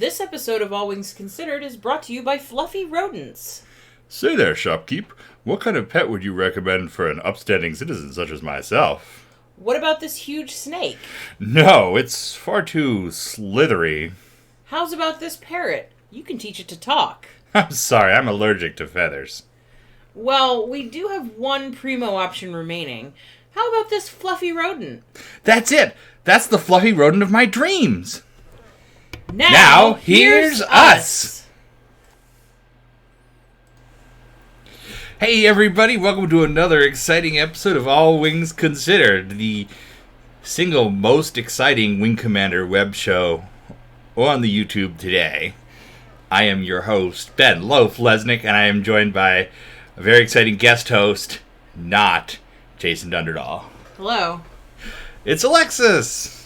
This episode of All Wings Considered is brought to you by Fluffy Rodents. Say there, shopkeep. What kind of pet would you recommend for an upstanding citizen such as myself? What about this huge snake? No, it's far too slithery. How's about this parrot? You can teach it to talk. I'm sorry, I'm allergic to feathers. Well, we do have one primo option remaining. How about this fluffy rodent? That's it! That's the fluffy rodent of my dreams! Now here's us! Hey everybody, welcome to another exciting episode of All Wings Considered, the single most exciting Wing Commander web show on the YouTube today. I am your host, Ben Loaf Lesnick, and I am joined by a very exciting guest host, not Jason Dunderdahl. Hello. It's Alexis!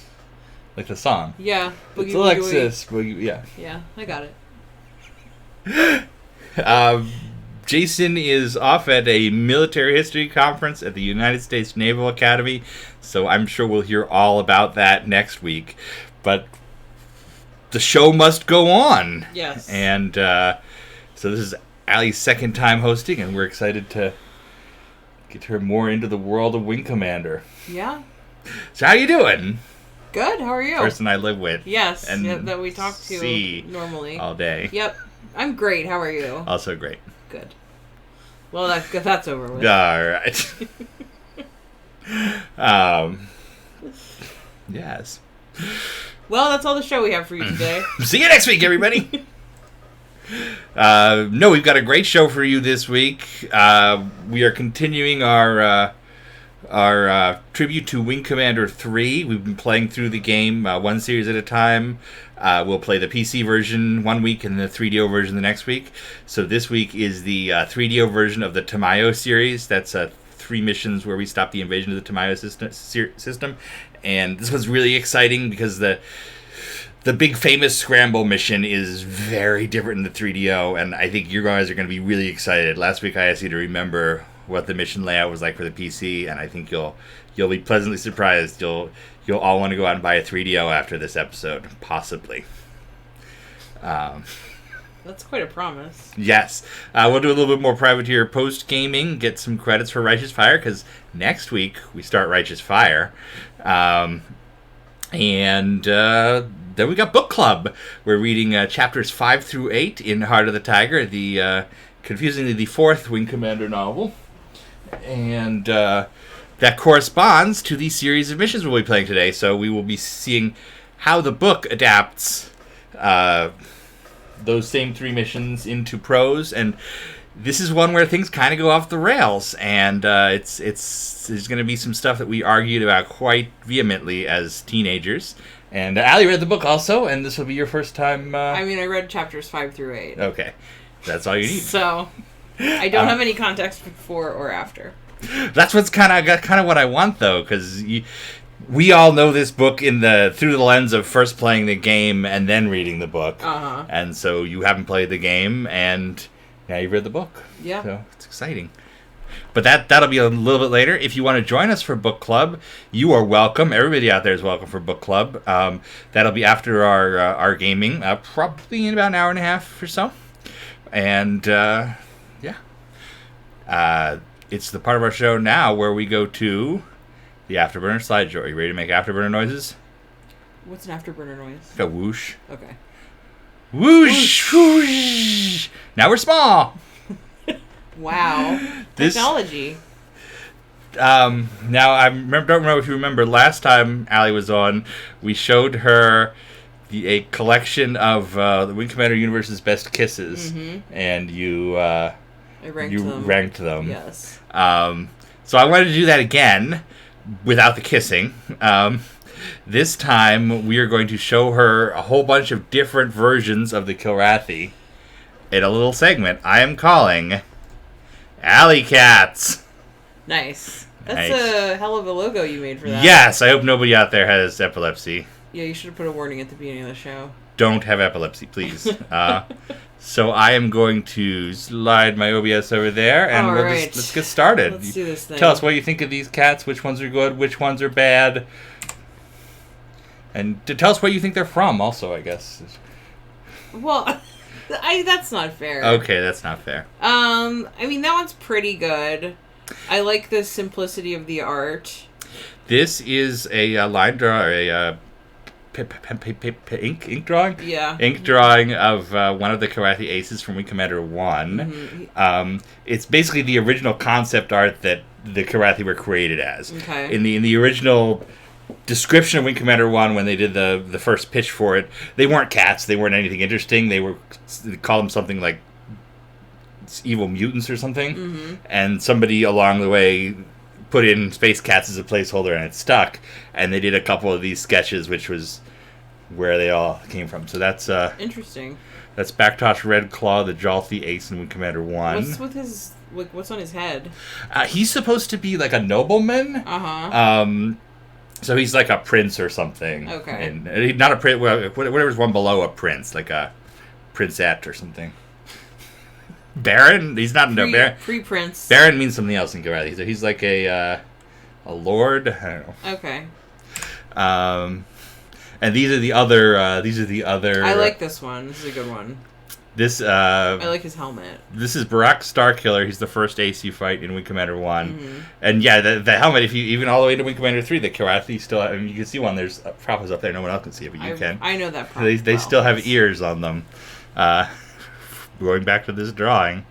Like the song. Yeah. It's Alexis. Boogie, yeah. Yeah, I got it. Jason is off at a military history conference at the United States Naval Academy, so I'm sure we'll hear all about that next week. But the show must go on. Yes. And so this is Allie's second time hosting, and we're excited to get her more into the world of Wing Commander. Yeah. So how you doing? Good, how are you? Person I live with. Yes, and that we talk to normally. All day. Yep. I'm great, how are you? Also great. Good. Well, that's over with. All right. Yes. Well, that's all the show we have for you today. See you next week, everybody. No, we've got a great show for you this week. We are continuing our tribute to Wing Commander 3. We've been playing through the game one series at a time. We'll play the PC version one week and the 3DO version the next week. So this week is the 3DO version of the Tamayo series. That's 3 missions where we stop the invasion of the Tamayo system. And this was really exciting because the big famous scramble mission is very different in the 3DO, and I think you guys are going to be really excited. Last week I asked you to remember what the mission layout was like for the PC, and I think you'll be pleasantly surprised. You'll all want to go out and buy a 3DO after this episode, possibly. That's quite a promise. Yes. We'll do a little bit more privateer post-gaming, get some credits for Righteous Fire, because next week we start Righteous Fire. Then we got Book Club. We're reading chapters 5 through 8 in Heart of the Tiger, the confusingly the 4th Wing Commander novel. And that corresponds to the series of missions we'll be playing today. So we will be seeing how the book adapts those same 3 missions into prose. And this is one where things kind of go off the rails. And there's going to be some stuff that we argued about quite vehemently as teenagers. And Allie read the book also, and this will be your first time... I read chapters 5 through 8. Okay. That's all you need. So, I don't have any context before or after. That's what's kind of what I want, though, because we all know this book through the lens of first playing the game and then reading the book. Uh-huh. And so you haven't played the game, and now you've read the book. Yeah. So it's exciting. But that'll be a little bit later. If you want to join us for Book Club, you are welcome. Everybody out there is welcome for Book Club. That'll be after our gaming, probably in about an hour and a half or so. And, it's the part of our show now where we go to the Afterburner slideshow. Are you ready to make Afterburner noises? What's an Afterburner noise? A whoosh. Okay. Whoosh! Whoosh! Now we're small! Wow. Technology. Now, I don't remember if you remember, last time Allie was on, we showed her a collection of the Wing Commander Universe's best kisses, and you ranked them. Yes. So I wanted to do that again, without the kissing. This time, we are going to show her a whole bunch of different versions of the Kilrathi in a little segment I am calling... Alley Cats. Nice. That's a hell of a logo you made for that. Yes, I hope nobody out there has epilepsy. Yeah, you should have put a warning at the beginning of the show. Don't have epilepsy, please. So I am going to slide my OBS over there, and let's get started. Let's do this thing. Tell us what you think of these cats, which ones are good, which ones are bad. And to tell us where you think they're from, also, I guess. Well, that's not fair. Okay, that's not fair. I mean, that one's pretty good. I like the simplicity of the art. This is a line draw, or a ink drawing? Yeah. Ink drawing of one of the Karathi Aces from Wing Commander 1. Mm-hmm. It's basically the original concept art that the Karathi were created as. Okay. In the original description of Wing Commander 1, when they did the first pitch for it, they weren't cats, they weren't anything interesting, they called them something like evil mutants or something, Mm-hmm. and somebody along the way put in space cats as a placeholder and it stuck, and they did a couple of these sketches, which was where they all came from. So that's interesting. That's Backtosh Red Claw, the Jalthi Ace in Wing Commander 1. What's with his, what's on his head? He's supposed to be like a nobleman. So he's like a prince or something. Okay. And not a prince, whatever's one below a prince, like a princette or something. Baron? He's not no Baron. Pre-prince. Baron means something else in Karathi. So he's like a lord. I don't know. Okay. And these are the other. I like this one. This is a good one. This. I like his helmet. This is Barak Starkiller. He's the first ace you fight in Wing Commander 1. Mm-hmm. And yeah, the helmet. If you even all the way to Wing Commander 3, the Karathi still. I mean, you can see one. There's props up there. No one else can see it, but you can. I know that. Prop They still have ears on them. Going back to this drawing.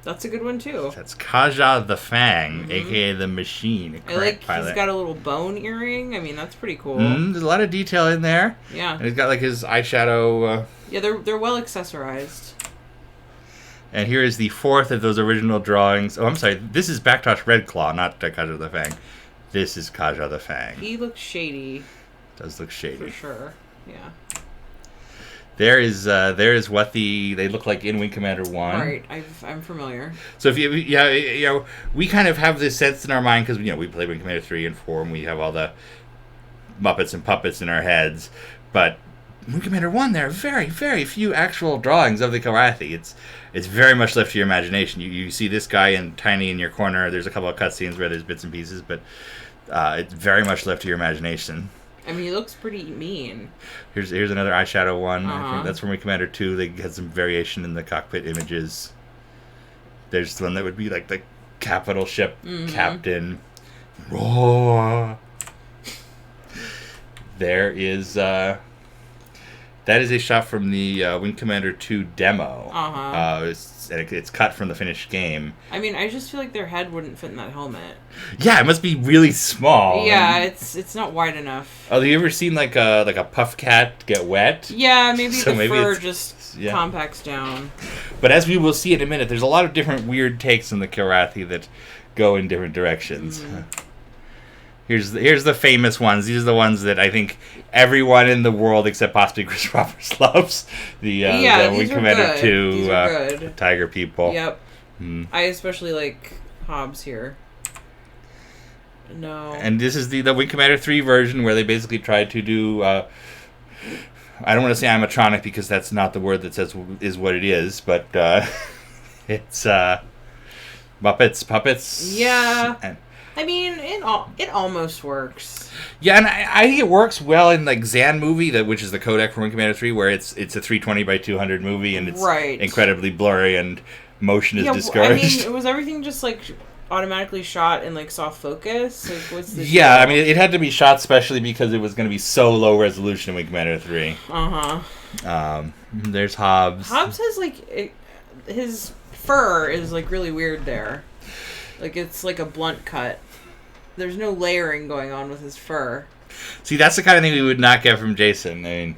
That's a good one too. That's Kaja the Fang, aka the Machine. I like. Pilot. He's got a little bone earring. I mean, that's pretty cool. There's a lot of detail in there. Yeah. And he's got like his eyeshadow. Yeah, they're well accessorized. And here is the fourth of those original drawings. Oh, I'm sorry. This is Backtosh Red Claw, not Kaja the Fang. This is Kaja the Fang. He looks shady. Does look shady. For sure. Yeah. There is what they look like in Wing Commander 1. Right, I'm familiar. So if we kind of have this sense in our mind because we play Wing Commander 3 and 4 and we have all the Muppets and puppets in our heads, but Wing Commander 1 there are very, very few actual drawings of the Karathi. It's very much left to your imagination. You see this guy tiny in your corner. There's a couple of cutscenes where there's bits and pieces, but it's very much left to your imagination. I mean, he looks pretty mean. Here's another eyeshadow one. I think that's from Wing Commander 2. They had some variation in the cockpit images. There's one that would be like the capital ship captain. Roar. There is that is a shot from the Wing Commander 2 demo. It's cut from the finished game. I mean, I just feel like their head wouldn't fit in that helmet. Yeah, it must be really small. Yeah, it's not wide enough. Oh, have you ever seen like a puff cat get wet? Yeah, maybe the fur just compacts down. But as we will see in a minute, there's a lot of different weird takes on the Karathi that go in different directions. Mm-hmm. Here's the famous ones. These are the ones that I think everyone in the world except possibly Chris Roberts loves. The Wing Commander 2 Tiger People. Yep. I especially like Hobbs here. No. And this is the Wing Commander 3 version where they basically tried to do I don't want to say animatronic because that's not the word that says is what it is, but it's Muppets, puppets. Yeah. I mean, it almost works. Yeah, and I think it works well in like Zan movie, which is the codec for Wing Commander 3, where it's a 320 by 200 movie and it's incredibly blurry and motion is discouraged. I mean, was everything just like automatically shot in like soft focus? Like, what's the deal? I mean, it had to be shot specially because it was going to be so low resolution in Wing Commander 3. There's Hobbs. Hobbs has like his fur is like really weird there. Like, it's like a blunt cut. There's no layering going on with his fur. See, that's the kind of thing we would not get from Jason. I mean,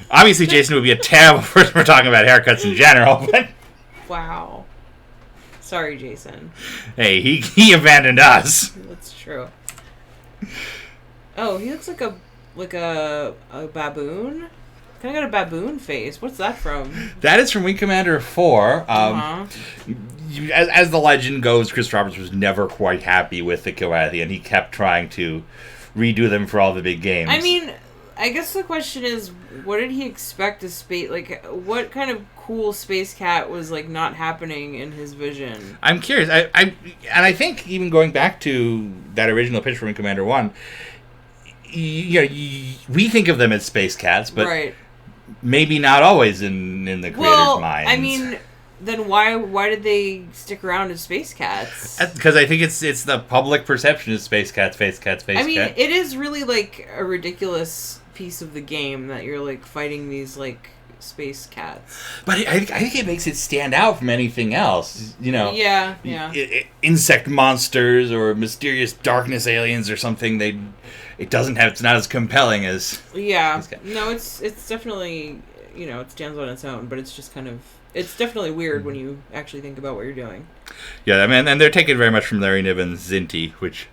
obviously Jason would be a terrible person for talking about haircuts in general, but... Wow. Sorry, Jason. Hey, he abandoned us. That's true. Oh, he looks like a baboon? Kind of got a baboon face. What's that from? That is from Wing Commander 4. As the legend goes, Chris Roberts was never quite happy with the Karathi, and he kept trying to redo them for all the big games. I mean, I guess the question is, what did he expect to space? Like, what kind of cool space cat was like not happening in his vision? I'm curious. I think even going back to that original pitch from Commander 1, we think of them as space cats, but maybe not always in the creator's minds. I mean, then why did they stick around as Space Cats? Because I think it's the public perception is Space Cats. I mean, it is really like a ridiculous piece of the game that you're like fighting these like space cats. But I think it makes it stand out from anything else. Yeah. Insect monsters or mysterious darkness aliens or something. It's not as compelling as. Yeah. No, it's definitely, it stands on its own, but it's just kind of, it's definitely weird when you actually think about what you're doing. Yeah, I mean, and they're taken very much from Larry Niven's Zinty, which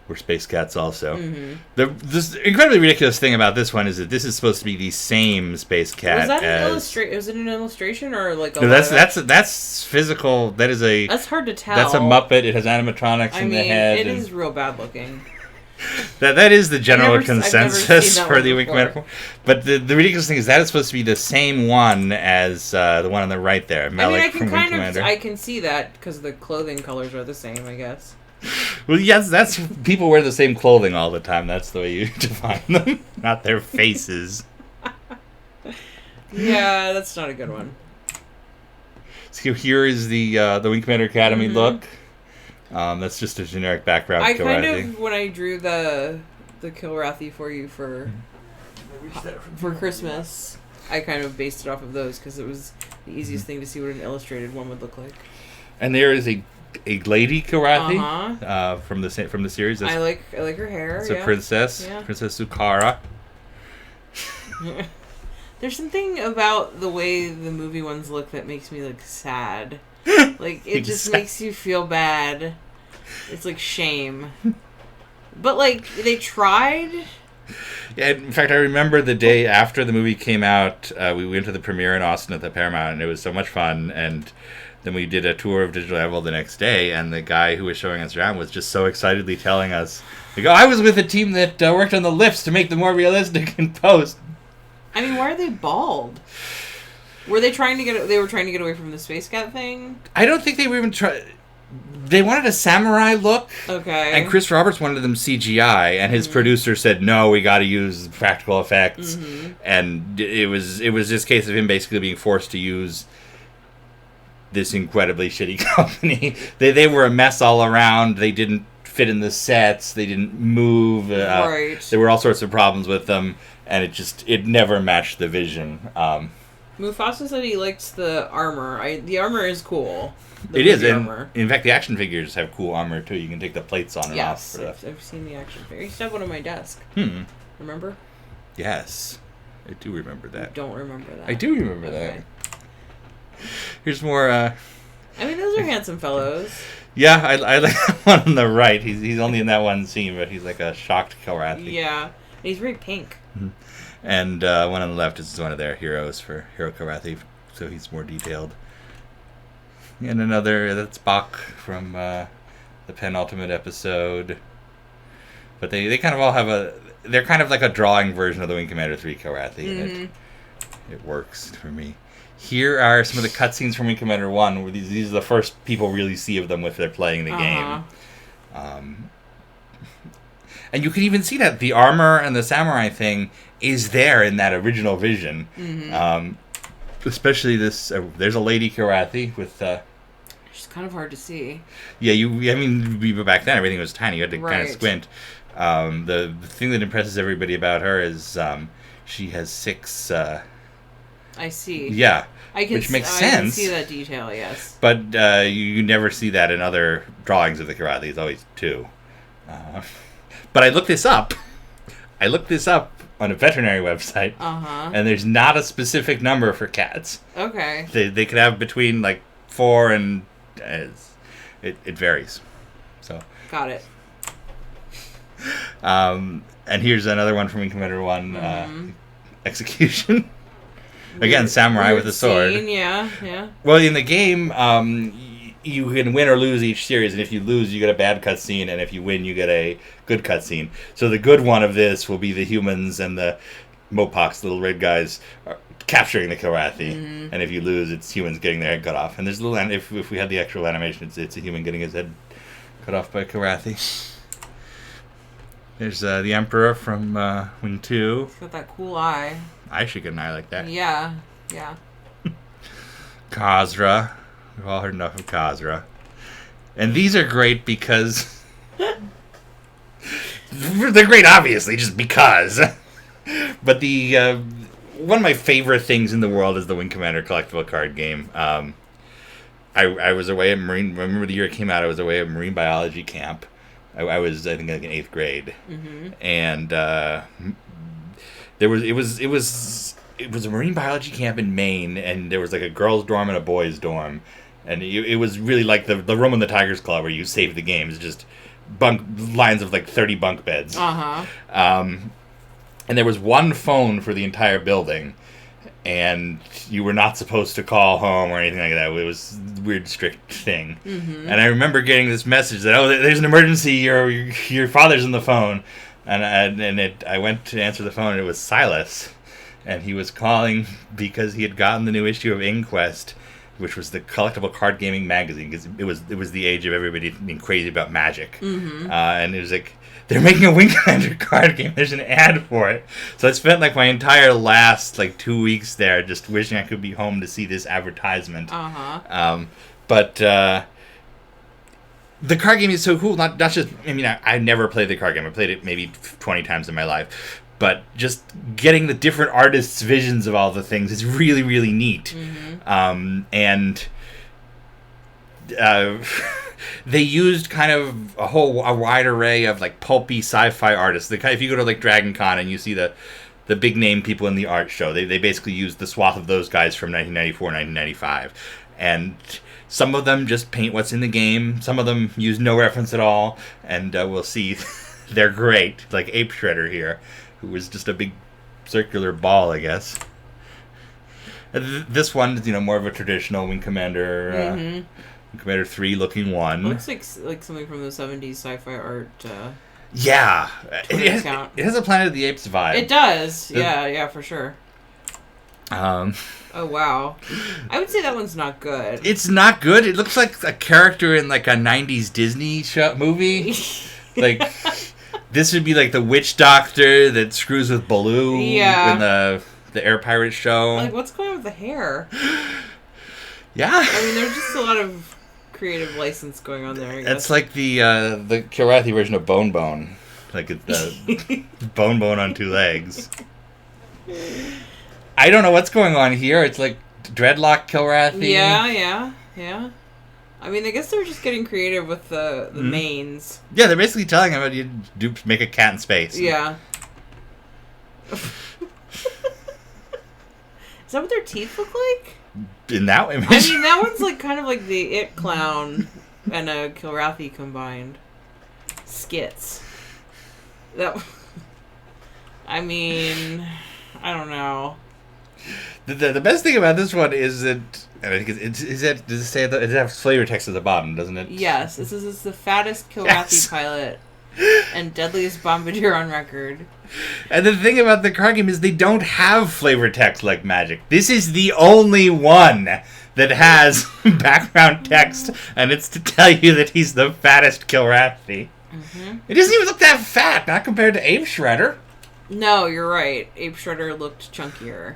were Space Cats also. Mm-hmm. This incredibly ridiculous thing about this one is that this is supposed to be the same Space Cat. Was that was it an illustration or like a No, that's physical. That's hard to tell. That's a Muppet. It has animatronics in the head. It is real bad looking. That is the general consensus for the Wing Commander. But the ridiculous thing is that it's supposed to be the same one as the one on the right there, Melick from Wing Commander. I can see that because the clothing colors are the same, I guess. Well, yes, that's people wear the same clothing all the time. That's the way you define them, not their faces. Yeah, that's not a good one. So here is the Wing Commander Academy look. That's just a generic background. I kind of, when I drew the Kilrathi for you for Christmas, I kind of based it off of those because it was the easiest thing to see what an illustrated one would look like. And there is a lady Kilrathi from the series. I like her hair. It's a princess, Princess Sukara. There's something about the way the movie ones look that makes me like sad. Like it just makes you feel bad. It's like shame. But like they tried. Yeah, in fact, I remember the day after the movie came out, we went to the premiere in Austin at the Paramount, and it was so much fun. And then we did a tour of Digital Evil the next day, and the guy who was showing us around was just so excitedly telling us, like, I was with a team that worked on the lifts to make them more realistic in post. I mean, why are they bald? Were they trying to get? They were trying to get away from the Space Cat thing? I don't think they were even trying. They wanted a samurai look. Okay. And Chris Roberts wanted them CGI, and his producer said, "No, we got to use practical effects." Mm-hmm. And it was just a case of him basically being forced to use this incredibly shitty company. They were a mess all around. They didn't fit in the sets. They didn't move. Right. There were all sorts of problems with them, and it never matched the vision. Mufasa said he likes the armor. The armor is cool. It is. In fact, the action figures have cool armor, too. You can take the plates on and off. Yes, I've seen the action figure. I used to have one on my desk. Remember? Yes. I do remember that. You don't remember that. I do remember that. Here's more... I mean, those are handsome fellows. Yeah, I like the one on the right. He's only in that one scene, but he's like a shocked Kilrathi. Yeah. And he's very pink. Mm-hmm. And one on the left is one of their heroes for Hero Kilrathi, so he's more detailed. And another, that's Bach from the penultimate episode. But they kind of all have they're kind of like a drawing version of the Wing Commander 3 Kilrathi. Mm-hmm. It works for me. Here are some of the cutscenes from Wing Commander 1, where these are the first people really see of them if they're playing the game. And you can even see that the armor and the samurai thing is there in that original vision. Mm-hmm. Especially this, there's a lady Kilrathi with... She's kind of hard to see. Yeah, back then everything was tiny. You had to kind of squint. The thing that impresses everybody about her is she has 6... I see. Yeah, which makes sense. I can see that detail, yes. But you never see that in other drawings of the Kilrathi. It's always 2. But I looked this up. On a veterinary website, and there's not a specific number for cats. Okay. They could have between like 4 and it varies. So. Got it. And here's another one from Wing Commander 1, Execution. Again, samurai with a sword. Scene, yeah. Well, in the game, you can win or lose each series, and if you lose, you get a bad cutscene, and if you win, you get a good cutscene. So the good one of this will be the humans and the Mopox, little red guys, capturing the Kilrathi, and if you lose, it's humans getting their head cut off. And there's a little, if we had the actual animation, it's a human getting his head cut off by Kilrathi. There's the Emperor from Wing 2. He's got that cool eye. I should get an eye like that. Yeah. Khazra. We've all heard enough of Khazra. And these are great because... they're great, obviously, just because. But the one of my favorite things in the world is the Wing Commander collectible card game. I was away at Marine... Remember the year it came out, I was away at Marine Biology camp. I was, I think, like in 8th grade. Mm-hmm. And it was a marine biology camp in Maine, and there was like a girls' dorm and a boys' dorm, and it was really like the room in the Tigers Club where you save the games, just lines of like 30 bunk beds. And there was one phone for the entire building, and you were not supposed to call home or anything like that. It was a weird, strict thing. Mm-hmm. And I remember getting this message that, there's an emergency, your father's on the phone. And I went to answer the phone, and it was Silas. And he was calling because he had gotten the new issue of Inquest, which was the collectible card gaming magazine, because it was the age of everybody being crazy about Magic. Mm-hmm. And it was like, they're making a Wing Commander card game. There's an ad for it. So I spent like my entire last 2 weeks there just wishing I could be home to see this advertisement. But the card game is so cool. Not just, I never played the card game. I played it maybe 20 times in my life. But just getting the different artists' visions of all the things is really, really neat. Mm-hmm. They used kind of a wide array of pulpy sci-fi artists. If you go to Dragon Con and you see the big name people in the art show, they basically used the swath of those guys from 1994, 1995. And some of them just paint what's in the game. Some of them use no reference at all. And we'll see they're great. Like Ape Shredder here, who was just a big circular ball, I guess. This one is, more of a traditional Wing Commander, Wing Commander 3 looking one. It looks like something from the 70s sci-fi art. Yeah. It has a Planet of the Apes vibe. It does. Yeah, for sure. Oh, wow. I would say that one's not good. It's not good. It looks like a character in a 90s Disney movie. This would be the witch doctor that screws with Baloo in the Air Pirates show. What's going on with the hair? Yeah. There's just a lot of creative license going on there, I guess. It's like the Kilrathi version of Bone Bone. It's Bone Bone on two legs. I don't know what's going on here. It's like Dreadlock Kilrathi. Yeah. I guess they're just getting creative with the mains. Yeah, they're basically telling him how you make a cat in space. Yeah. Is that what their teeth look like? In that image? That one's kind of like the It Clown and a Kilrathi combined. Skits. I don't know. The best thing about this one is that, I think does it say that it has flavor text at the bottom, doesn't it? Yes, this is the fattest Kilrathi pilot and deadliest bombardier on record. And the thing about the card game is they don't have flavor text like Magic. This is the only one that has background text, and it's to tell you that he's the fattest Kilrathi. Mm-hmm. It doesn't even look that fat, not compared to Ape Shredder. No, you're right. Ape Shredder looked chunkier.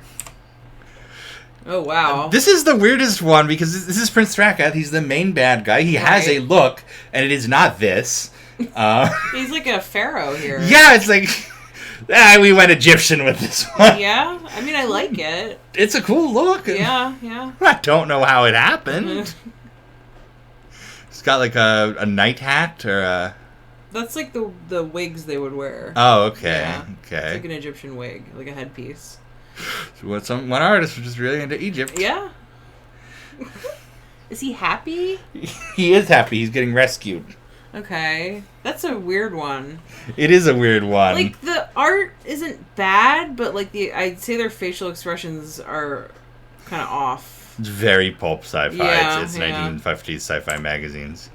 Oh, wow. This is the weirdest one because this is Prince Strakath. He's the main bad guy. He has a look, and it is not this. He's like a pharaoh here. Yeah, it's we went Egyptian with this one. Yeah? I like it. It's a cool look. Yeah. I don't know how it happened. It's got a night hat or a... That's the wigs they would wear. Oh, okay. Yeah. Okay. It's like an Egyptian wig, like a headpiece. So one artist was just really into Egypt. Yeah. Is he happy? He is happy. He's getting rescued. Okay. That's a weird one. It is a weird one. The art isn't bad, but I'd say their facial expressions are kind of off. It's very pulp sci-fi. Yeah, it's 1950s sci-fi magazines.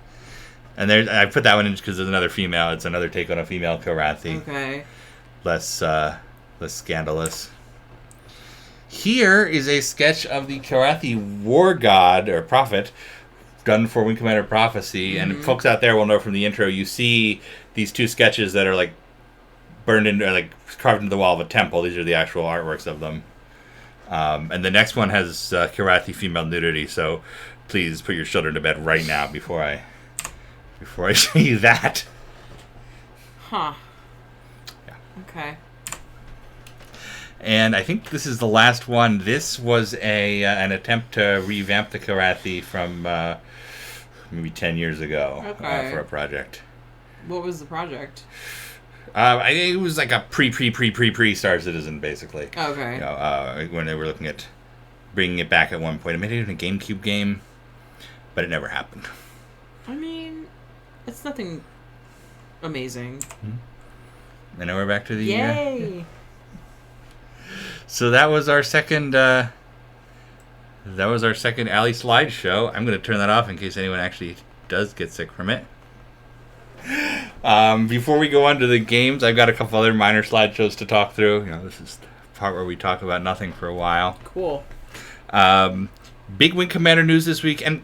And I put that one in because there's another female. It's another take on a female Kilrathi. Okay. Less scandalous. Here is a sketch of the Kilrathi war god or prophet done for Wing Commander Prophecy. Mm-hmm. And folks out there will know from the intro, you see these two sketches that are burned into, like, carved into the wall of a temple. These are the actual artworks of them. And the next one has Kirathi female nudity, so please put your children to bed right now before I show you that. Huh. Yeah. Okay. And I think this is the last one. This was an attempt to revamp the Kirathi from maybe 10 years ago for a project. What was the project? It was like a pre Star Citizen, basically. Okay. You know, when they were looking at bringing it back at one point. It made it in a GameCube game, but it never happened. I mean, it's nothing amazing. Mm-hmm. And now we're back to the... Yay! So that was our second... Alley slideshow. I'm going to turn that off in case anyone actually does get sick from it. Before we go on to the games, I've got a couple other minor slideshows to talk through. You know, this is the part where we talk about nothing for a while. Cool. Big Wing Commander news this week, and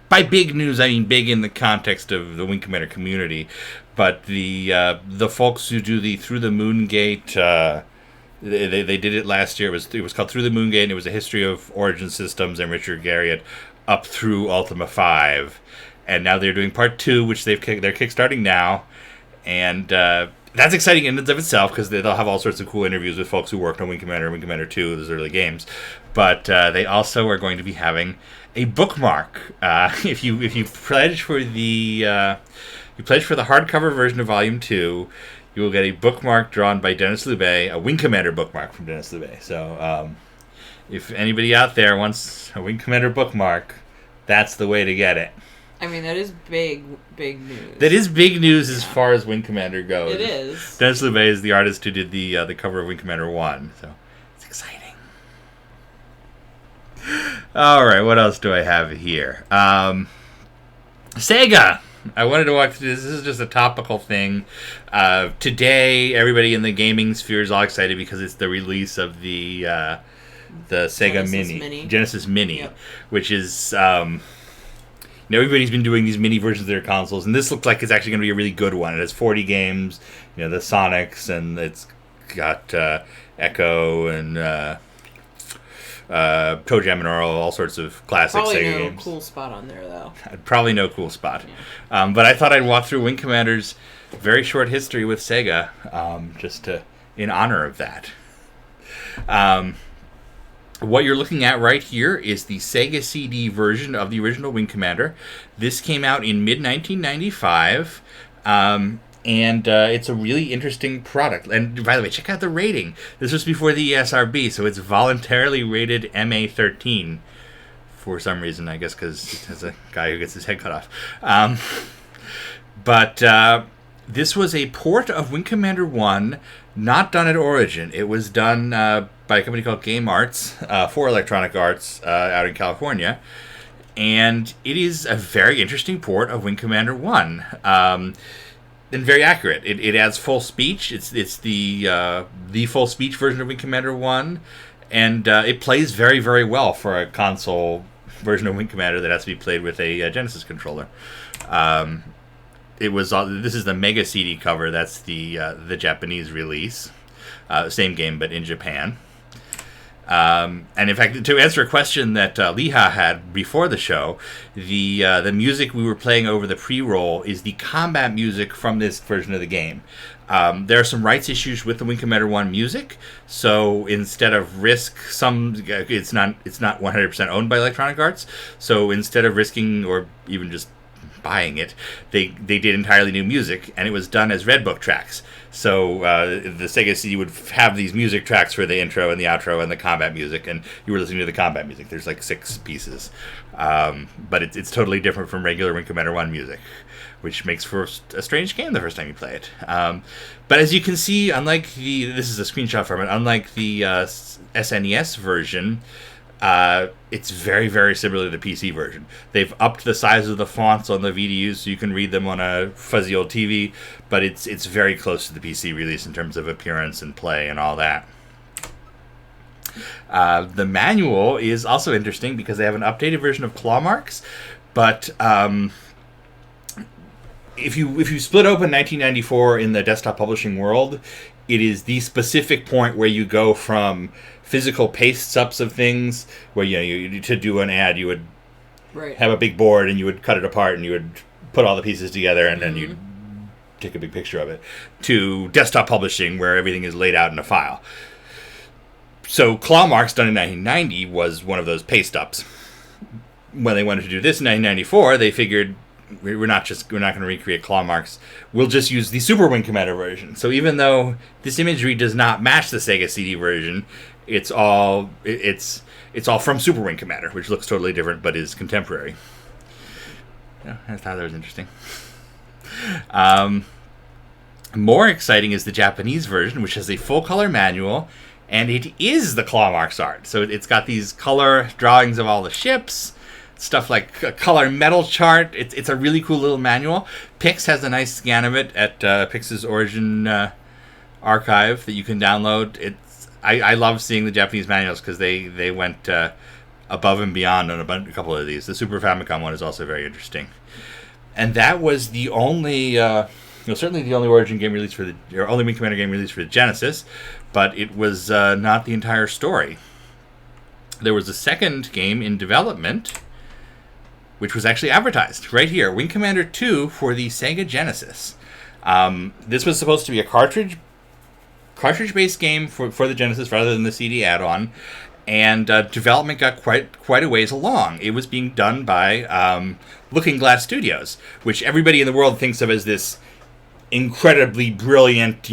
by big news I mean big in the context of the Wing Commander community. But the folks who do the Through the Moon Gate, they did it last year. It was called Through the Moon Gate, and it was a history of Origin Systems and Richard Garriott up through Ultima 5. And now they're doing part 2, which they're kickstarting now. And that's exciting in and of itself, because they'll have all sorts of cool interviews with folks who worked on Wing Commander and Wing Commander 2, those early games. But they also are going to be having a bookmark. If you pledge for the hardcover version of Volume 2, you will get a bookmark drawn by Dennis Loubet, a Wing Commander bookmark from Dennis Loubet. So if anybody out there wants a Wing Commander bookmark, that's the way to get it. I mean, that is big news. That is big news as far as Wing Commander goes. It is. Dennis Loubet is the artist who did the cover of Wing Commander 1, so it's exciting. All right, what else do I have here? Sega. I wanted to walk through this. This is just a topical thing. Today, everybody in the gaming sphere is all excited because it's the release of the Sega Genesis Mini, yep. Which is... everybody's been doing these mini versions of their consoles, and this looks like it's actually going to be a really good one. It has 40 games, the Sonics, and it's got Echo and Toe Jam and Earl, all sorts of classic Sega games. Probably no cool spot on there, though. Probably no cool spot. Yeah. But I thought I'd walk through Wing Commander's very short history with Sega, just in honor of that. What you're looking at right here is the Sega CD version of the original Wing Commander. This came out in mid-1995, and it's a really interesting product. And by the way, check out the rating. This was before the ESRB, so it's voluntarily rated MA13 for some reason, I guess because it has a guy who gets his head cut off. But this was a port of Wing Commander 1, not done at Origin. It was done by a company called Game Arts, for Electronic Arts, out in California. And it is a very interesting port of Wing Commander 1. And very accurate. It adds full speech. It's the full speech version of Wing Commander 1. And it plays very, very well for a console version of Wing Commander that has to be played with a Genesis controller. This is the Mega CD cover. That's the Japanese release. Same game, but in Japan. And in fact, to answer a question that Liha had before the show, the music we were playing over the pre-roll is the combat music from this version of the game. There are some rights issues with the Wing Commander 1 music, so instead of risk it's not 100% owned by Electronic Arts, so instead of risking or even just buying it, they did entirely new music, and it was done as Red Book tracks. So the Sega CD would have these music tracks for the intro and the outro and the combat music, and you were listening to the combat music. There's like 6 pieces, but it's totally different from regular Wing Commander 1 music, which makes for a strange game the first time you play it. But as you can see, this is a screenshot from it, unlike the SNES version, it's very, very similar to the PC version. They've upped the size of the fonts on the VDUs so you can read them on a fuzzy old TV, but it's very close to the PC release in terms of appearance and play and all that. The manual is also interesting because they have an updated version of claw marks, but if you split open 1994 in the desktop publishing world, it is the specific point where you go from physical paste-ups of things, where you to do an ad, you would have a big board and you would cut it apart and you would put all the pieces together and then you'd take a big picture of it, to desktop publishing where everything is laid out in a file. So Claw Marks, done in 1990, was one of those paste-ups. When they wanted to do this in 1994, they figured we're not going to recreate Claw Marks. We'll just use the Super Wing Commander version. So even though this imagery does not match the Sega CD version, it's all from Super Wing Commander, which looks totally different but is contemporary. Yeah, I thought that was interesting. More exciting is the Japanese version, which has a full-color manual, and it is the Claw Marks art. So it's got these color drawings of all the ships, stuff like a color metal chart. It's a really cool little manual. Pix has a nice scan of it at Pix's Origin archive that you can download. I love seeing the Japanese manuals because they went above and beyond on a couple of these. The Super Famicom one is also very interesting. And that was the only, certainly the only Origin game released only Wing Commander game released for the Genesis, but it was not the entire story. There was a second game in development, which was actually advertised right here, Wing Commander 2 for the Sega Genesis. This was supposed to be a cartridge-based game for the Genesis rather than the CD add-on, and development got quite a ways along. It was being done by Looking Glass Studios, which everybody in the world thinks of as this incredibly brilliant,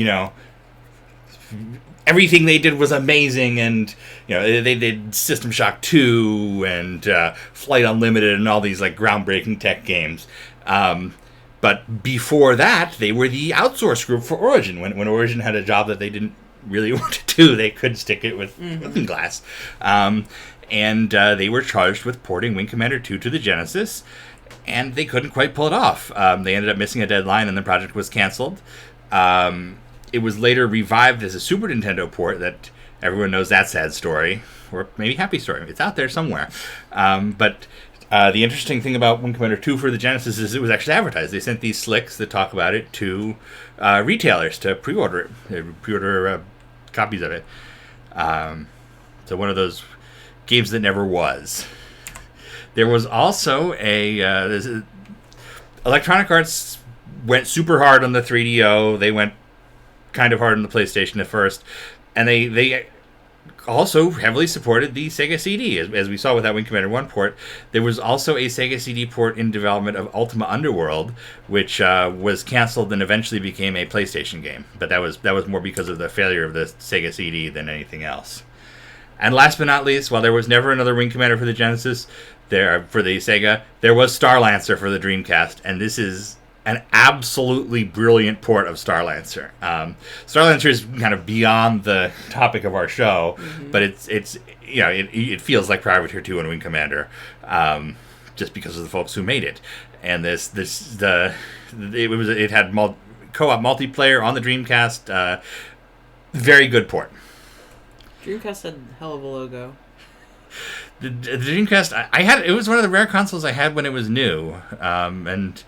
everything they did was amazing, and they did System Shock 2 and Flight Unlimited and all these like groundbreaking tech games. But before that, they were the outsource group for Origin. When Origin had a job that they didn't really want to do, they could stick it with Looking Glass. And they were charged with porting Wing Commander 2 to the Genesis, and they couldn't quite pull it off. They ended up missing a deadline, and the project was canceled. It was later revived as a Super Nintendo port that everyone knows that sad story, or maybe happy story. It's out there somewhere. But the interesting thing about Wing Commander 2 for the Genesis is it was actually advertised. They sent these slicks that talk about it to retailers to pre-order copies of it. So one of those games that never was. There was also Electronic Arts went super hard on the 3DO. They went kind of hard on the PlayStation at first, and they also heavily supported the Sega CD, as we saw with that Wing Commander 1 port. There was also a Sega CD port in development of Ultima Underworld, which was canceled and eventually became a PlayStation game. But that was more because of the failure of the Sega CD than anything else. And last but not least, while there was never another Wing Commander for the Genesis, for the Sega, there was Starlancer for the Dreamcast, and this is an absolutely brilliant port of Starlancer. Starlancer is kind of beyond the topic of our show, but it feels like Privateer 2 and Wing Commander, just because of the folks who made it. And it had co-op multiplayer on the Dreamcast. Very good port. Dreamcast had a hell of a logo. The Dreamcast, it was one of the rare consoles I had when it was new, and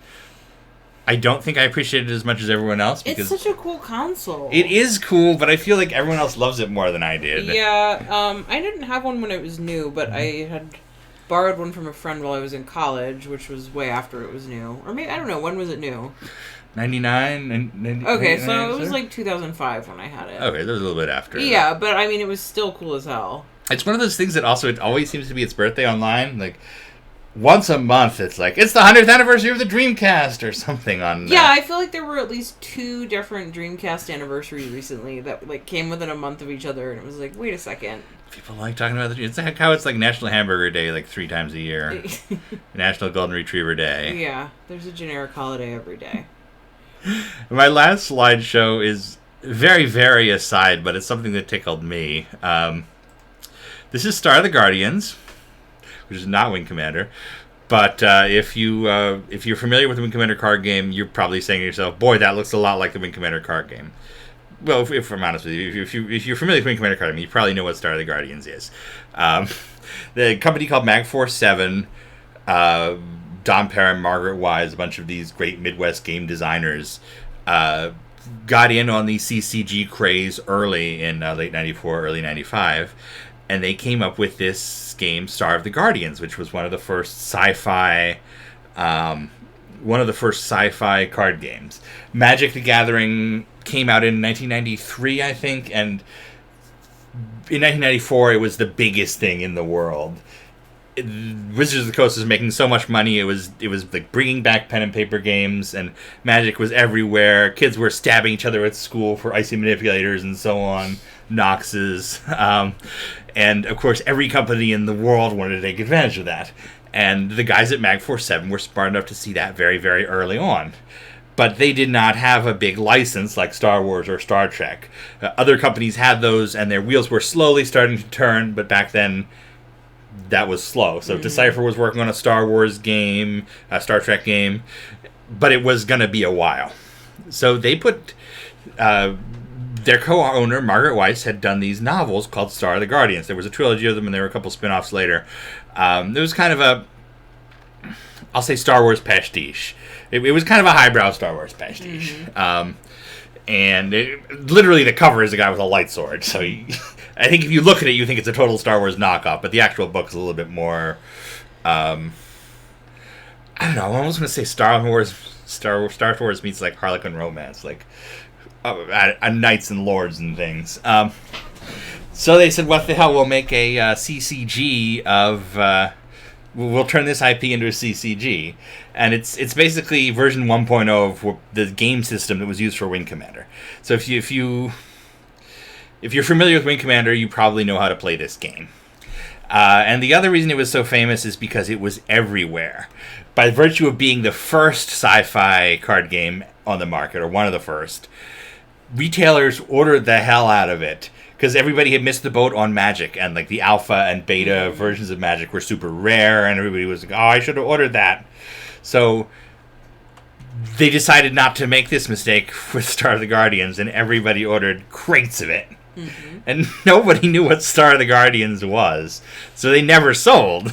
I don't think I appreciated it as much as everyone else. Because it's such a cool console. It is cool, but I feel like everyone else loves it more than I did. Yeah, I didn't have one when it was new, but I had borrowed one from a friend while I was in college, which was way after it was new. Or maybe, I don't know, when was it new? 99? Okay, so it was like 2005 when I had it. Okay, that was a little bit after. Yeah, but I mean, it was still cool as hell. It's one of those things that also, it always seems to be its birthday online. Like, once a month, it's like, it's the 100th anniversary of the Dreamcast or something on... Yeah, I feel like there were at least 2 different Dreamcast anniversaries recently that like came within a month of each other, and it was like, wait a second. People like talking about the... It's like how it's like National Hamburger Day like 3 times a year. National Golden Retriever Day. Yeah, there's a generic holiday every day. My last slideshow is very, very aside, but it's something that tickled me. This is Star of the Guardians, which is not Wing Commander. But if you're familiar with the Wing Commander card game, you're probably saying to yourself, boy, that looks a lot like the Wing Commander card game. Well, if I'm honest with you, if you're familiar with Wing Commander card game, you probably know what Star of the Guardians is. The company called Mag47, Don Perrin, Margaret Wise, a bunch of these great Midwest game designers, got in on the CCG craze early in late 94, early 95, and they came up with this game, Star of the Guardians, which was one of the first sci-fi card games. Magic the Gathering came out in 1993, I think, and in 1994 it was the biggest thing in the world. Wizards of the Coast was making so much money. It was like bringing back pen and paper games, and Magic was everywhere. Kids were stabbing each other at school for icy manipulators and so on, Noxes, and of course every company in the world wanted to take advantage of that. And the guys at Mag 47 were smart enough to see that very, very early on. But they did not have a big license like Star Wars or Star Trek. Other companies had those, and their wheels were slowly starting to turn, but back then that was slow. So Decipher was working on a Star Wars game, a Star Trek game, but it was going to be a while. So they put... their co-owner, Margaret Weiss, had done these novels called Star of the Guardians. There was a trilogy of them, and there were a couple spin-offs later. It was kind of a... I'll say Star Wars pastiche. It was kind of a highbrow Star Wars pastiche. Literally the cover is a guy with a light sword. So I think if you look at it, you think it's a total Star Wars knockoff. But the actual book is a little bit more... I don't know. I almost want to say Star Wars meets like Harlequin romance. Like knights and lords and things. So they said, what the hell, we'll make a CCG of... we'll turn this IP into a CCG. And it's basically version 1.0 of the game system that was used for Wing Commander. So if you're familiar with Wing Commander, you probably know how to play this game. And the other reason it was so famous is because it was everywhere. By virtue of being the first sci-fi card game on the market, or one of the first, retailers ordered the hell out of it. Because everybody had missed the boat on Magic, and like the alpha and beta versions of Magic were super rare, and everybody was like, oh, I should have ordered that. So they decided not to make this mistake with Star of the Guardians, and everybody ordered crates of it. And nobody knew what Star of the Guardians was, so they never sold.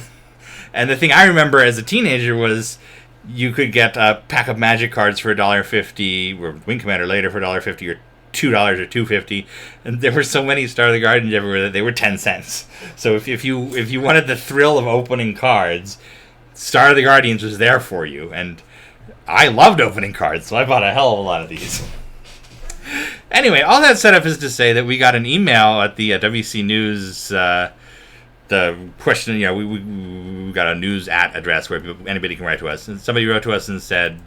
And the thing I remember as a teenager was you could get a pack of Magic cards for $1.50, or Wing Commander later for $1.50, or $2 or $2.50, and there were so many Star of the Guardians everywhere that they were 10 cents. So if you wanted the thrill of opening cards, Star of the Guardians was there for you, and I loved opening cards, so I bought a hell of a lot of these. Anyway, all that setup is to say that we got an email at the WC News, the question, we got a news @ address where anybody can write to us, and somebody wrote to us and said,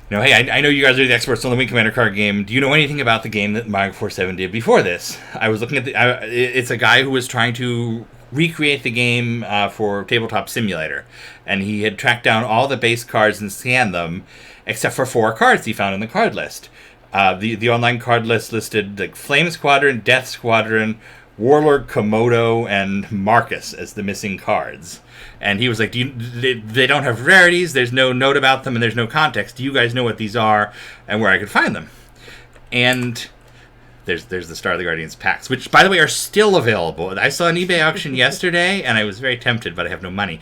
hey, I know you guys are the experts on the Wing Commander card game. Do you know anything about the game that Mag 47 did before this? I was looking at it's a guy who was trying to recreate the game for Tabletop Simulator, and he had tracked down all the base cards and scanned them, except for 4 cards he found in the card list. The online card list listed like Flame Squadron, Death Squadron, Warlord Komodo, and Marcus as the missing cards. And he was like, they don't have rarities, there's no note about them, and there's no context. Do you guys know what these are and where I could find them? And there's the Star of the Guardians packs, which, by the way, are still available. I saw an eBay auction yesterday, and I was very tempted, but I have no money.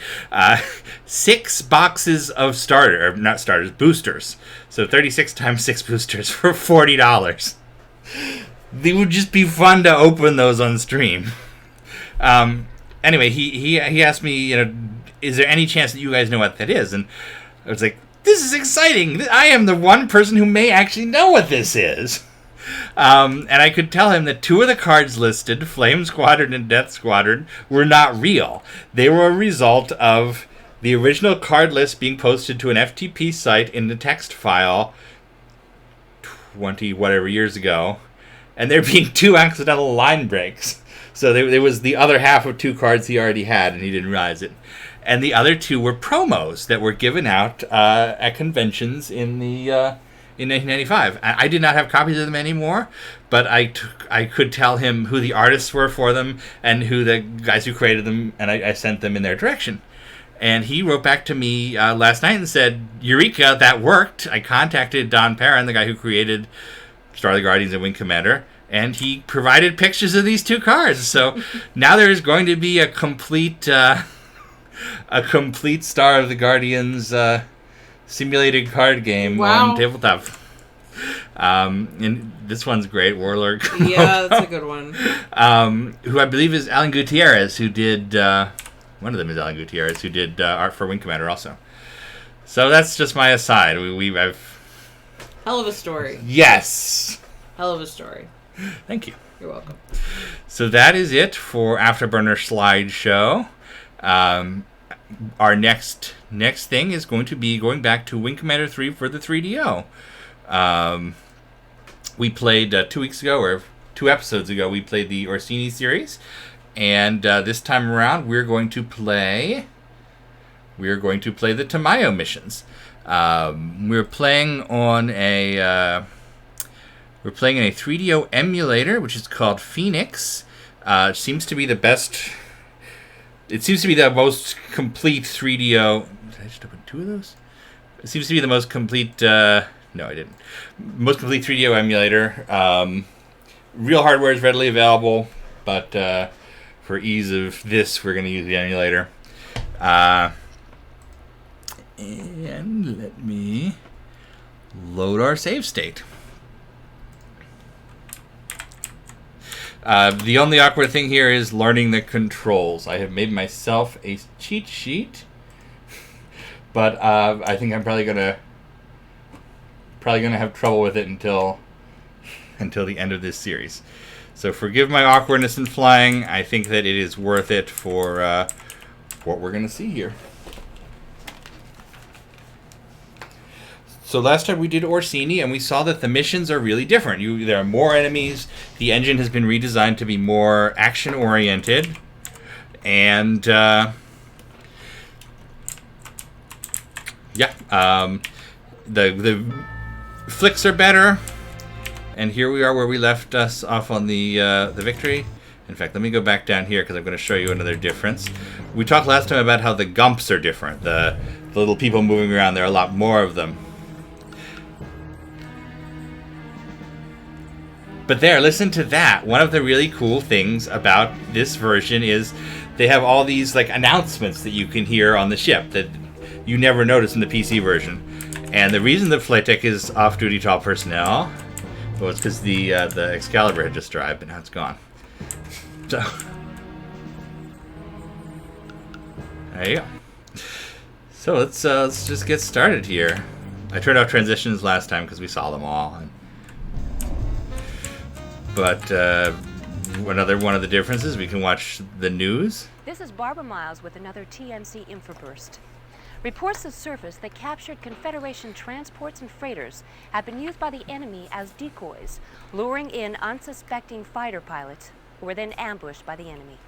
6 boxes of boosters. So 36 times 6 boosters for $40. They would just be fun to open those on stream. Anyway, he asked me, is there any chance that you guys know what that is? And I was like, this is exciting. I am the one person who may actually know what this is. And I could tell him that 2 of the cards listed, Flame Squadron and Death Squadron, were not real. They were a result of the original card list being posted to an FTP site in the text file 20 whatever years ago, and there being 2 accidental line breaks. So there was the other half of 2 cards he already had, and he didn't realize it. And the other 2 were promos that were given out at conventions in 1995. I did not have copies of them anymore, but I could tell him who the artists were for them and who the guys who created them, and I sent them in their direction. And he wrote back to me last night and said, Eureka, that worked. I contacted Don Perrin, the guy who created Star of the Guardians and Wing Commander, and he provided pictures of these 2 cards. So now there is going to be a complete Star of the Guardians simulated card game on tabletop. And this one's great, Warlord. Yeah, that's a good one. Who I believe is Alan Gutierrez, who did one of them is Alan Gutierrez, who did art for Wing Commander also. So that's just my aside. I've Hell of a story. Yes. Hell of a story. Thank you. You're welcome. So that is it for Afterburner Slideshow. Our next thing is going to be going back to Wing Commander 3 for the 3DO. We played 2 weeks ago, or 2 episodes ago, we played the Orsini series. And this time around, we're going to play the Tamayo missions. We're playing in a 3DO emulator, which is called Phoenix. It seems to be the best. It seems to be the most complete 3DO. Did I just open 2 of those? It seems to be the most complete. No, I didn't. Most complete 3DO emulator. Real hardware is readily available, but for ease of this, we're going to use the emulator. And let me load our save state. The only awkward thing here is learning the controls. I have made myself a cheat sheet, but I think I'm probably gonna have trouble with it until the end of this series. So forgive my awkwardness in flying. I think that it is worth it for what we're gonna see here. So last time we did Orsini, and we saw that the missions are really different. There are more enemies. The engine has been redesigned to be more action-oriented. And, the flicks are better. And here we are where we left us off on the victory. In fact, let me go back down here because I'm going to show you another difference. We talked last time about how the Gumps are different. The little people moving around, there are a lot more of them. But there, listen to that. One of the really cool things about this version is they have all these like announcements that you can hear on the ship that you never notice in the PC version. And the reason the flight deck is off-duty to all personnel, well, it's because the Excalibur had just arrived, but now it's gone. So there you go. So let's just get started here. I turned off transitions last time because we saw them all. But another one of the differences, we can watch the news. This is Barbara Miles with another TNC Infoburst. Reports have surfaced that captured Confederation transports and freighters have been used by the enemy as decoys, luring in unsuspecting fighter pilots who were then ambushed by the enemy.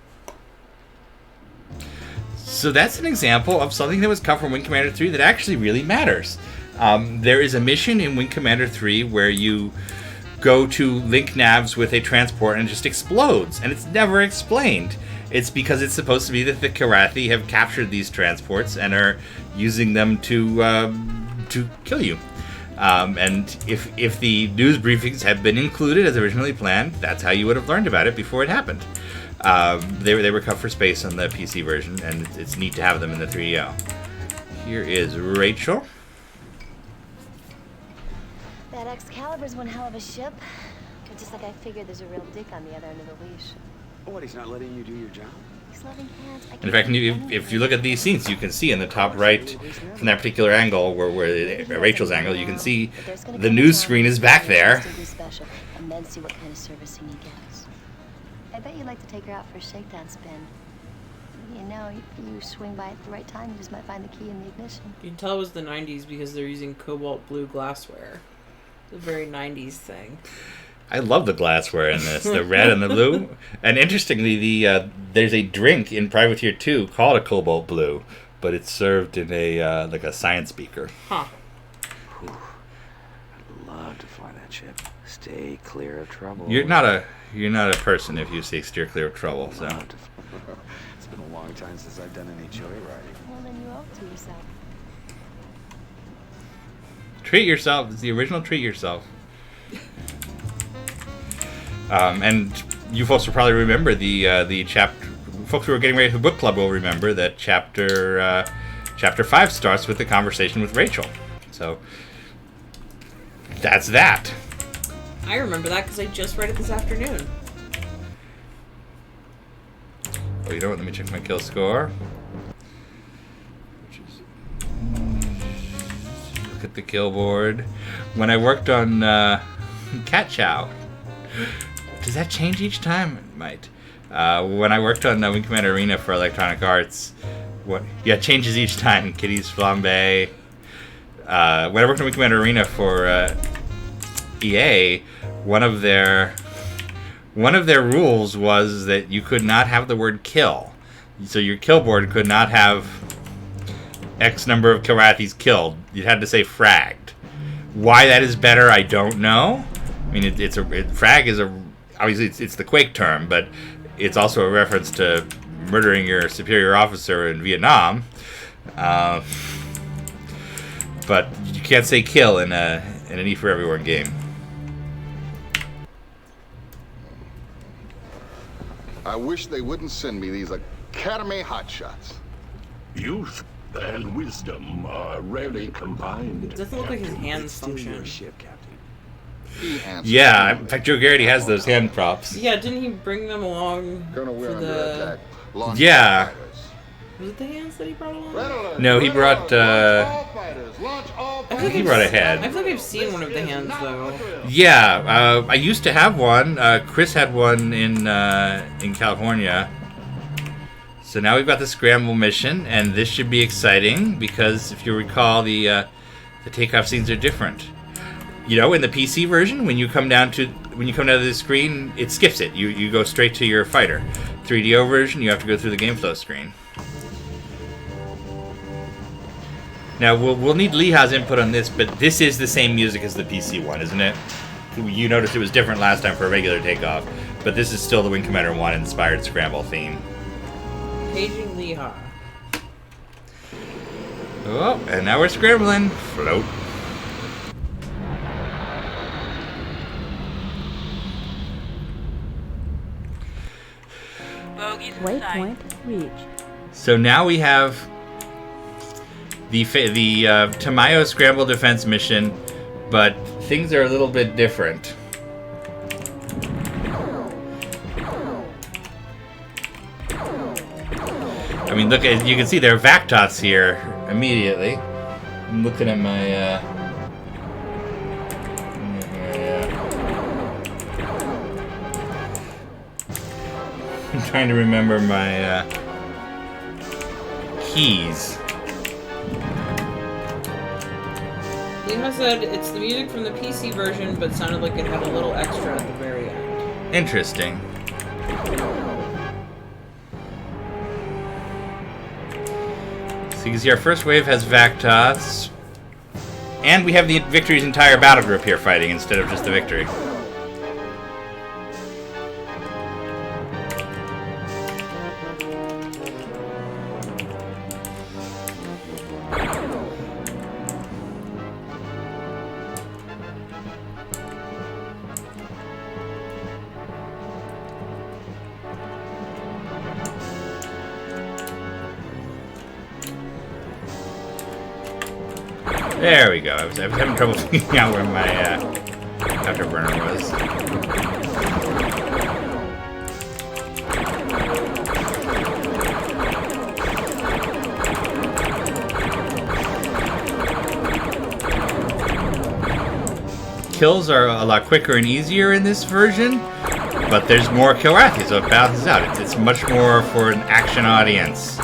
So that's an example of something that was cut from Wing Commander 3 that actually really matters. There is a mission in Wing Commander 3 where you go to link navs with a transport and it just explodes, and it's never explained. It's because it's supposed to be that the Karathi have captured these transports and are using them to kill you. And if the news briefings had been included as originally planned, that's how you would have learned about it before it happened. They were cut for space on the PC version, and it's neat to have them in the 3DO. Here is Rachel. That Excalibur's one hell of a ship. Just like I figured there's a real dick on the other end of the leash. What, he's not letting you do your job? He's loving hands. In fact, if you look at these scenes, you can see in the top right, from that particular angle, where Rachel's angle, you can see the news screen is back there. And then see what kind of servicing he gets. I bet you'd like to take her out for a shakedown spin. You know, if you swing by at the right time, you just might find the key in the ignition. You can tell it was the 90s because they're using cobalt blue glassware. It's a very 90s thing. I love the glassware in this, the red and the blue. And interestingly, there's a drink in Privateer 2 called a Cobalt Blue, but it's served in a like a science beaker. Huh. I'd love to fly that ship. Stay clear of trouble. You're not a person if you say steer clear of trouble. So. It's been a long time since I've done any joyriding. Well, then you owe it to yourself. Treat yourself. It's the original treat yourself. And you folks will probably remember the chapter. Folks who are getting ready for book club will remember that chapter 5 starts with the conversation with Rachel. So that's that. I remember that because I just read it this afternoon. Oh, you know what? Let me check my kill score. Look at the kill board. When I worked on Cat Chow, does that change each time? It might. When I worked on Wing Commander Arena for Electronic Arts, it changes each time. Kitty's Flambe. When I worked on Wing Commander Arena for EA, one of their rules was that you could not have the word kill. So your kill board could not have X number of Kilrathis killed. You had to say fragged. Why that is better, I don't know. I mean, frag is obviously it's the Quake term, but it's also a reference to murdering your superior officer in Vietnam. But you can't say kill in an E for Everyone game. I wish they wouldn't send me these Academy hotshots. Youth and wisdom are rarely combined. It doesn't look like his hands function. Yeah, in fact, Joe Garrity has those hand props. Yeah, didn't he bring them along for the... Yeah. Was it the hands that he brought along? No, he brought, he brought a head. I feel like I've seen one of the hands, though. Yeah, I used to have one. Chris had one in California. So now we've got the scramble mission, and this should be exciting because if you recall, the takeoff scenes are different. You know, in the PC version, when you come down to the screen, it skips it. You go straight to your fighter. 3DO version, you have to go through the game flow screen. Now we'll need Leha's input on this, but this is the same music as the PC one, isn't it? You noticed it was different last time for a regular takeoff, but this is still the Wing Commander 1 inspired scramble theme. Paging Leha. Oh, and now we're scrambling. Float. Waypoint reached. So now we have the Tamayo Scramble Defense mission, but things are a little bit different. I mean, look, as you can see, there are Vactots here immediately. I'm looking at my I'm trying to remember my keys. Leha said it's the music from the PC version, but sounded like it had a little extra at the very end. Interesting. So you can see our first wave has Vactots. And we have the Victory's entire battle group here fighting instead of just the Victory. There we go. I was having trouble figuring out where my afterburner was. Kills are a lot quicker and easier in this version, but there's more Kilrathi, so it balances out. It's much more for an action audience.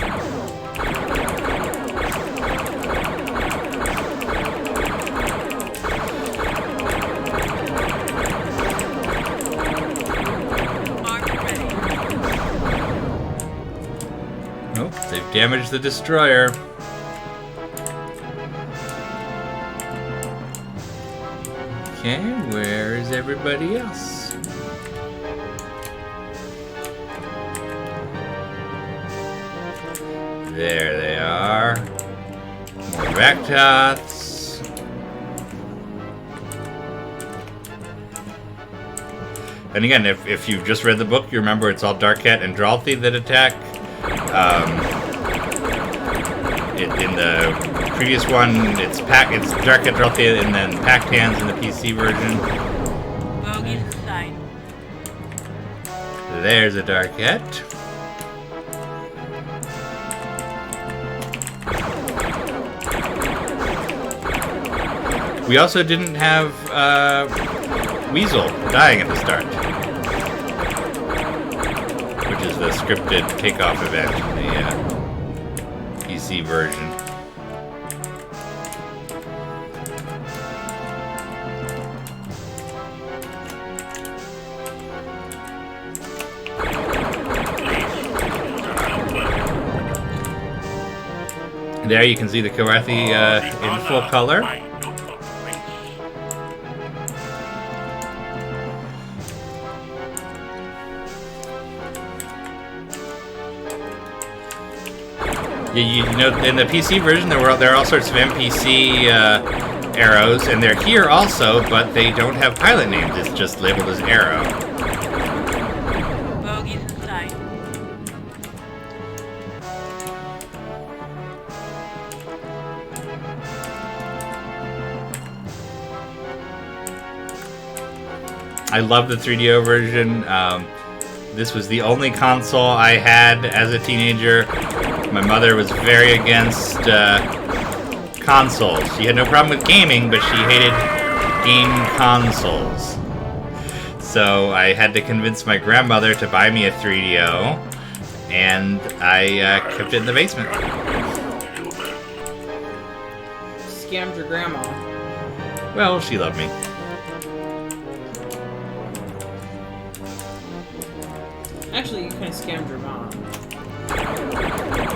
Damage the destroyer. Okay, where is everybody else? There they are. More Vactots. And again, if you've just read the book, you remember it's all Darket and Dralthi that attack. In the previous one, it's Dark Adrothian and then Packed Hands in the PC version. Bogies in sight. There's a Darkette. We also didn't have Weasel dying at the start, which is the scripted takeoff event in the PC version. There you can see the Karathi in full color. You know, in the PC version, there are all sorts of NPC arrows, and they're here also, but they don't have pilot names. It's just labeled as arrow. Bogies in sight. I love the 3DO version. This was the only console I had as a teenager. My mother was very against consoles. She had no problem with gaming, but she hated game consoles. So I had to convince my grandmother to buy me a 3DO, and I kept it in the basement. Scammed your grandma. Well, she loved me. Actually, you kind of scammed your mom.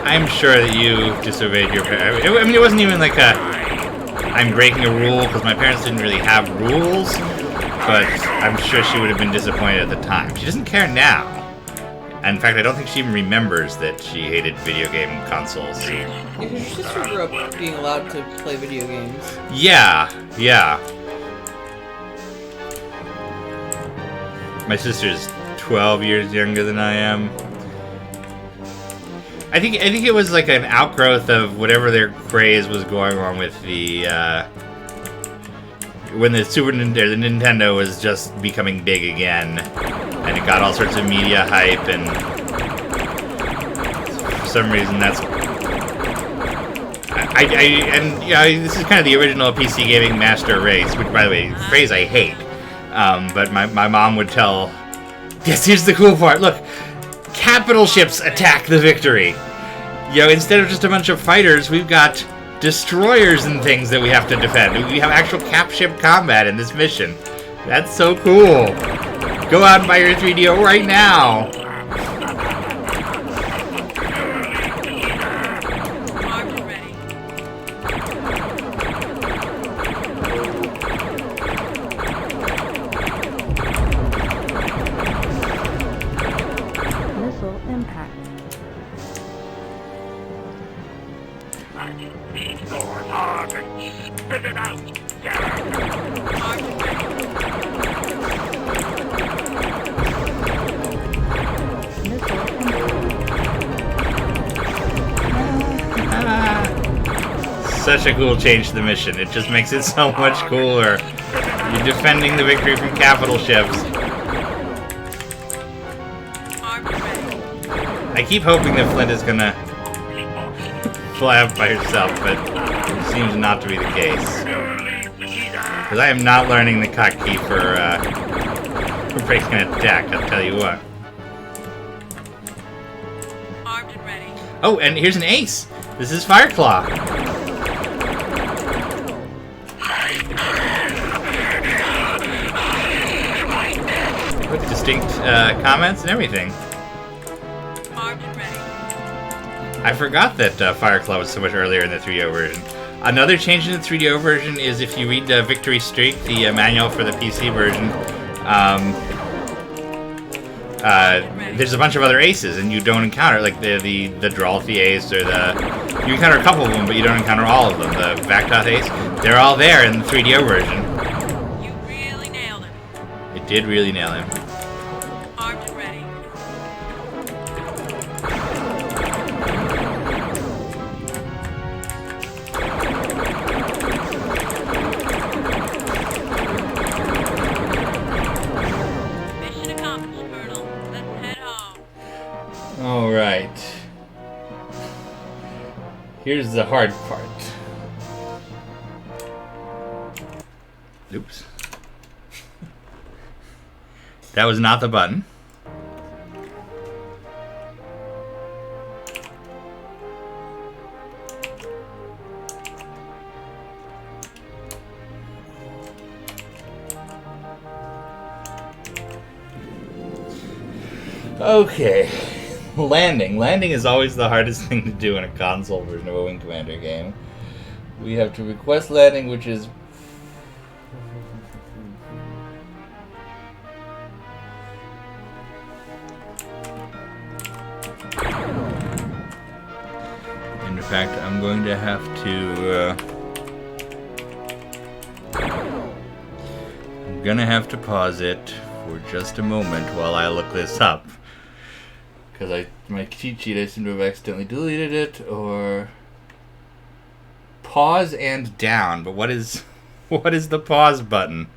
I'm sure that you disobeyed your parents. I mean, it wasn't even like I'm breaking a rule, because my parents didn't really have rules, but I'm sure she would have been disappointed at the time. She doesn't care now. In fact, I don't think she even remembers that she hated video game consoles. Yeah, because your sister grew up being allowed to play video games. Yeah. My sister's 12 years younger than I am. I think it was like an outgrowth of whatever their craze was going on with the when the the Nintendo was just becoming big again, and it got all sorts of media hype, and for some reason that's this is kind of the original PC gaming master race, which, by the way, phrase I hate. But my mom would tell, yes, here's the cool part. Look, capital ships attack the Victory. You know, instead of just a bunch of fighters, we've got destroyers and things that we have to defend. We have actual cap ship combat in this mission. That's so cool. Go out and buy your 3DO right now. Missile impact. Spit it out! Such a cool change to the mission. It just makes it so much cooler. You're defending the Victory from capital ships. I keep hoping that Flint is gonna fly up by herself, but it seems not to be the case. Because I am not learning the hotkey for breaking an attack, I'll tell you what. Armed and ready. Oh, and here's an ace! This is Fireclaw! With distinct comments and everything. Armed and ready. I forgot that Fireclaw was so much earlier in the 3DO version. Another change in the 3DO version is if you read Victory Streak, the manual for the PC version, there's a bunch of other aces, and you don't encounter, like the Drolthy ace, or you encounter a couple of them, but you don't encounter all of them. The Vaktoth ace, they're all there in the 3DO version. You really nailed it. It did really nail him. Armed and ready. Here's the hard part. Oops. That was not the button. Okay. Landing. Landing is always the hardest thing to do in a console version of a Wing Commander game. We have to request landing, which is... In fact, I'm going to have to... I'm gonna have to pause it for just a moment while I look this up. Because my cheat sheet, I seem to have accidentally deleted it, or... Pause and down, but what is the pause button?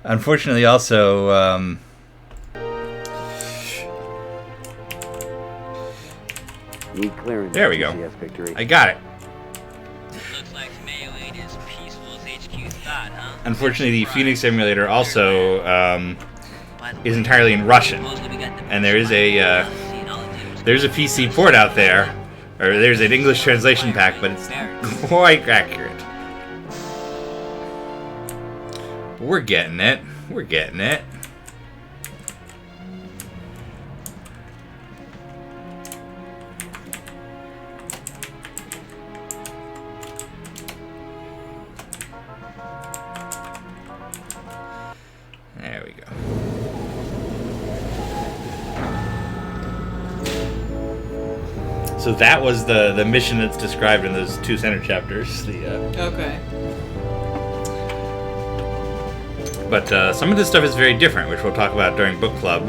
Unfortunately, also, Need clearance. there we go. TCS victory. I got it. Looks like Mayo ain't as peaceful as HQ thought, huh? Unfortunately, the Phoenix emulator also is entirely in Russian, and there's a PC port out there, or there's an English translation pack, but it's quite accurate. We're getting it. We're getting it. There we go. So that was the mission that's described in those two center chapters. Okay. But some of this stuff is very different, which we'll talk about during book club.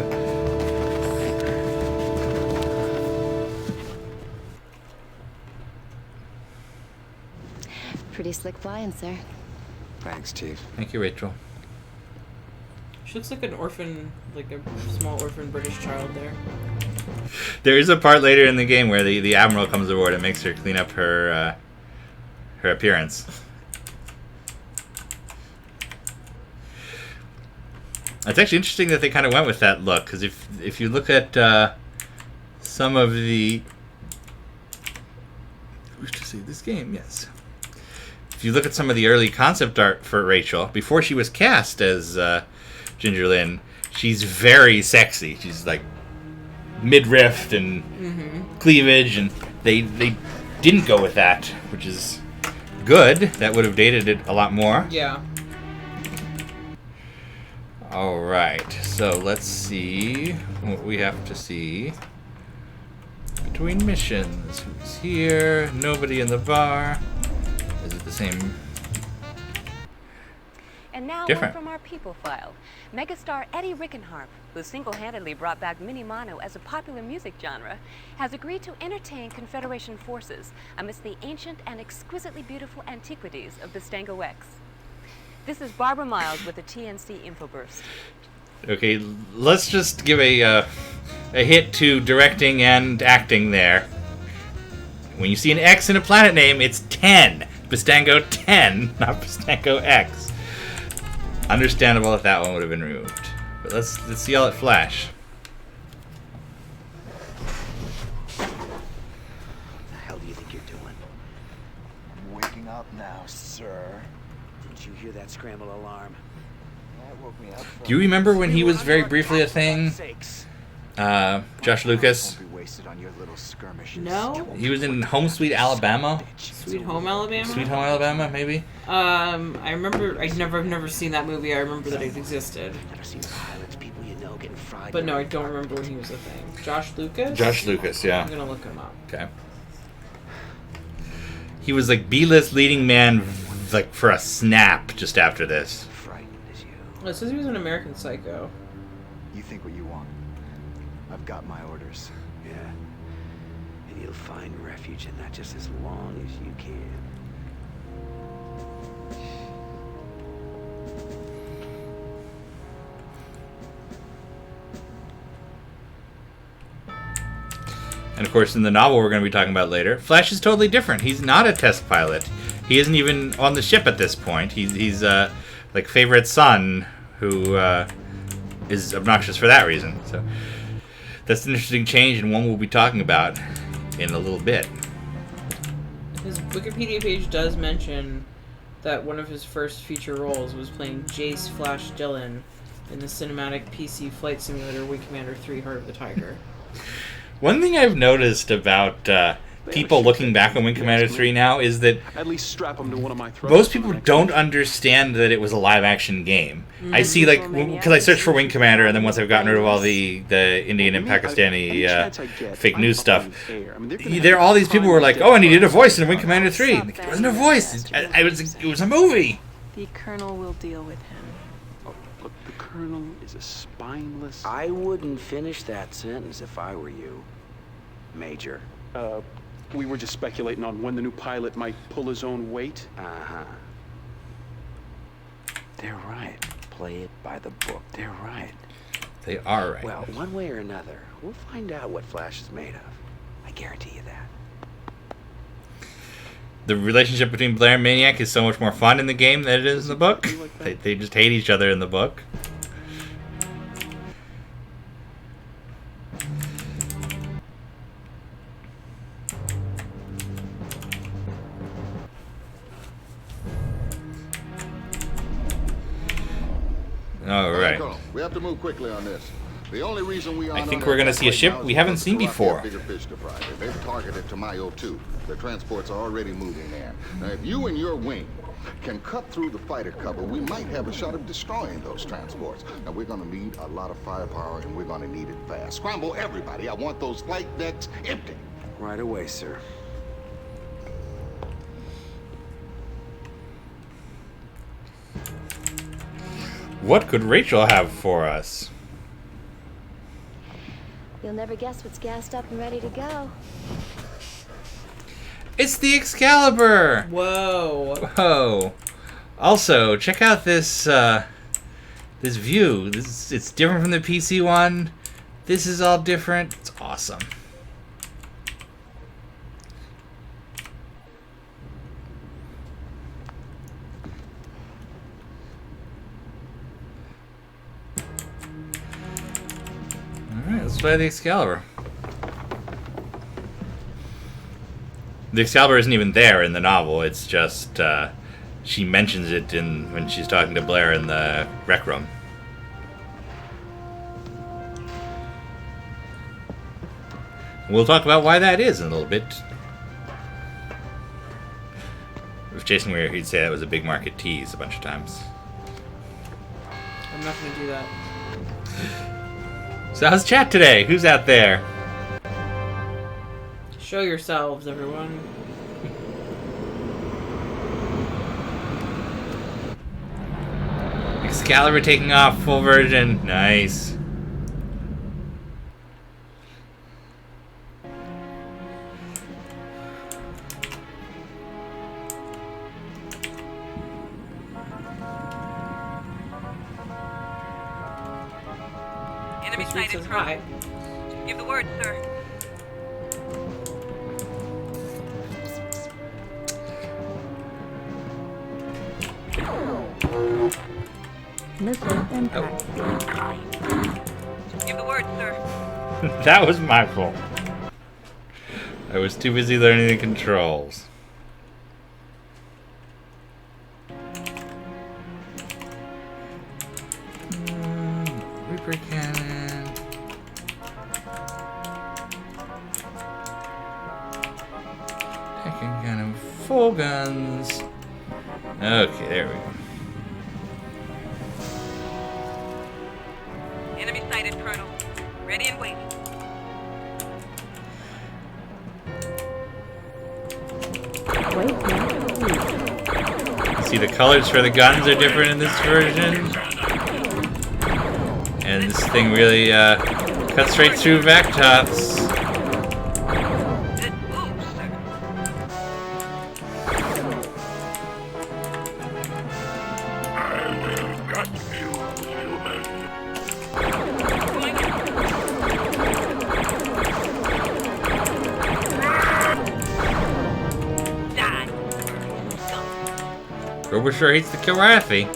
Pretty slick flying, sir. Thanks, Chief. Thank you, Rachel. She looks like an orphan, like a small orphan British child there. There is a part later in the game where the Admiral comes aboard and makes her clean up her appearance. It's actually interesting that they kind of went with that look, because if you look at some of the... Who's to see this game? Yes. If you look at some of the early concept art for Rachel, before she was cast as Ginger Lynn, she's very sexy. She's like midriff and cleavage, and they didn't go with that, which is good. That would have dated it a lot more. Yeah. Alright, so let's see what we have to see between missions. Who's here? Nobody in the bar. Is it the same? And now Different. one from our people file. Megastar Eddie Rickenharp, who single-handedly brought back mini mono as a popular music genre, has agreed to entertain Confederation forces amidst the ancient and exquisitely beautiful antiquities of the Stango X. This is Barbara Miles with the TNC Infoburst. Okay, let's just give a hit to directing and acting there. When you see an X in a planet name, it's 10. Pistango 10, not Pistango X. Understandable if that one would have been removed. But let's see all it flash. What the hell do you think you're doing? I'm waking up now, sir. Didn't you hear that scramble alarm? That woke me up. Do you remember when he was very briefly a thing? Josh Lucas? Won't be wasted on your little skirmishes. No. He was in Home Sweet Alabama. Sweet Home Alabama? Sweet Home Alabama, maybe? I remember, I've never seen that movie. I remember that it existed. Never seen pilots, people you know getting fried. But no, I don't remember when he was a thing. Josh Lucas? Josh Lucas, yeah. I'm gonna look him up. Okay. He was like B-list leading man like for a snap just after this. Frightened as you. Oh, it says he was an American Psycho. You think what you want. I've got my orders. Yeah. And you'll find refuge in that just as long as you can. And of course, in the novel we're going to be talking about later, Flash is totally different. He's not a test pilot. He isn't even on the ship at this point. He's like favorite son who is obnoxious for that reason. So that's an interesting change and one we'll be talking about in a little bit. His Wikipedia page does mention that one of his first feature roles was playing Jace Flash Dillon in the cinematic PC flight simulator Wing Commander 3 Heart of the Tiger. One thing I've noticed about people looking back on Wing Commander 3 now is that at least strap them to one of my throats. Most people don't understand that it was a live-action game. Mm-hmm. I see, like, because I searched for Wing Commander, and then once I've gotten rid of all the Indian and Pakistani fake news stuff, there are all these people who were like, oh, and he did a voice in Wing Commander 3. Like, it wasn't a voice. It was a movie. The Colonel will deal with him. Oh, look, the Colonel is a spineless... I wouldn't finish that sentence if I were you, Major. We were just speculating on when the new pilot might pull his own weight. Uh-huh. They're right. Play it by the book. They're right. They are right. Well, one way or another, we'll find out what Flash is made of. I guarantee you that. The relationship between Blair and Maniac is so much more fun in the game than it is in the book. They just hate each other in the book. All right. We have to move quickly on this. The only reason we I think we're going to see a ship we haven't seen before. They've targeted Tamayo 2. The transports are already moving there. Now, if you and your wing can cut through the fighter cover, we might have a shot of destroying those transports. Now, we're going to need a lot of firepower, and we're going to need it fast. Scramble everybody. I want those flight decks empty. Right away, sir. What could Rachel have for us? You'll never guess what's gassed up and ready to go. It's the Excalibur! Whoa. Whoa. Also, check out this this view. It's different from the PC one. This is all different. It's awesome. Alright, let's try the Excalibur. The Excalibur isn't even there in the novel. It's just she mentions it when she's talking to Blair in the rec room. We'll talk about why that is in a little bit. If Jason were here, he'd say that was a big market tease a bunch of times. I'm not going to do that. So how's chat today? Who's out there? Show yourselves, everyone. Excalibur taking off, full version. Nice. Enemy sighted. Hi. Give the word, sir. Missile impact. Give the word, sir. That was my fault. I was too busy learning the controls. Reaper cannon. Taking kind of full guns. Okay, there we go. Enemy sighted, Colonel. Ready and waiting. See, the colors for the guns are different in this version. And this thing really cuts right through Vactops. Robo sure hates the Kilrathi.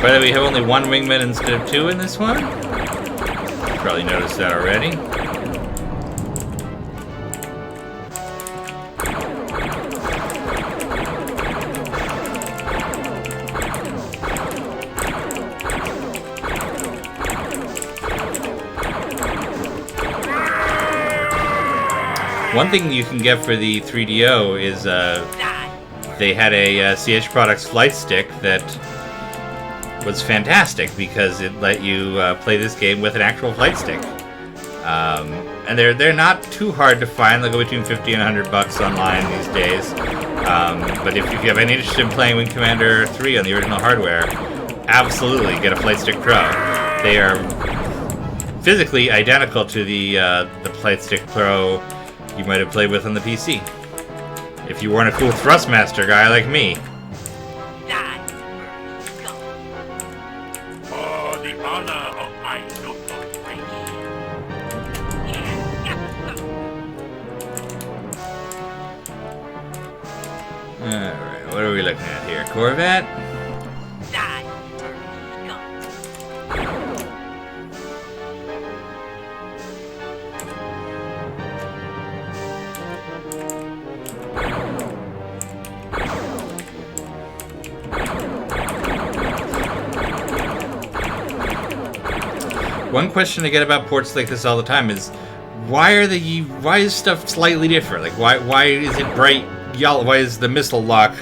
By the way, we have only one wingman instead of two in this one. Probably noticed that already. One thing you can get for the 3DO is they had a CH Products flight stick that was fantastic because it let you play this game with an actual flight stick. And they're not too hard to find. They'll go between $50 and $100 online these days. But if you have any interest in playing Wing Commander 3 on the original hardware, absolutely get a Flight Stick Pro. They are physically identical to the Flight Stick Pro you might have played with on the PC. If you weren't a cool Thrustmaster guy like me. For the honor of my noble race. Alright, what are we looking at here? Corvette? One question I get about ports like this all the time is, why is stuff slightly different? Like, why is it bright yellow? Why does the missile lock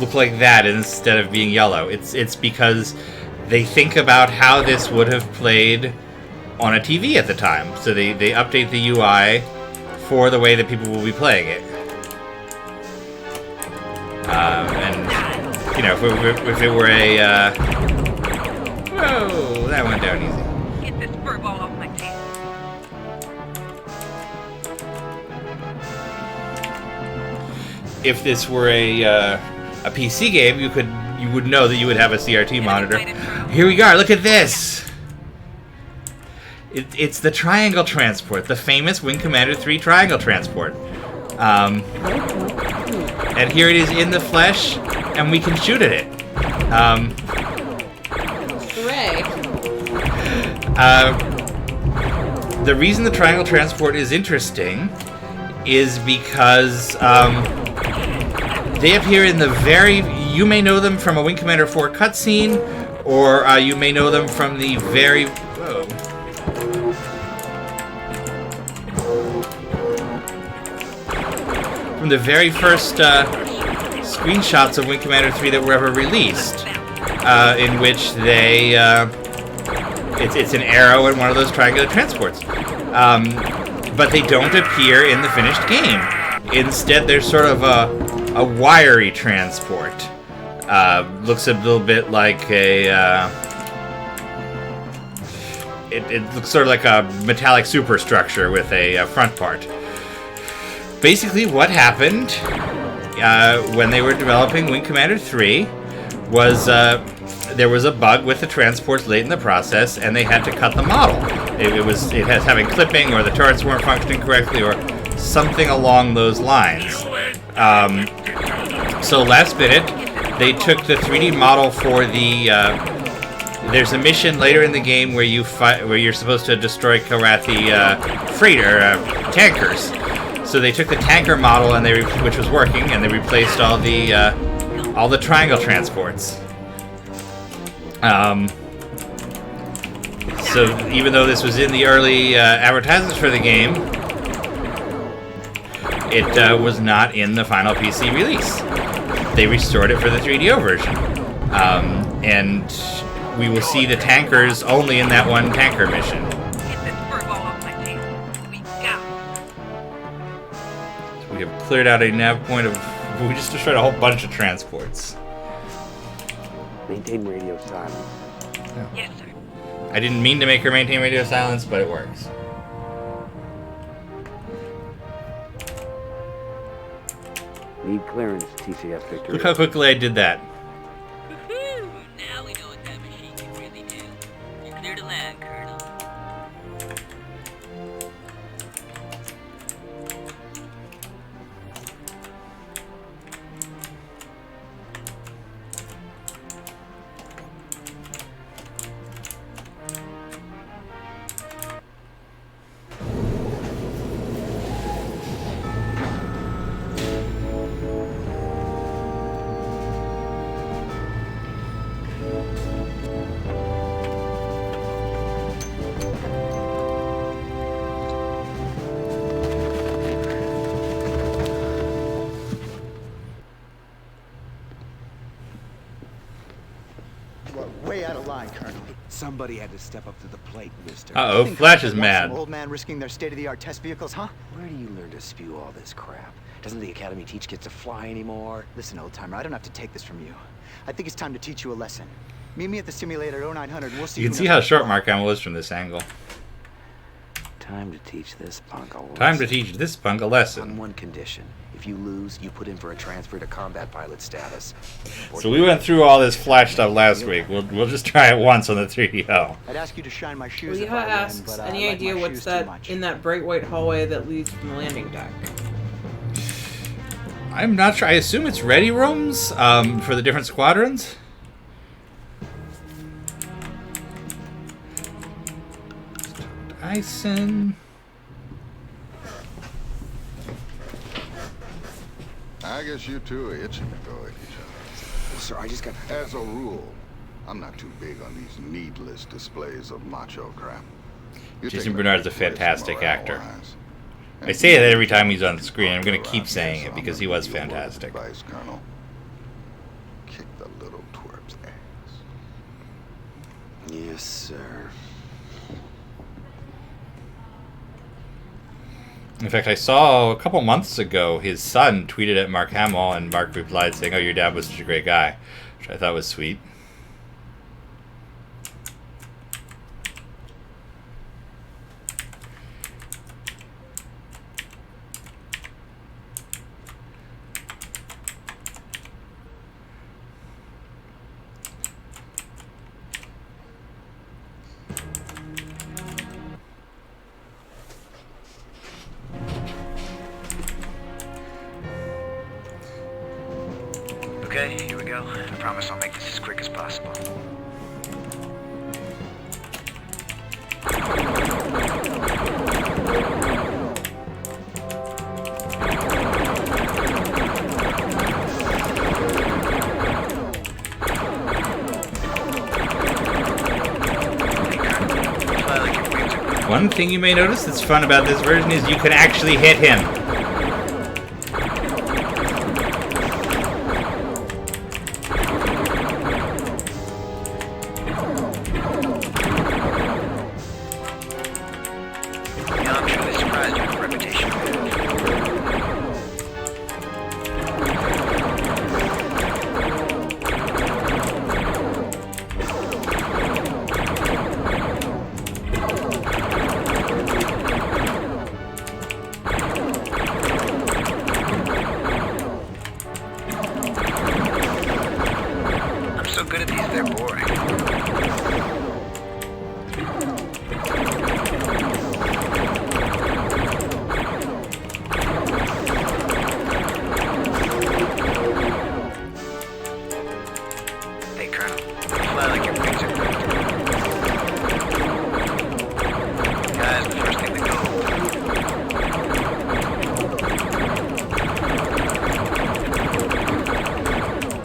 look like that instead of being yellow? It's because they think about how this would have played on a TV at the time. So they update the UI for the way that people will be playing it. And, you know, if it were a... whoa, that went down easy. If this were a PC game, you would know that you would have a CRT monitor. Here we are. Look at this. It's the Triangle Transport, the famous Wing Commander 3 Triangle Transport. And here it is in the flesh, and we can shoot at it. Hooray! The reason the Triangle Transport is interesting is because they appear in the very... You may know them from a Wing Commander 4 cutscene, or you may know them from the very... Whoa. From the very first screenshots of Wing Commander 3 that were ever released, in which they... it's an arrow in one of those triangular transports. But they don't appear in the finished game. Instead, there's sort of a wiry transport. Looks a little bit like a... It looks sort of like a metallic superstructure with a front part. Basically, what happened when they were developing Wing Commander 3 was there was a bug with the transports late in the process, and they had to cut the model. It was having clipping, or the turrets weren't functioning correctly, or something along those lines. So last minute, they took the 3D model for the. There's a mission later in the game where you're supposed to destroy Kilrathi freighter tankers. So they took the tanker model which was working, and they replaced all the triangle transports. So even though this was in the early advertisements for the game, it was not in the final PC release. They restored it for the 3DO version. And we will see the tankers only in that one tanker mission. So we have cleared out a nav point of... We just destroyed a whole bunch of transports. Maintain radio silence. Oh. Yes, sir. I didn't mean to make her maintain radio silence, but it works. Need clearance, TCS Victory. Look how quickly I did that. Now we know what that machine can really do. You're clear to Somebody had to step up to the plate, mister. Uh-oh, Flash is Some mad. old man risking their state-of-the-art test vehicles, huh? Where do you learn to spew all this crap? Doesn't the Academy teach kids to fly anymore? Listen, old-timer, I don't have to take this from you. I think it's time to teach you a lesson. Meet me at the simulator at 0900 and we'll see. You can see how short Mark Hamill is from this angle. Time to teach this punk a lesson. Time to teach this punk a lesson. On one condition. If you lose, you put in for a transfer to combat pilot status. So we went through all this Flash stuff last week. We'll just try it once on the 3DO. I'd ask you to shine my shoes. Leah asks, any idea what's that in that bright white hallway that leads from the landing deck? I'm not sure. I assume it's ready rooms for the different squadrons. Dyson. I guess you two are itching to go at each other. Well, sir, I just got... As a rule, I'm not too big on these needless displays of macho crap. Jason Bernard's a fantastic actor. I say it every time he's on screen. I'm going to keep saying it because he was fantastic. Vice Colonel, kick the little twerp's ass. Yes, sir. In fact, I saw a couple months ago his son tweeted at Mark Hamill, and Mark replied saying, "Oh, your dad was such a great guy," which I thought was sweet. Okay, here we go. I promise I'll make this as quick as possible. One thing you may notice that's fun about this version is you can actually hit him.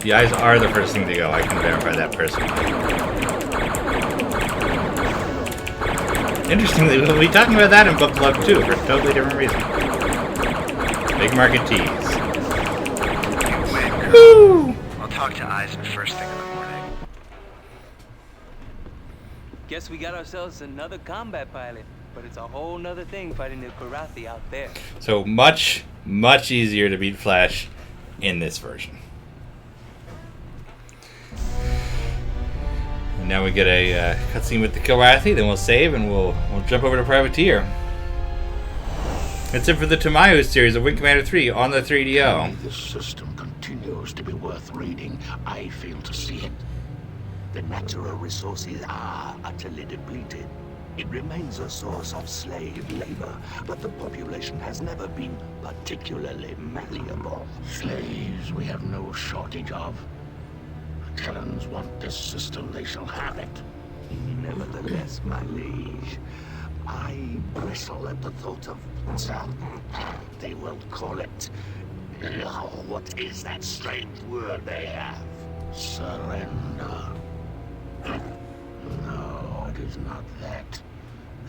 The eyes are the first thing to go. I can verify that personally. Interestingly, we'll be talking about that in Book Club too, for a totally different reason. Big market tease. Woo! I'll talk to Eisen first thing in the morning. Guess we got ourselves another combat pilot, but it's a whole nother thing fighting the Karathi out there. So much, much easier to beat Flash in this version. And now we get a cutscene with the Kilrathi, then we'll save and we'll jump over to Privateer. That's it for the Tamayo series of Wing Commander 3 on the 3DO. This system continues to be worth reading. I fail to see it. The natural resources are utterly depleted. It remains a source of slave labor, but the population has never been particularly malleable. Slaves we have no shortage of. Kelans want this system, they shall have it. Nevertheless, my liege, I bristle at the thought of, they will call it, what is that strange word they have? Surrender. No, it is not that.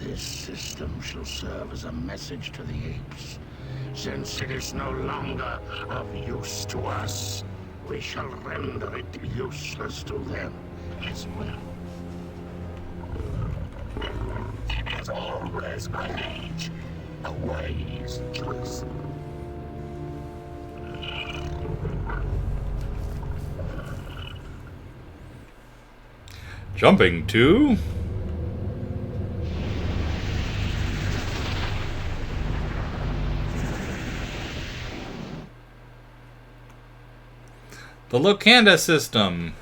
This system shall serve as a message to the apes. Since it is no longer of use to us, we shall render it useless to them as well. always my liege. A wise choice. Jumping to the Locanda system.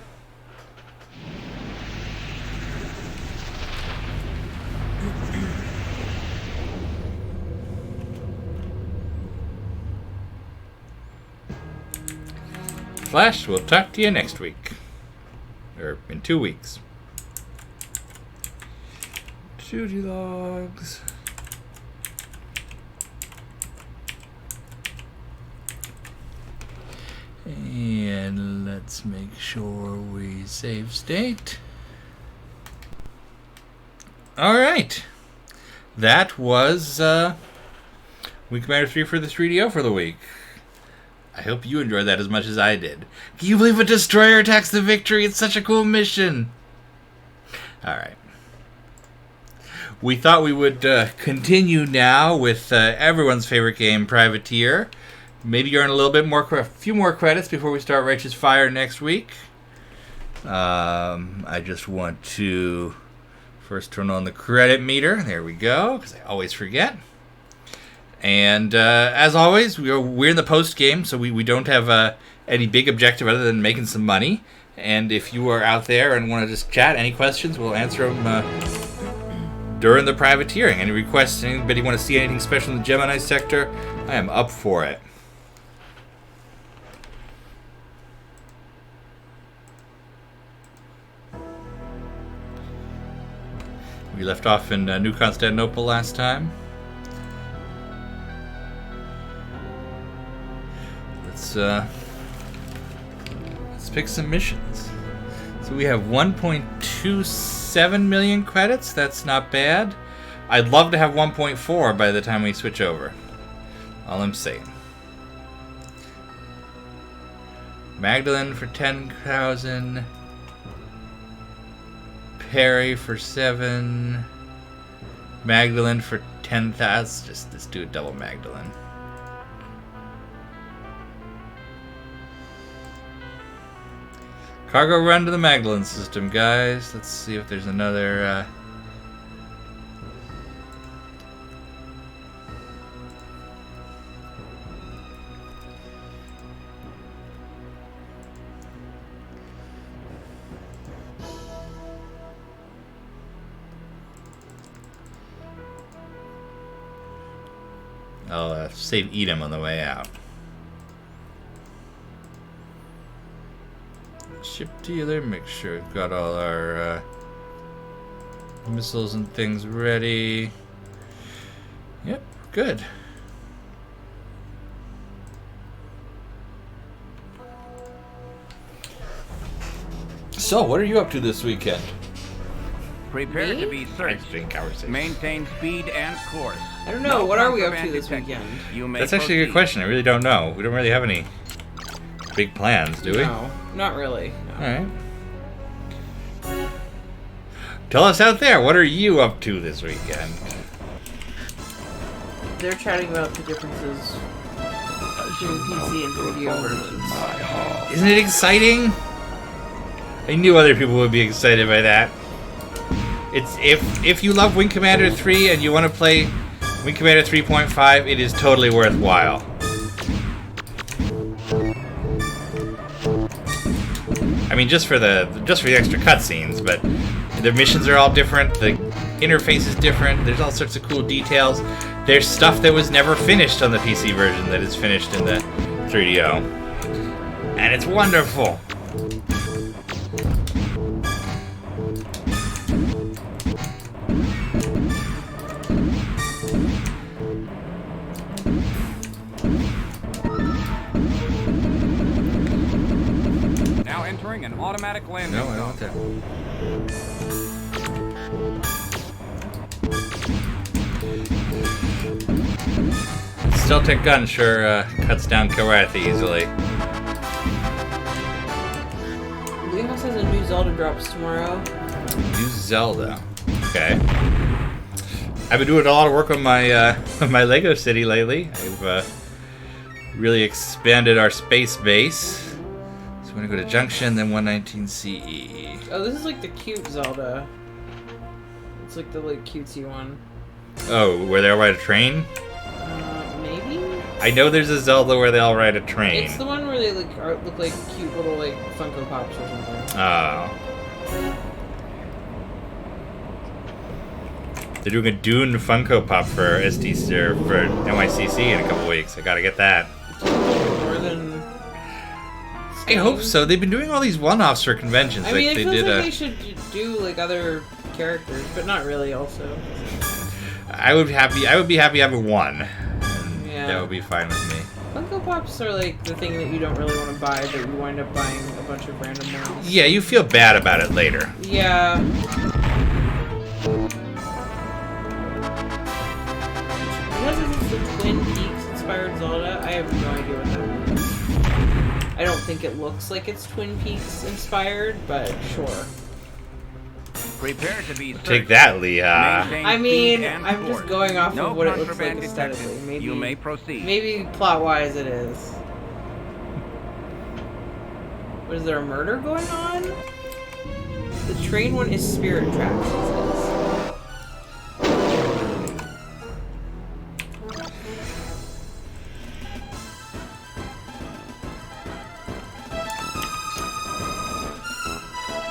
Flash, we'll talk to you next week. Or in 2 weeks. Duty logs. And let's make sure we save state. Alright. That was Wing Commander 3 for the 3DO for the week. I hope you enjoyed that as much as I did. Can you believe a destroyer attacks the Victory? It's such a cool mission. Alright. We thought we would continue now with everyone's favorite game, Privateer. Maybe earn a little bit more, a few more credits before we start Righteous Fire next week. I just want to first turn on the credit meter. There we go, because I always forget. And as always, we're in the post game, so we don't have any big objective other than making some money. And if you are out there and want to just chat, any questions, we'll answer them during the privateering. Any requests, anybody want to see anything special in the Gemini sector, I am up for it. We left off in New Constantinople last time. Let's pick some missions. So we have 1.27 million credits. That's not bad. I'd love to have 1.4 by the time we switch over. All I'm saying. Magdalene for 10,000. Perry for 7. Magdalene for 10,000. Let's do a double Magdalene. Cargo run to the Magdalene system, guys. Let's see if there's another. I'll save Edom on the way out. Ship dealer, make sure we've got all our missiles and things ready. Yep, good. So, what are you up to this weekend? Prepare to be searched. Maintain speed and course. I don't know. What are we up to this weekend? That's actually a good question. I really don't know. We don't really have any big plans, do we? No, not really. No. All right. Tell us out there, what are you up to this weekend? They're chatting about the differences between PC and video versions. Isn't it exciting? I knew other people would be excited by that. It's if you love Wing Commander 3 and you want to play Wing Commander 3.5, it is totally worthwhile. I mean, just for the extra cutscenes, but the missions are all different. The interface is different. There's all sorts of cool details. There's stuff that was never finished on the PC version that is finished in the 3DO, and it's wonderful. An automatic landing. No, I don't want that. Stealth gun sure cuts down Kilrathi easily. Greenhouse has a new Zelda drops tomorrow. New Zelda. Okay. I've been doing a lot of work on my my Lego city lately. I've really expanded our space base. So we're gonna go to Junction, then 119 CE. Oh, this is like the cute Zelda. It's like the cutesy one. Oh, where they all ride a train? Maybe? I know there's a Zelda where they all ride a train. It's the one where they look like cute little Funko Pops or something. Oh. They're doing a Dune Funko Pop for SDC or for NYCC in a couple weeks. I gotta get that. More than I hope so. They've been doing all these one-offs for conventions. I mean, it feels like they should do other characters, but not really. Also, I would be happy having one. Yeah, that would be fine with me. Funko Pops are like the thing that you don't really want to buy, but you wind up buying a bunch of random ones. Yeah, you feel bad about it later. Yeah. Because it's the Twin Peaks inspired Zelda, I have no idea what that means. I don't think it looks like it's Twin Peaks inspired, but sure. Prepare to be Take that, Leah. I mean, I'm just going off of what it looks like aesthetically. Maybe you may proceed. Maybe plot-wise it is. What, is there a murder going on? The train one is Spirit Tracks, it says.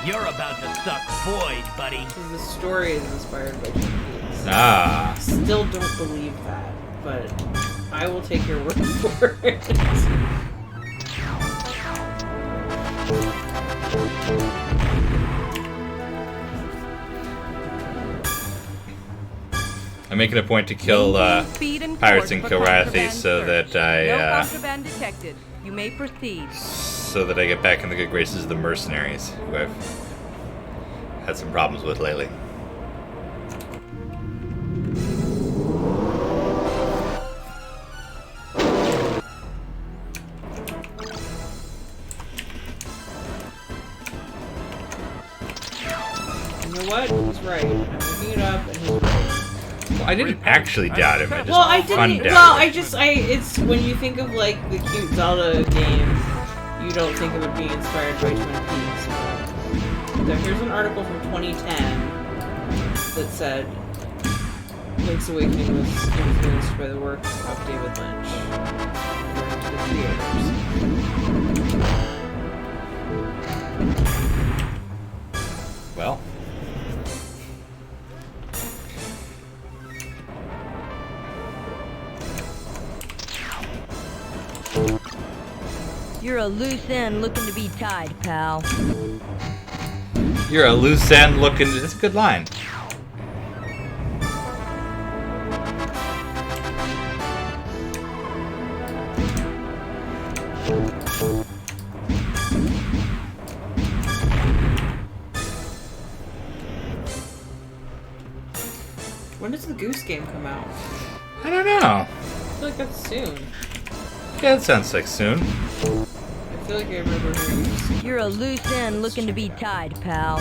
You're about to suck void, buddy. The story is inspired by Twin Peaks. Ah. Still don't believe that, but I will take your word for it. I'm making a point to kill pirates and Kilrathi so that No contraband detected. You may proceed. So that I get back in the good graces of the mercenaries, who I've had some problems with lately. You know what? He's right. I'm looking it up, and he's right. Well, I didn't actually doubt him. I just I didn't. Well, it's when you think of like the cute Zelda games, you don't think of it being inspired by Twin Peaks. So here's an article from 2010 that said Link's Awakening was influenced by the work of David Lynch, according to the creators. Well. You're a loose end looking to be tied, pal. You're a loose end looking. That's a good line. When does the Goose Game come out? I don't know. I feel like that's soon. Yeah, that sounds like soon. I feel like I remember hearing this. You're a loose end looking to be tied, pal.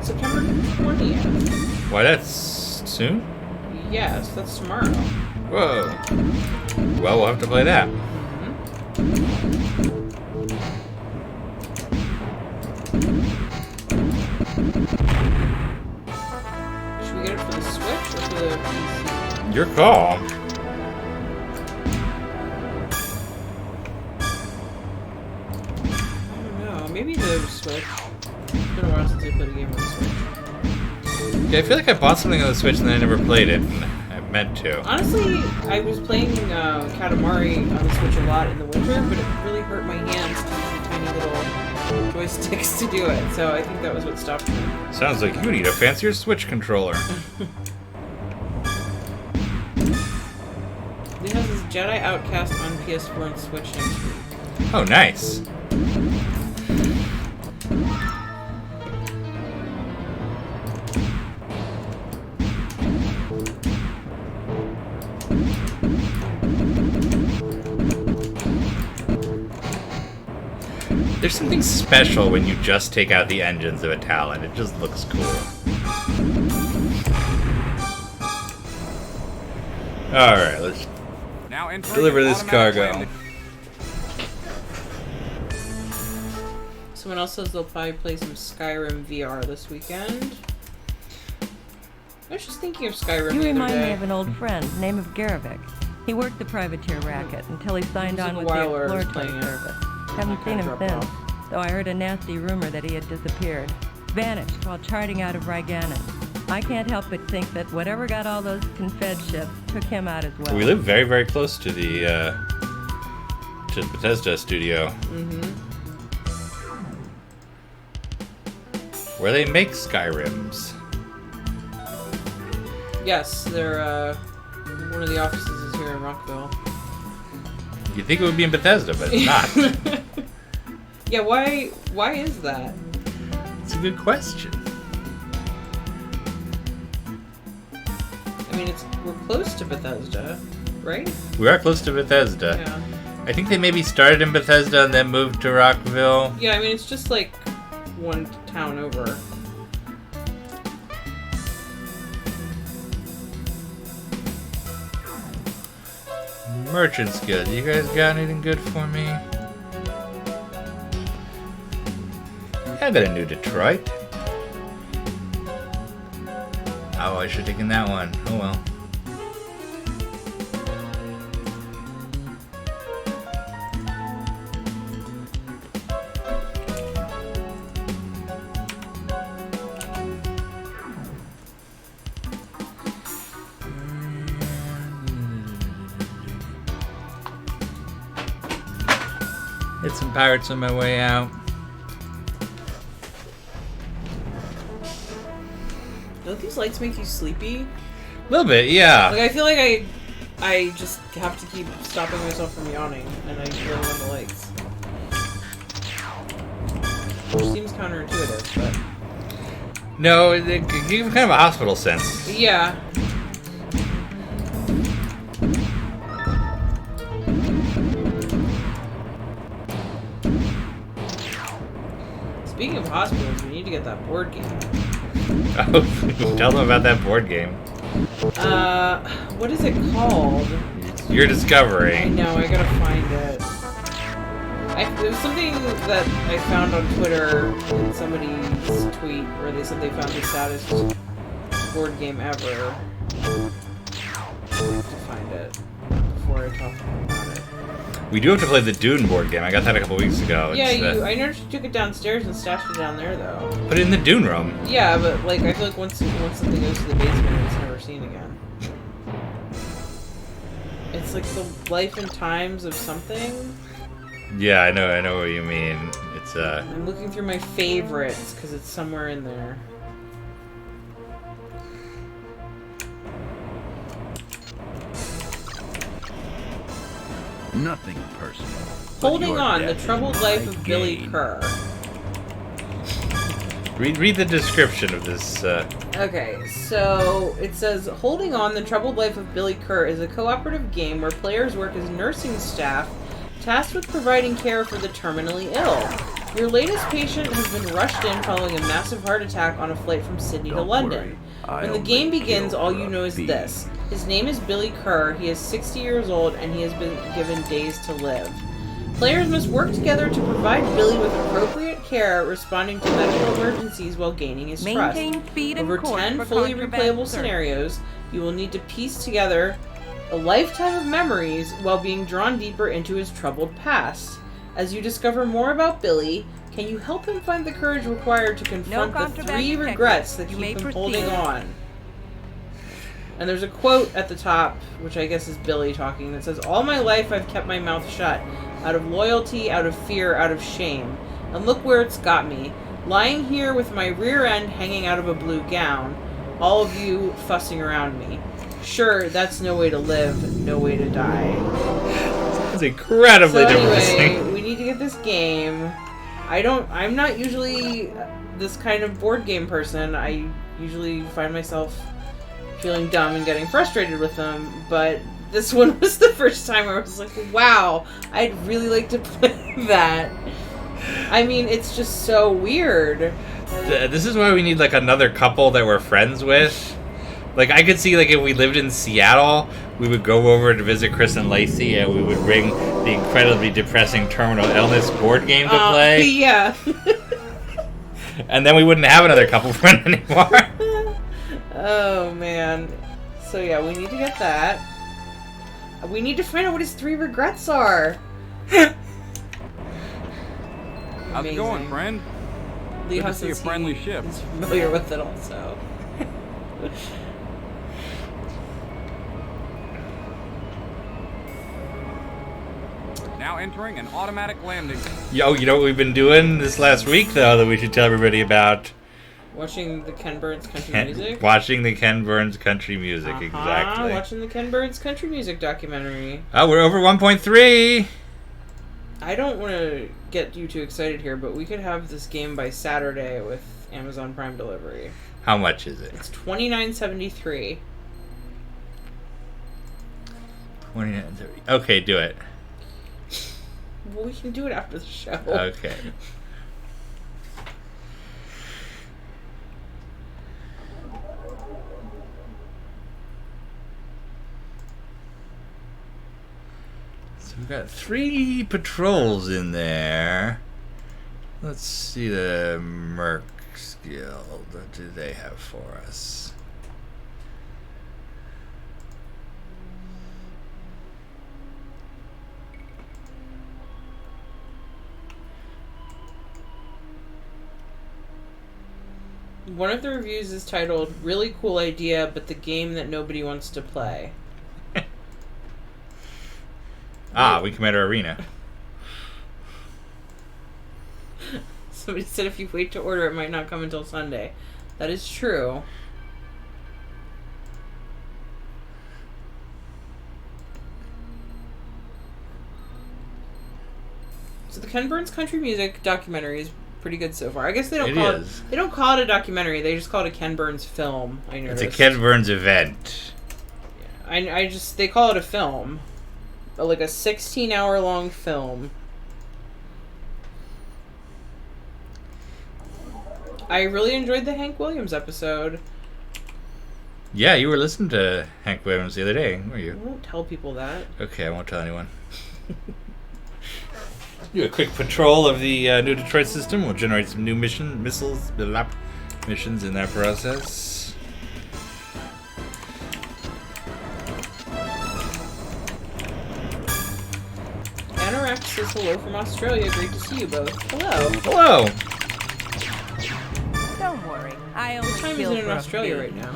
September 20th. Why, that's soon? Yes, that's tomorrow. Whoa. Well, we'll have to play that. Should we get it for the Switch or for the PC? Your call. I don't know. Maybe the Switch. It's been a while since I played a game on the Switch. Yeah, I feel like I bought something on the Switch and then I never played it. I meant to. Honestly, I was playing Katamari on the Switch a lot in the winter, but it really hurt my hands to use the tiny little joysticks to do it. So I think that was what stopped me. Sounds like you need a fancier Switch controller. It has this Jedi Outcast on PS4 and Switch next week. Oh, nice. There's something special when you just take out the engines of a Talon. It just looks cool. Alright, let's deliver this cargo. Someone else says they'll probably play some Skyrim VR this weekend. I was just thinking of Skyrim You the remind other day. me of an old friend, name of Garovic. He worked the privateer racket until he signed on with the exploratory service. Haven't seen him since, though I heard a nasty rumor that he had disappeared. Vanished while charting out of Ryganon. I can't help but think that whatever got all those Confed ships took him out as well. We live very, very close to the Bethesda studio. Mm-hmm. Where they make Skyrims. Yes, they're, one of the offices is here in Rockville. You'd think it would be in Bethesda, but it's not. Yeah, why is that? It's a good question. I mean, we're close to Bethesda, right? We are close to Bethesda. Yeah. I think they maybe started in Bethesda and then moved to Rockville. Yeah, I mean, it's just like one town over. Merchant's Guild. You guys got anything good for me? I got a new Detroit. Oh, I should have taken that one. Oh well. Hit some pirates on my way out. Don't these lights make you sleepy? A little bit, yeah. Like, I feel like I just have to keep stopping myself from yawning, and I really want the lights. Which seems counterintuitive, but... No, it gives kind of a hospital sense. Yeah. Speaking of hospitals, we need to get that board game. Oh, tell them about that board game. What is it called? Your Discovery. I know, I gotta find it. It was something that I found on Twitter in somebody's tweet where they said they found the saddest board game ever. I have to find it before I talk about it. We do have to play the Dune board game. I got that a couple weeks ago. Yeah, I noticed you took it downstairs and stashed it down there, though. Put it in the Dune room. Yeah, but like I feel like once something goes to the basement, it's never seen again. It's like the life and times of something. Yeah, I know what you mean. It's I'm looking through my favorites because it's somewhere in there. Nothing personal. Holding On, The Troubled Life of Billy Kerr. Read the description of this. Okay, so it says, Holding On, The Troubled Life of Billy Kerr is a cooperative game where players work as nursing staff tasked with providing care for the terminally ill. Your latest patient has been rushed in following a massive heart attack on a flight from Sydney to London. When the game begins, all you know is this. His name is Billy Kerr, he is 60 years old, and he has been given days to live. Players must work together to provide Billy with appropriate care, responding to medical emergencies while gaining his trust. Maintain speed and Over course 10 for fully contraband replayable search. scenarios, you will need to piece together a lifetime of memories while being drawn deeper into his troubled past. As you discover more about Billy, can you help him find the courage required to confront the contraband 3 detected. regrets that You keep may him proceed. holding on? And there's a quote at the top, which I guess is Billy talking, that says, All my life I've kept my mouth shut, out of loyalty, out of fear, out of shame. And look where it's got me. Lying here with my rear end hanging out of a blue gown, all of you fussing around me. Sure, that's no way to live, no way to die. It's incredibly depressing. Anyway, we need to get this game. I'm not usually this kind of board game person. I usually find myself feeling dumb and getting frustrated with them, but this one was the first time where I was like, wow, I'd really like to play that. I mean, it's just so weird. This is why we need like another couple that we're friends with, Like, I could see, like, if we lived in Seattle, we would go over to visit Chris and Lacey, and we would bring the incredibly depressing Terminal Illness board game to play. Yeah. And then we wouldn't have another couple friend anymore. Oh, man. So, yeah, we need to get that. We need to find out what his 3 regrets are. How's it going, friend? Good to see a friendly ship. He's familiar with it also. Now entering an automatic landing. Yo, you know what we've been doing this last week, though, that we should tell everybody about? Watching the Ken Burns country music? Watching the Ken Burns country music, exactly. Watching the Ken Burns country music documentary. Oh, we're over 1.3! I don't want to get you too excited here, but we could have this game by Saturday with Amazon Prime delivery. How much is it? It's $29.73. $29.70. Okay, do it. Well, we can do it after the show. Okay. So we've got 3 patrols in there. Let's see the Mercs Guild. What do they have for us? One of the reviews is titled, "Really cool idea, but the game that nobody wants to play." Wing Commander Arena. Somebody said if you wait to order, it might not come until Sunday. That is true. So the Ken Burns country music documentary is pretty good so far. I guess they don't They don't call it a documentary. They just call it a Ken Burns film. I noticed. It's a Ken Burns event. Yeah, they call it a film, like a 16-hour long film. I really enjoyed the Hank Williams episode. Yeah, you were listening to Hank Williams the other day, were you? I won't tell people that. Okay, I won't tell anyone. Do a quick patrol of the new Detroit system. We'll generate some new missions in that process. Anorak says hello from Australia. Great to see you both. Hello. Hello. Don't worry. I only What time is it in Australia right now?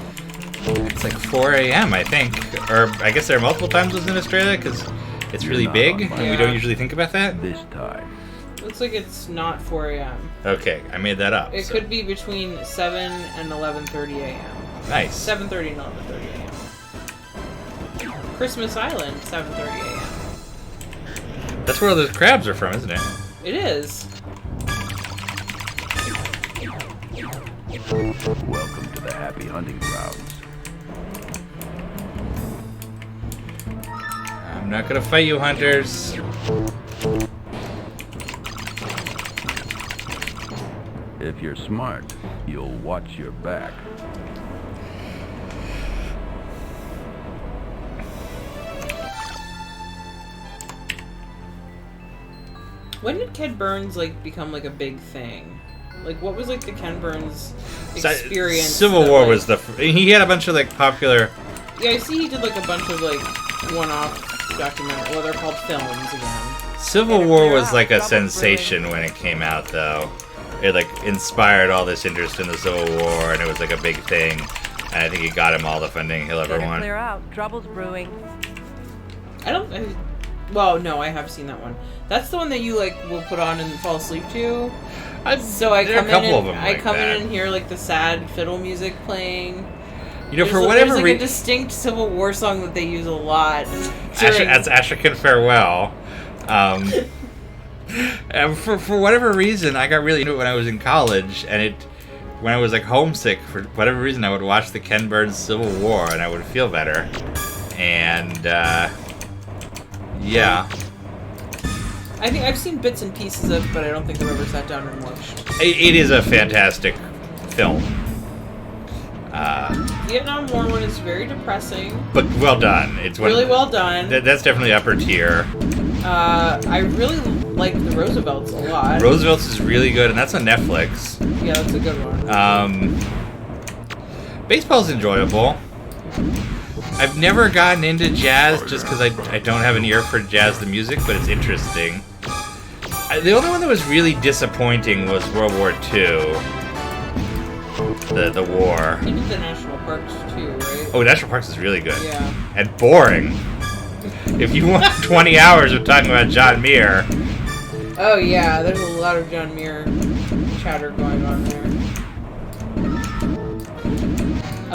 It's like 4 a.m., I think. Or I guess there are multiple time zones in Australia because it's really big and we don't usually think about that. This time. Looks like it's not 4 a.m. Okay, I made that up. It could be between 7 and 11:30 a.m. Nice. 7:30 and 11:30 a.m. Christmas Island, 7:30 a.m. That's where all those crabs are from, isn't it? It is. Welcome to the happy hunting grounds. I'm not gonna fight you, hunters. If you're smart, you'll watch your back. When did Ken Burns become a big thing? What was the Ken Burns experience? Civil War was he had a bunch of popular. Yeah, I see he did a bunch of one-off documentaries. Well, they're called films again. Civil War was a sensation when it came out, though. It inspired all this interest in the Civil War, and it was a big thing. And I think it got him all the funding he'll ever want. Clear out. Trouble's brewing. Well, no, I have seen that one. That's the one that you will put on and fall asleep to. I come in and hear the sad fiddle music playing. For whatever reason, a distinct Civil War song that they use a lot. That's Ashokan Farewell. And for whatever reason, I got really into it when I was in college, and when I was homesick, for whatever reason, I would watch the Ken Burns Civil War, and I would feel better. And yeah. I think I've seen bits and pieces of it, but I don't think I've ever sat down and watched. It is a fantastic film. Vietnam War one is very depressing. But well done. It's really well done. That's definitely upper tier. I really like the Roosevelts a lot. Roosevelts is really good, and that's on Netflix. Yeah, that's a good one. Baseball's enjoyable. I've never gotten into jazz just because I don't have an ear for jazz the music, but it's interesting. The only one that was really disappointing was World War II. The war. You did the National Parks too, right? Oh, National Parks is really good. Yeah. And boring. If you want 20 hours of talking about John Muir. Oh yeah, there's a lot of John Muir chatter going on there.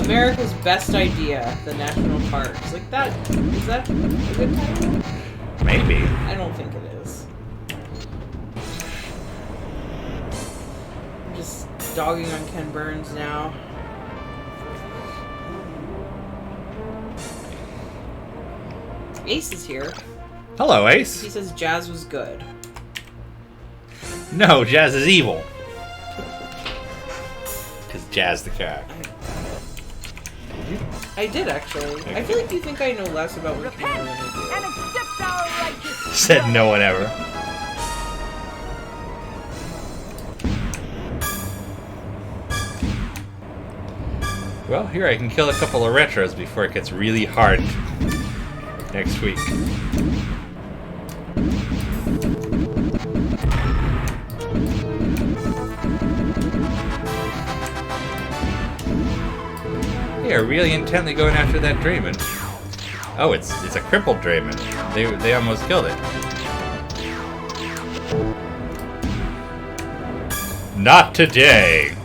America's Best Idea, the National Parks. Like that, is that a good title? Maybe. I don't think it is. I'm just dogging on Ken Burns now. Ace is here. Hello, Ace. He says jazz was good. No, jazz is evil. Because jazz the character. I did actually. I feel like you think I know less about what Ken than I do. Said no one ever. Well, here I can kill a couple of retros before it gets really hard next week. They are really intently going after that Draymond. Oh, it's a crippled Draymond. They almost killed it. Not today.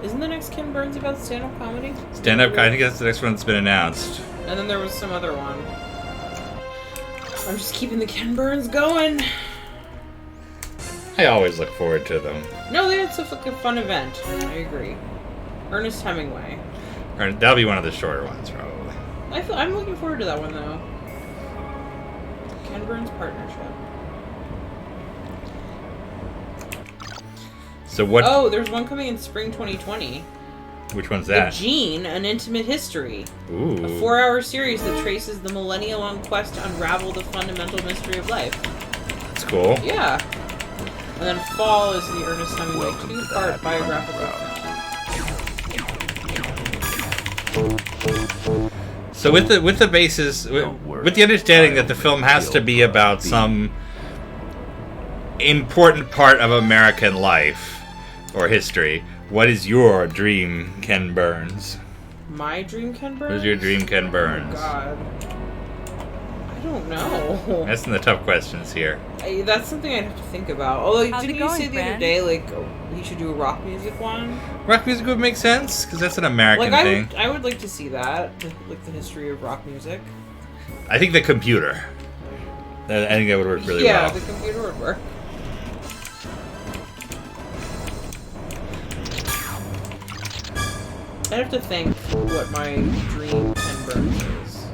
Isn't the next Ken Burns about stand-up comedy? Stand-up, I think that's the next one that's been announced. And then there was some other one. I'm just keeping the Ken Burns going. I always look forward to them. No, it's a fucking fun event. I agree. Ernest Hemingway. Alright, that'll be one of the shorter ones, probably. I'm looking forward to that one, though. Ken Burns Partnership. So what? Oh, there's one coming in spring 2020. Which one's that? The Gene, An Intimate History. Ooh. A 4-hour series that traces the millennia-long quest to unravel the fundamental mystery of life. That's cool. Yeah. And then Fall is the Ernest Hemingway 2-part biographical film. So with the basis, with the understanding that the film has to be about some important part of American life or history, what is your dream, Ken Burns? My dream, Ken Burns? What is your dream, Ken Burns? Oh, God. I don't know. That's in the tough questions here. That's something I'd have to think about. Although, How's didn't it you going, say the friend? other day, like, he should do a rock music one? Rock music would make sense, because that's an American like, thing. I would like to see that, like the history of rock music. I think the computer. I think that would work really well. Yeah, the computer would work. I'd have to think what my dream Ken Burns is.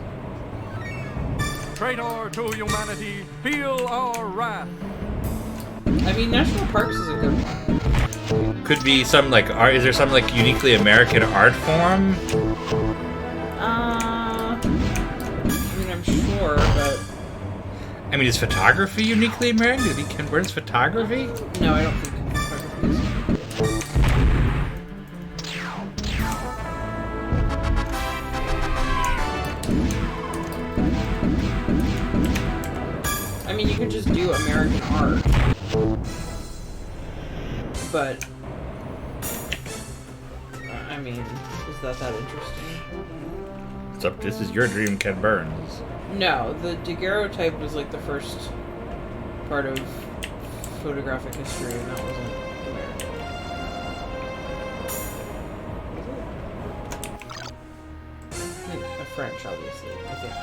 Traitor to humanity, feel our wrath. I mean, National Parks is a good one. Could be some like art. Is there some like uniquely American art form? I mean, I'm sure, but I mean, is photography uniquely American? Could it be Ken Burns photography? no, I don't think photography is. I mean, you could just do American art, but I mean, is that interesting? It's up. This is your dream, Ken Burns. No, the daguerreotype was like the first part of photographic history, and that wasn't American. Was it? French, obviously, I think.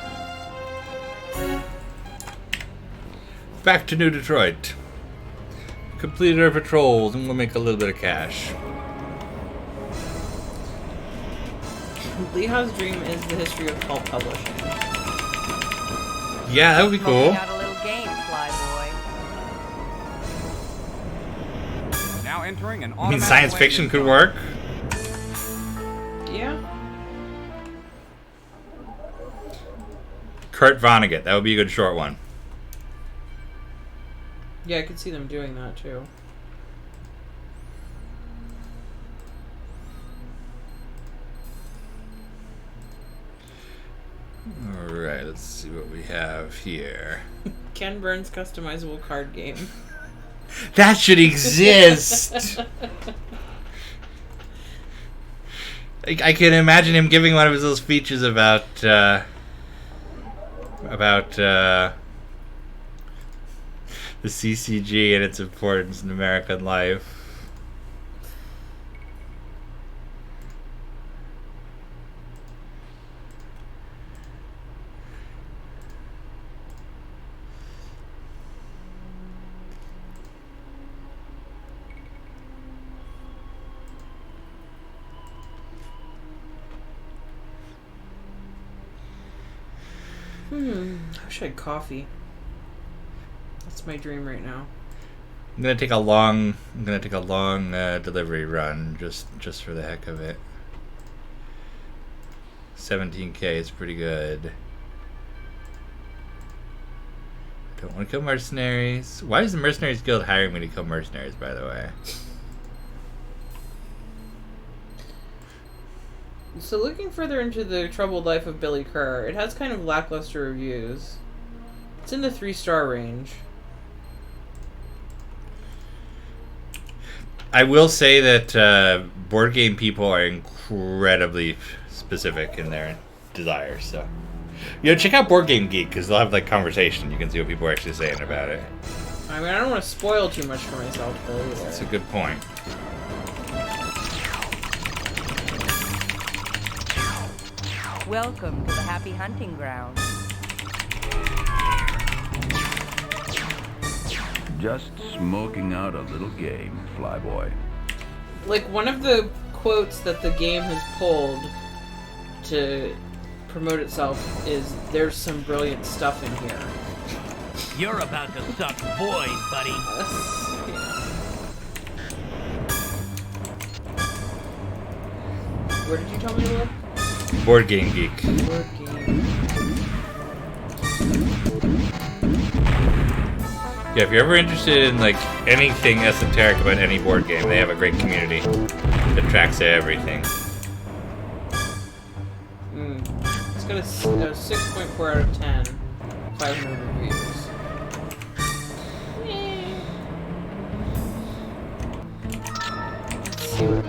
Back to New Detroit. Completed our patrols and we'll make a little bit of cash. Leha's dream is the history of pulp publishing. Yeah, that would be cool. Out a little game, Flyboy. Now entering an I mean, science fiction could work. Yeah. Kurt Vonnegut. That would be a good short one. Yeah, I could see them doing that too. Alright, let's see what we have here. Ken Burns customizable card game. That should exist! I can imagine him giving one of his little speeches about the CCG and its importance in American life. I wish I had coffee. That's my dream right now. I'm gonna take a long delivery run just for the heck of it. 17K is pretty good. Don't want to kill mercenaries. Why is the Mercenaries Guild hiring me to kill mercenaries, by the way? So looking further into the troubled life of Billy Kerr, it has kind of lackluster reviews. It's in the 3-star range. I will say that board game people are incredibly specific in their desires. So, check out Board Game Geek because they'll have like conversation. You can see what people are actually saying about it. I mean, I don't want to spoil too much for myself, though. Either. That's a good point. Welcome to the happy hunting grounds. Just smoking out a little game, Flyboy. Like, one of the quotes that the game has pulled to promote itself is, "There's some brilliant stuff in here." You're about to suck void, buddy. Where did you tell me to look? Board Game Geek. Board Game. Yeah, if you're ever interested in like anything esoteric about any board game, they have a great community that tracks everything. It's got a 6.4 out of 10. 500 reviews. Let's see what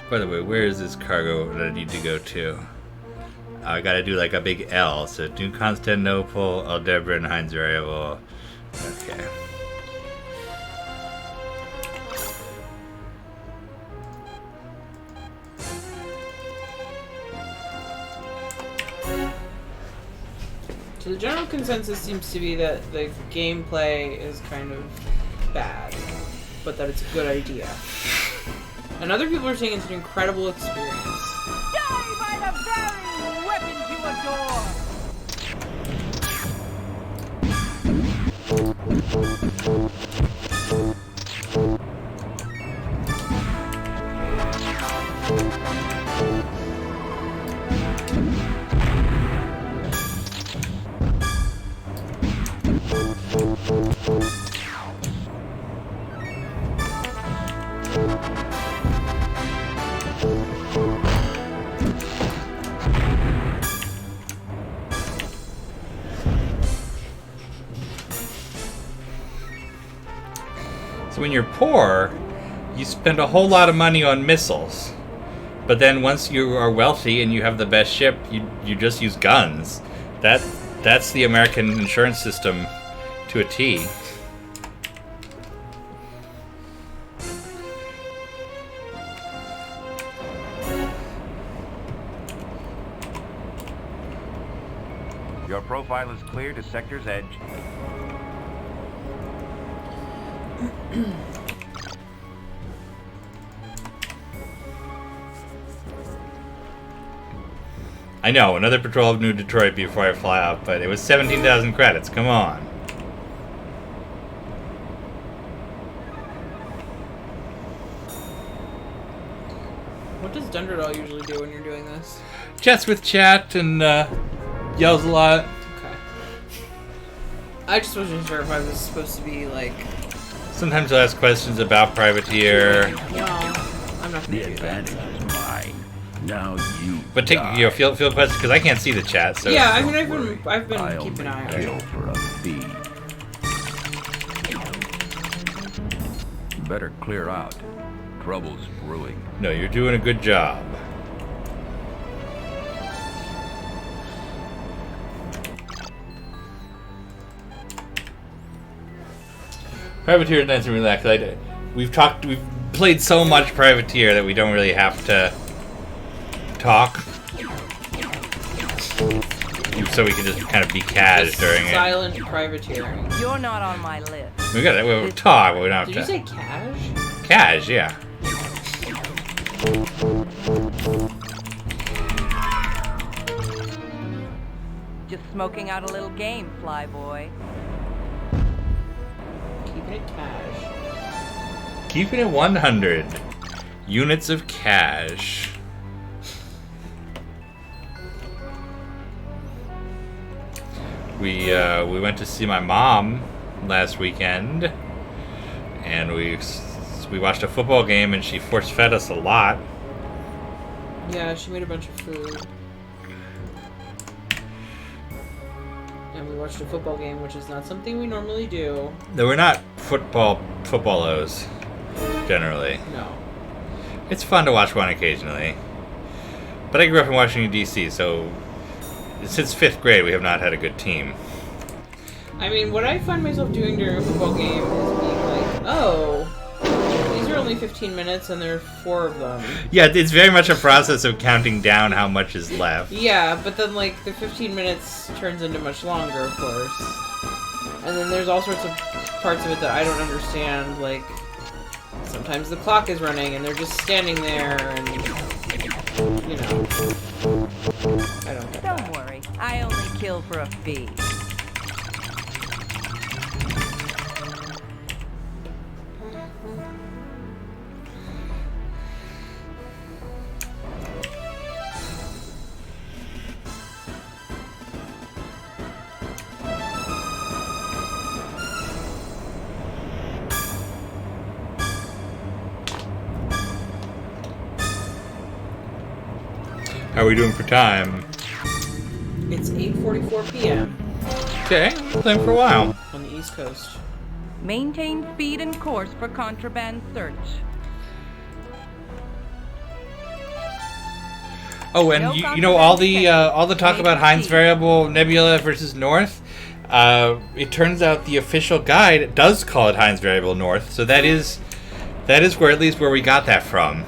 By the way, where is this cargo that I need to go to? I gotta do like a big L. So New Constantinople, Aldebaran, Heinz Variable. Okay. So the general consensus seems to be that the gameplay is kind of bad, but that it's a good idea. And other people are saying it's an incredible experience. Die by the very weapons you adore! when you're poor, you spend a whole lot of money on missiles. But then once you are wealthy and you have the best ship, you just use guns. That's the American insurance system to a T. Your profile is clear to Sector's Edge. I know, another patrol of New Detroit before I fly out, but it was 17,000 credits. Come on. What does Dunderdahl usually do when you're doing this? Chats with chat and yells a lot. Okay. I just wasn't sure if I was supposed to be like... Sometimes I'll ask questions about Privateer. No, I'm not going to do that. The advantage is mine. Now you. But take field questions because I can't see the chat. So yeah, I mean I've been keeping an eye on it. For a fee. Better clear out. Trouble's brewing. No, you're doing a good job. Privateer is nice and relaxed. We've played so much Privateer that we don't really have to talk. So we can just kind of be cash during it. Silent Privateering. You're not on my list. We gotta talk, but we don't have to. Did you say cash? Cash, yeah. Just smoking out a little game, flyboy. Keeping it cash. Keeping it 100. Units of cash. We went to see my mom last weekend, and we watched a football game, and she force fed us a lot. Yeah, she made a bunch of food. And we watched a football game, which is not something we normally do. No, we're not footballos, generally. No. It's fun to watch one occasionally. But I grew up in Washington, D.C., so since 5th grade, we have not had a good team. I mean, what I find myself doing during a football game is being like, oh, these are only 15 minutes and there are 4 of them. Yeah, it's very much a process of counting down how much is left. Yeah, but then, like, the 15 minutes turns into much longer, of course. And then there's all sorts of parts of it that I don't understand, like, sometimes the clock is running and they're just standing there and, you know, I don't get that. Don't worry, I only kill for a fee. How are we doing for time? It's 8:44 p.m. Okay, playing for a while. On the East Coast. Maintain speed and course for contraband search. Oh, and you know all the talk about Heinz variable Nebula versus North. It turns out the official guide does call it Heinz variable North, so that is where at least where we got that from.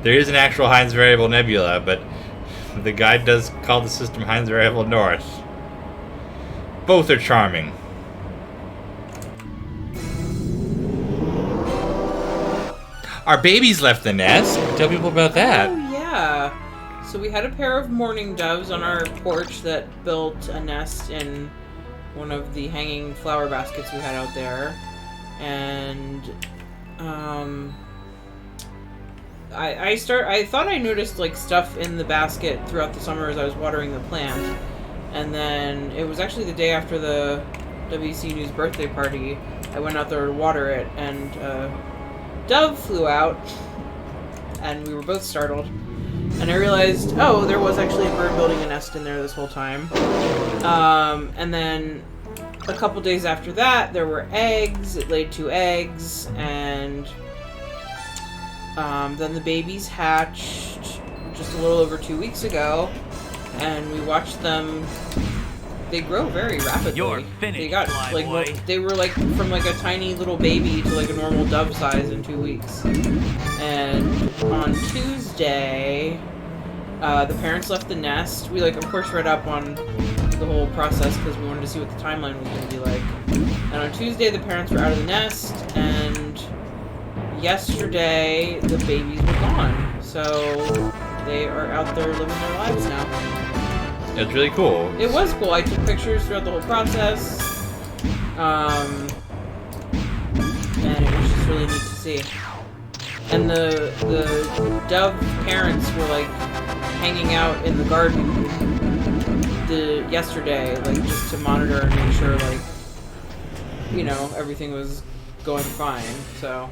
There is an actual Heinz variable Nebula, but the guide does call the system Heinz variable North. Both are charming. Our babies left the nest. Tell people about that. Oh, yeah. So we had a pair of mourning doves on our porch that built a nest in one of the hanging flower baskets we had out there. And, I thought I noticed, like, stuff in the basket throughout the summer as I was watering the plant. And then it was actually the day after the WC News birthday party. I went out there to water it, and dove flew out, and we were both startled. And I realized, oh, there was actually a bird building a nest in there this whole time. And then a couple days after that, there were eggs. It laid 2 eggs, and then the babies hatched just a little over 2 weeks ago, and we watched them. They grow very rapidly. You're finished, they got like boy. they were like from like a tiny little baby to like a normal dove size in 2 weeks. And on Tuesday, the parents left the nest. We like of course read up on the whole process because we wanted to see what the timeline was going to be like. And on Tuesday, the parents were out of the nest, and yesterday the babies were gone. So they are out there living their lives now. It's really cool. It was cool. I took pictures throughout the whole process. And it was just really neat to see. And the dove parents were like hanging out in the garden yesterday, like just to monitor and make sure like, you know, everything was going fine. So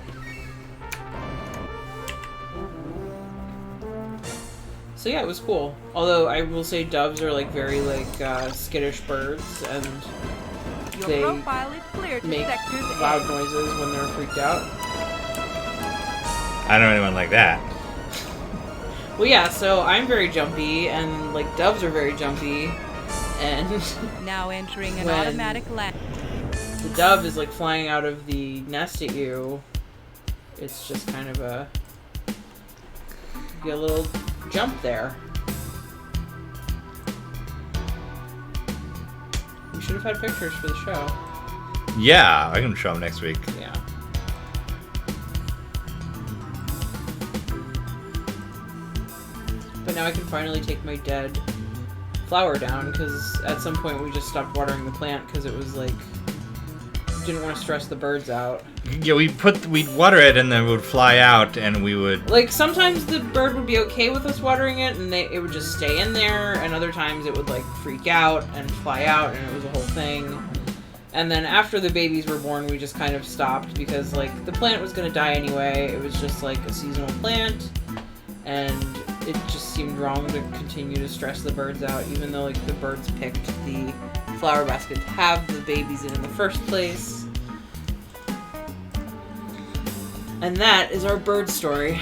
yeah, it was cool. Although I will say doves are like very like skittish birds, and they make loud noises when they're freaked out. I don't know anyone like that. Well, yeah, so I'm very jumpy, and like doves are very jumpy, and now entering an automatic land. The dove is like flying out of the nest at you. It's just kind of a little jump there. We should have had pictures for the show. Yeah, I can show them next week. Yeah. But now I can finally take my dead flower down, because at some point we just stopped watering the plant because it was like, didn't want to stress the birds out. Yeah, we'd water it and then it would fly out, and we would... Like, sometimes the bird would be okay with us watering it, and it would just stay in there, and other times it would, like, freak out and fly out, and it was a whole thing. And then after the babies were born, we just kind of stopped, because, like, the plant was gonna die anyway. It was just, like, a seasonal plant, and it just seemed wrong to continue to stress the birds out, even though, like, the birds picked the flower basket to have the babies in the first place. And that is our bird story.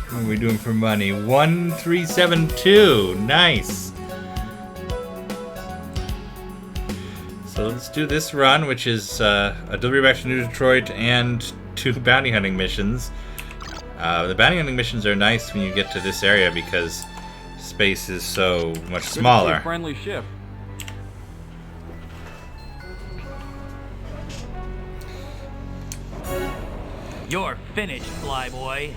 What are we doing for money? 1372. Nice. So let's do this run, which is a delivery back to New Detroit and 2 bounty hunting missions. The bounty hunting missions are nice when you get to this area because space is so much smaller. Friendly ship. You're finished, flyboy.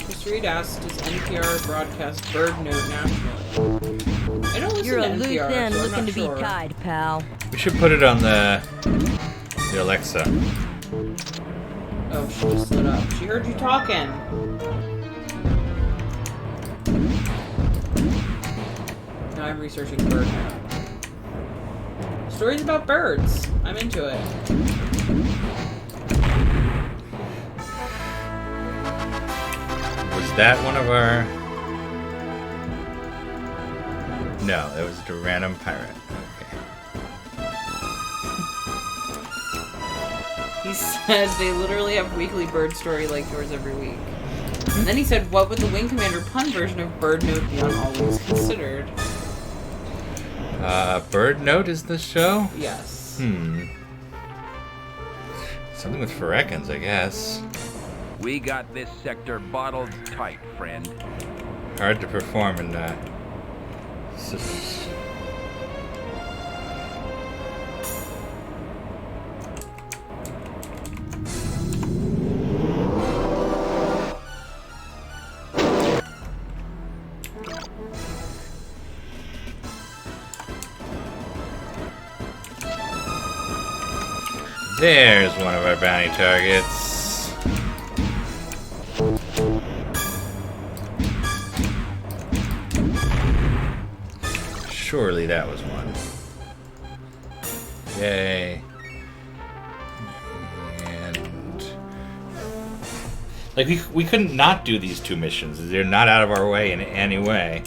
Chris Reed asked, does NPR broadcast Bird Note nationally? I don't listen You're to a loose NPR, end so I'm looking not to sure. be tied, pal. We should put it on the Alexa. Oh, she just lit up. She heard you talking. Now I'm researching Bird Note. Stories about birds. I'm into it. Was that one of our... No, that was the random pirate. He said they literally have weekly bird story like yours every week. And then he said, what would the Wing Commander pun version of Bird Note be on Always Considered? Bird Note is the show? Yes. Something with Ferekins, I guess. We got this sector bottled tight, friend. Hard to perform in There's one of our bounty targets. Surely that was one. Yay. And... like, we couldn't not do these 2 missions. They're not out of our way in any way.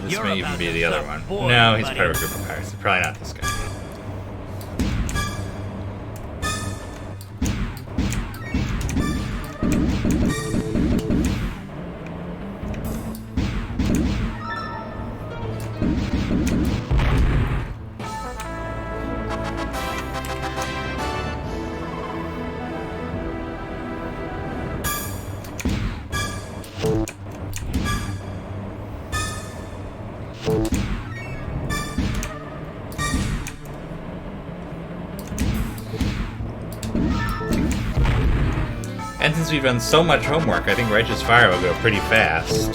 This may even be the other one. No, he's part of a group of pirates. Probably not this guy. And since we've done so much homework, I think Righteous Fire will go pretty fast.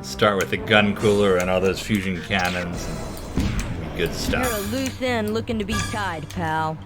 Start with the gun cooler and all those fusion cannons and good stuff. You're a loose end looking to be tied, pal.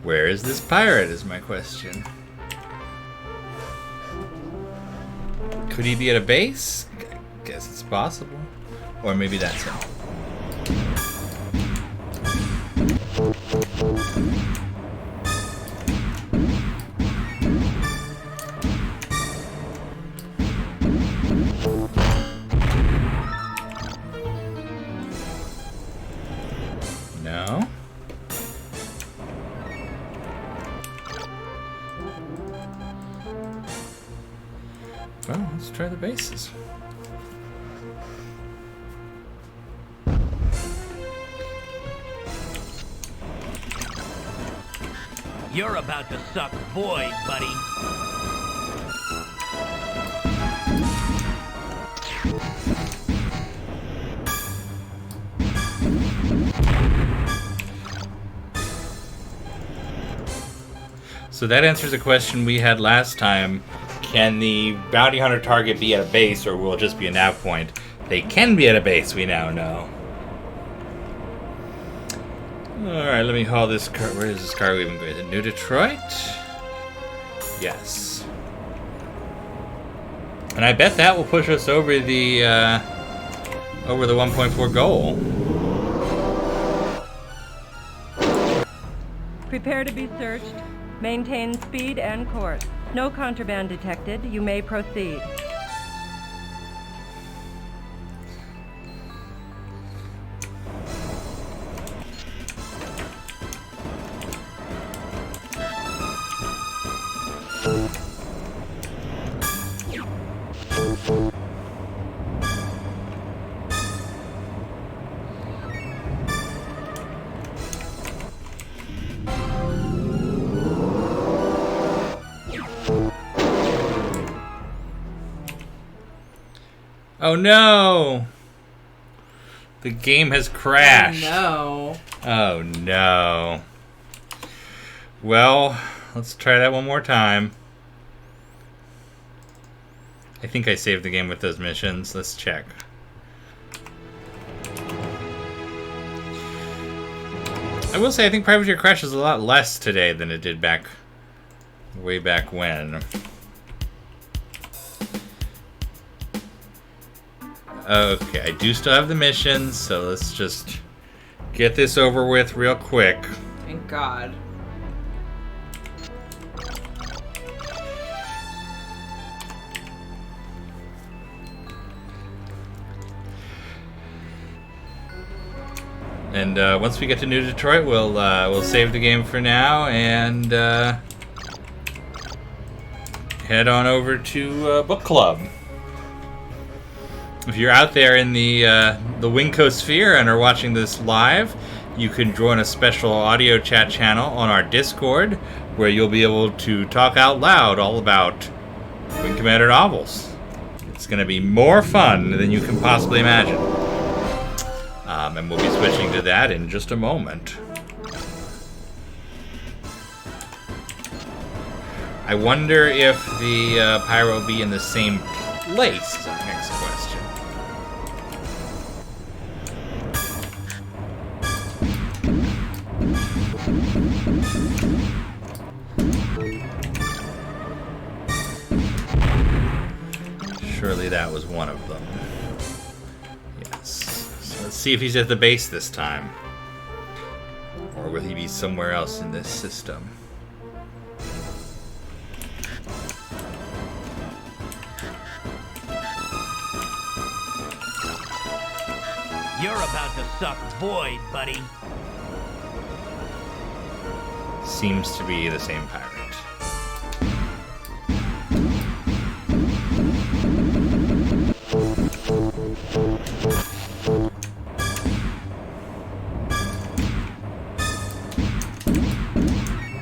Where is this pirate, is my question. Could he be at a base? I guess it's possible. Or maybe that's him. No? Well, let's try the bases. You're about to suck void, buddy. So that answers a question we had last time. Can the bounty hunter target be at a base, or will it just be a nav point? They can be at a base, we now know. Alright, let me haul this car. Where is this car even going? Is it New Detroit? Yes. And I bet that will push us over the 1.4 goal. Prepare to be searched. Maintain speed and course. No contraband detected. You may proceed. Oh no! The game has crashed. Oh no. Oh no. Well, let's try that one more time. I think I saved the game with those missions. Let's check. I will say I think Privateer crashes a lot less today than it did way back when. Okay, I do still have the missions, so let's just get this over with real quick. Thank God. And once we get to New Detroit, we'll save the game for now and head on over to Book Club. If you're out there in the Wincosphere and are watching this live, you can join a special audio chat channel on our Discord, where you'll be able to talk out loud all about Wing Commander novels. It's going to be more fun than you can possibly imagine. And we'll be switching to that in just a moment. I wonder if the pyro will be in the same place is our next question. Surely that was one of them. Yes. So let's see if he's at the base this time. Or will he be somewhere else in this system? You're about to suck void, buddy. Seems to be the same pirate.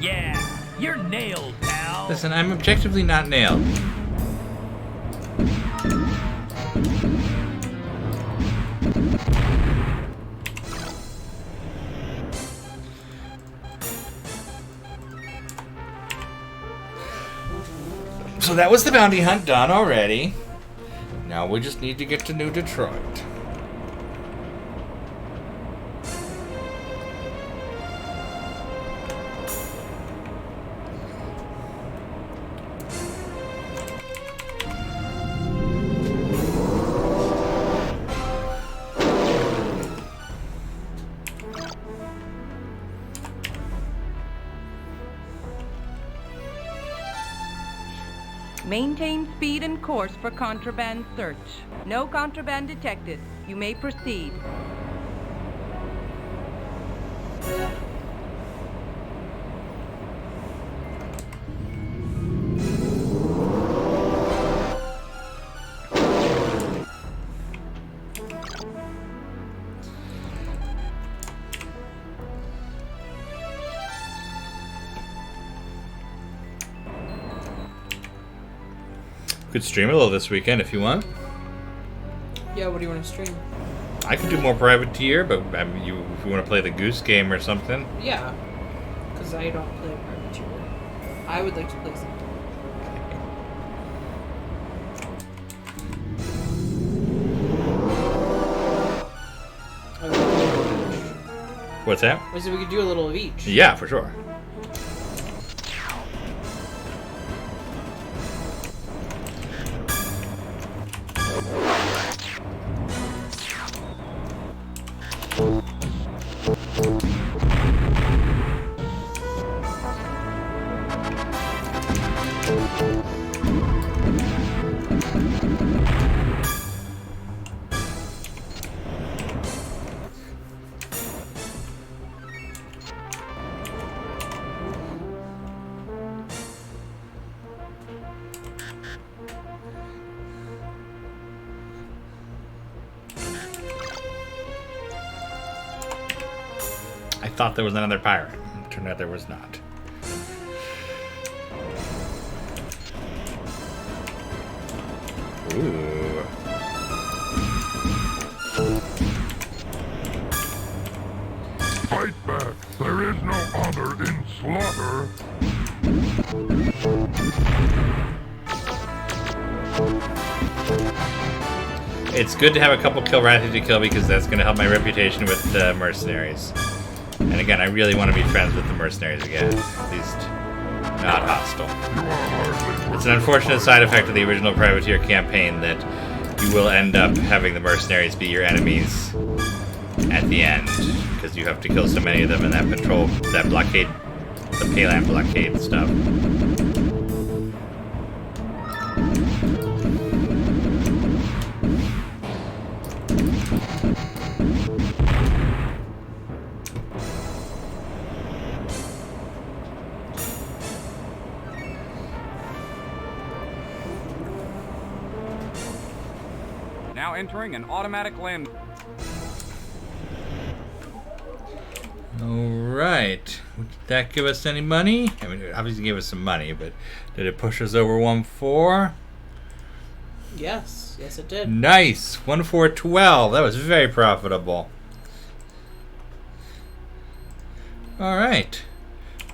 Yeah, you're nailed, pal. Listen, I'm objectively not nailed. So that was the bounty hunt done already. Now we just need to get to New Detroit. Maintain speed and course for contraband search. No contraband detected. You may proceed. Could stream a little this weekend if you want. Yeah, what do you want to stream? I could do more privateer, but if you want to play the Goose Game or something. Yeah, because I don't play privateer. I would like to play something. What's that? I said we could do a little of each. Yeah, for sure. I thought there was another pirate. It turned out there was not. Ooh. Fight back. There is no honor in slaughter. It's good to have a couple kill right to kill because that's going to help my reputation with mercenaries. And again, I really want to be friends with the mercenaries again. At least not hostile. It's an unfortunate side effect of the original Privateer campaign that you will end up having the mercenaries be your enemies at the end. Because you have to kill so many of them in that patrol, that blockade, the Payland blockade stuff. Now entering an automatic land. All right. Did that give us any money? I mean, it obviously gave us some money, but did it push us over 1-4? Yes. Yes, it did. Nice. 1-4-12. That was very profitable. All right.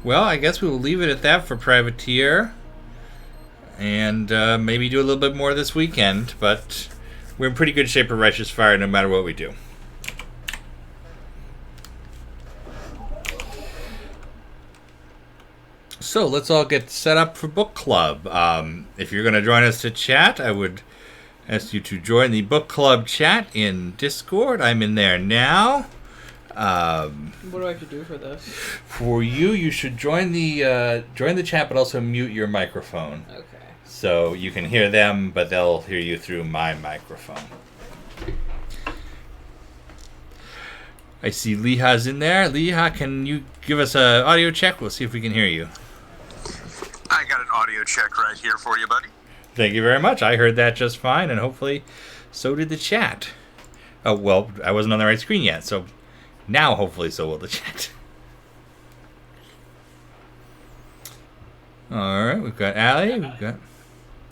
Well, I guess we will leave it at that for Privateer. And maybe do a little bit more this weekend, but we're in pretty good shape for Righteous Fire no matter what we do. So let's all get set up for book club. If you're going to join us to chat, I would ask you to join the book club chat in Discord. I'm in there now. What do I have to do for this? For you, you should join the chat, but also mute your microphone. Okay. So you can hear them, but they'll hear you through my microphone. I see Leha's in there. Leha, can you give us an audio check? We'll see if we can hear you. I got an audio check right here for you, buddy. Thank you very much. I heard that just fine, and hopefully so did the chat. Oh, well, I wasn't on the right screen yet, so now hopefully so will the chat. All right, we've got Allie. We've got...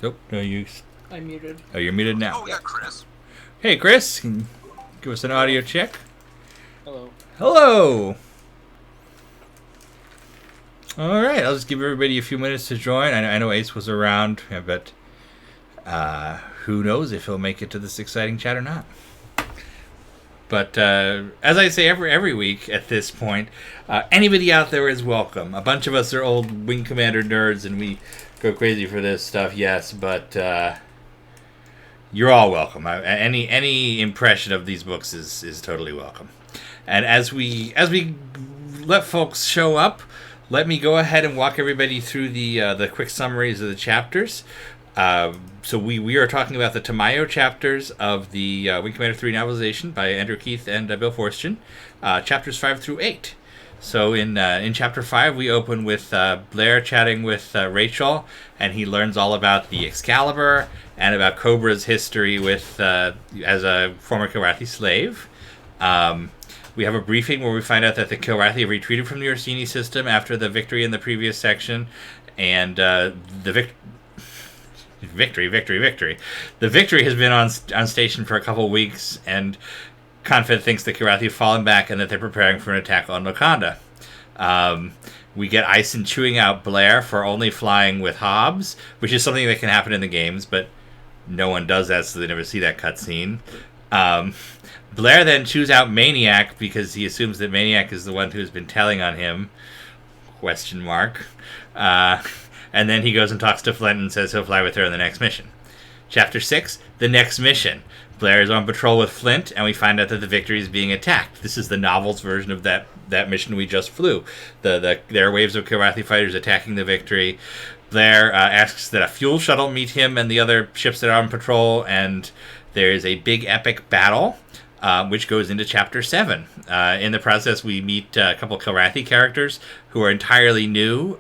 Nope, no use. I'm muted. Oh, you're muted now. Oh, yeah, Chris. Hey, Chris, can you give us an audio check? Hello. Hello! All right, I'll just give everybody a few minutes to join. I know Ace was around, but who knows if he'll make it to this exciting chat or not. But as I say every week at this point, anybody out there is welcome. A bunch of us are old Wing Commander nerds, and we go crazy for this stuff, yes, but you're all welcome. Any impression of these books is totally welcome. And as we let folks show up, let me go ahead and walk everybody through the quick summaries of the chapters. So we are talking about the Tamayo chapters of the Wing Commander 3 novelization by Andrew Keith and Bill Forstchen, chapters 5 through 8. So in chapter 5, we open with Blair chatting with Rachel, and he learns all about the Excalibur and about Cobra's history with as a former Kilrathi slave. We have a briefing where we find out that the Kilrathi have retreated from the Orsini system after the victory in the previous section, and the victory. The victory has been on station for a couple weeks, and Confed thinks the Kilrathi have fallen back and that they're preparing for an attack on Wakanda. We get Ison chewing out Blair for only flying with Hobbs, which is something that can happen in the games, but no one does that, so they never see that cutscene. Blair then chews out Maniac because he assumes that Maniac is the one who's been telling on him. ? And then he goes and talks to Flint and says he'll fly with her in the next mission. Chapter 6, the next mission. Blair is on patrol with Flint, and we find out that the Victory is being attacked. This is the novel's version of that mission we just flew. There are waves of Kilrathi fighters attacking the Victory. Blair asks that a fuel shuttle meet him and the other ships that are on patrol, and there is a big epic battle, which goes into Chapter 7. In the process, we meet a couple Kilrathi characters who are entirely new.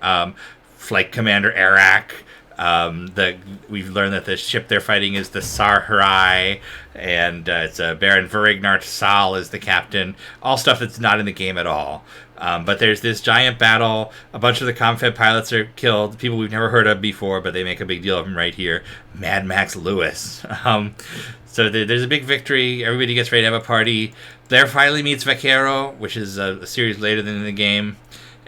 Flight Commander Arak. We've learned that the ship they're fighting is the Sarharai, and it's Baron Verignart Sal is the captain. All stuff that's not in the game at all. But there's this giant battle. A bunch of the Confed pilots are killed. People we've never heard of before, but they make a big deal of them right here. Mad Max Lewis. So there's a big victory. Everybody gets ready to have a party. Blair finally meets Vaquero, which is a series later than in the game.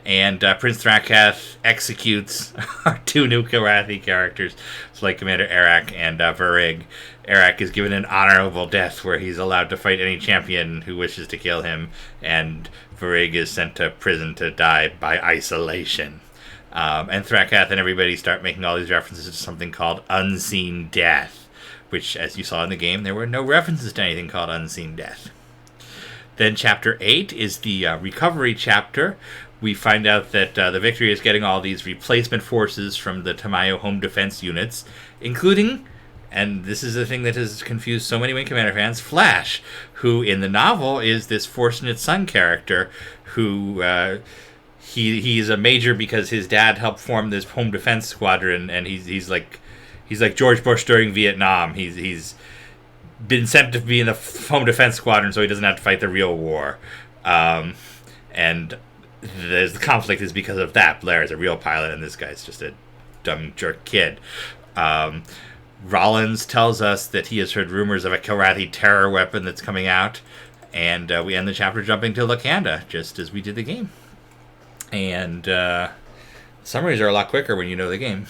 And Prince Thrakath executes our two new Kilrathi characters, Flight Commander Arak and Varig. Arak is given an honorable death where he's allowed to fight any champion who wishes to kill him, and Varig is sent to prison to die by isolation. And Thrakath and everybody start making all these references to something called Unseen Death, which, as you saw in the game, there were no references to anything called Unseen Death. Then Chapter 8 is the recovery chapter. We find out that the Victory is getting all these replacement forces from the Tamayo home defense units, including, and this is the thing that has confused so many Wing Commander fans, Flash, who in the novel is this Fortunate Son character who he's a major because his dad helped form this home defense squadron, and he's like George Bush during Vietnam. He's been sent to be in the home defense squadron so he doesn't have to fight the real war. and the conflict is because of that. Blair is a real pilot, and this guy's just a dumb jerk kid. Rollins tells us that he has heard rumors of a Kilrathi terror weapon that's coming out, and we end the chapter jumping to Lacanda, just as we did the game. And summaries are a lot quicker when you know the game.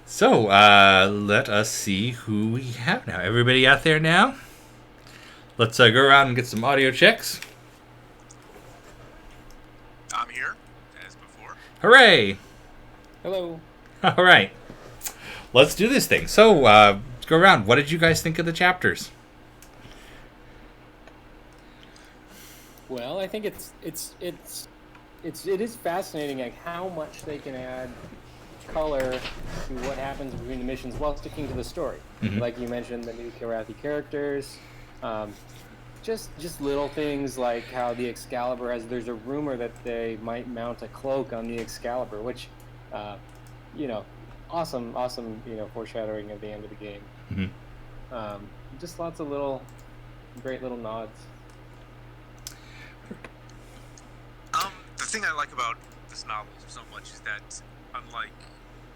So, let us see who we have now. Everybody out there now? Let's go around and get some audio checks. I'm here, as before. Hooray! Hello. All right. Let's do this thing. So, let's go around. What did you guys think of the chapters? Well, I think it is fascinating, like how much they can add color to what happens between the missions while sticking to the story. Mm-hmm. Like you mentioned, the new Kilrathi characters, just little things like how the Excalibur there's a rumor that they might mount a cloak on the Excalibur, which, awesome, foreshadowing at the end of the game. Mm-hmm. Just lots of great little nods. The thing I like about this novel so much is that, unlike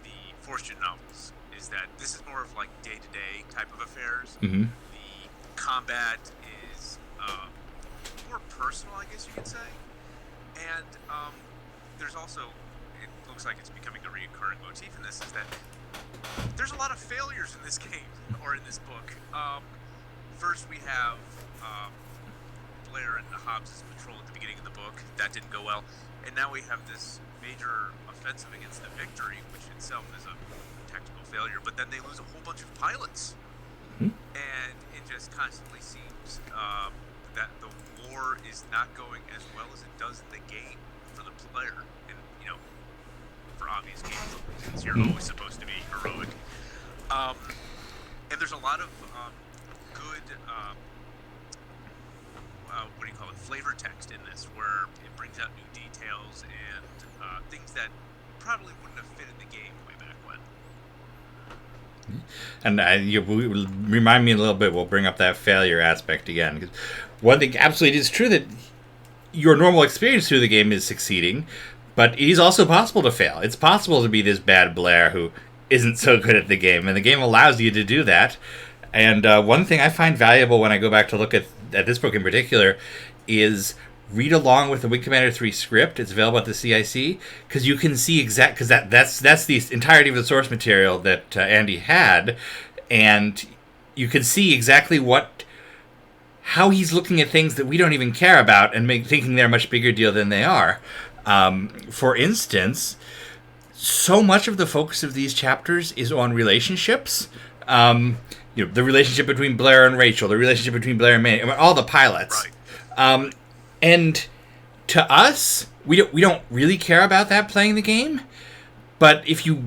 the Fortune novels, is that this is more of like day-to-day type of affairs. Mm-hmm. The combat is more personal, I guess you could say. And there's also, it looks like it's becoming a recurring motif in this, is that there's a lot of failures in this game, or in this book. First we have Blair and Hobbs' patrol at the beginning of the book. That didn't go well. And now we have this major offensive against the Victory, which itself is a technical failure, but then they lose a whole bunch of pilots. Mm-hmm. And it just constantly seems that the war is not going as well as it does in the game for the player. And, for obvious game reasons, you're always supposed to be heroic. And there's a lot of good, flavor text in this, where it brings out new details and things that probably wouldn't have fit in the game way back when. And you remind me a little bit, we'll bring up that failure aspect again. 'Cause one thing absolutely is true, that your normal experience through the game is succeeding, but it is also possible to fail. It's possible to be this bad Blair who isn't so good at the game, and the game allows you to do that. And one thing I find valuable when I go back to look at this book in particular is read along with the Wing Commander 3 script. It's available at the CIC, because you can see because that's the entirety of the source material that Andy had, and you can see exactly how he's looking at things that we don't even care about and thinking they're a much bigger deal than they are. For instance, so much of the focus of these chapters is on relationships. The relationship between Blair and Rachel, the relationship between Blair and Manny, all the pilots. Right. And to us, we don't really care about that playing the game. But if you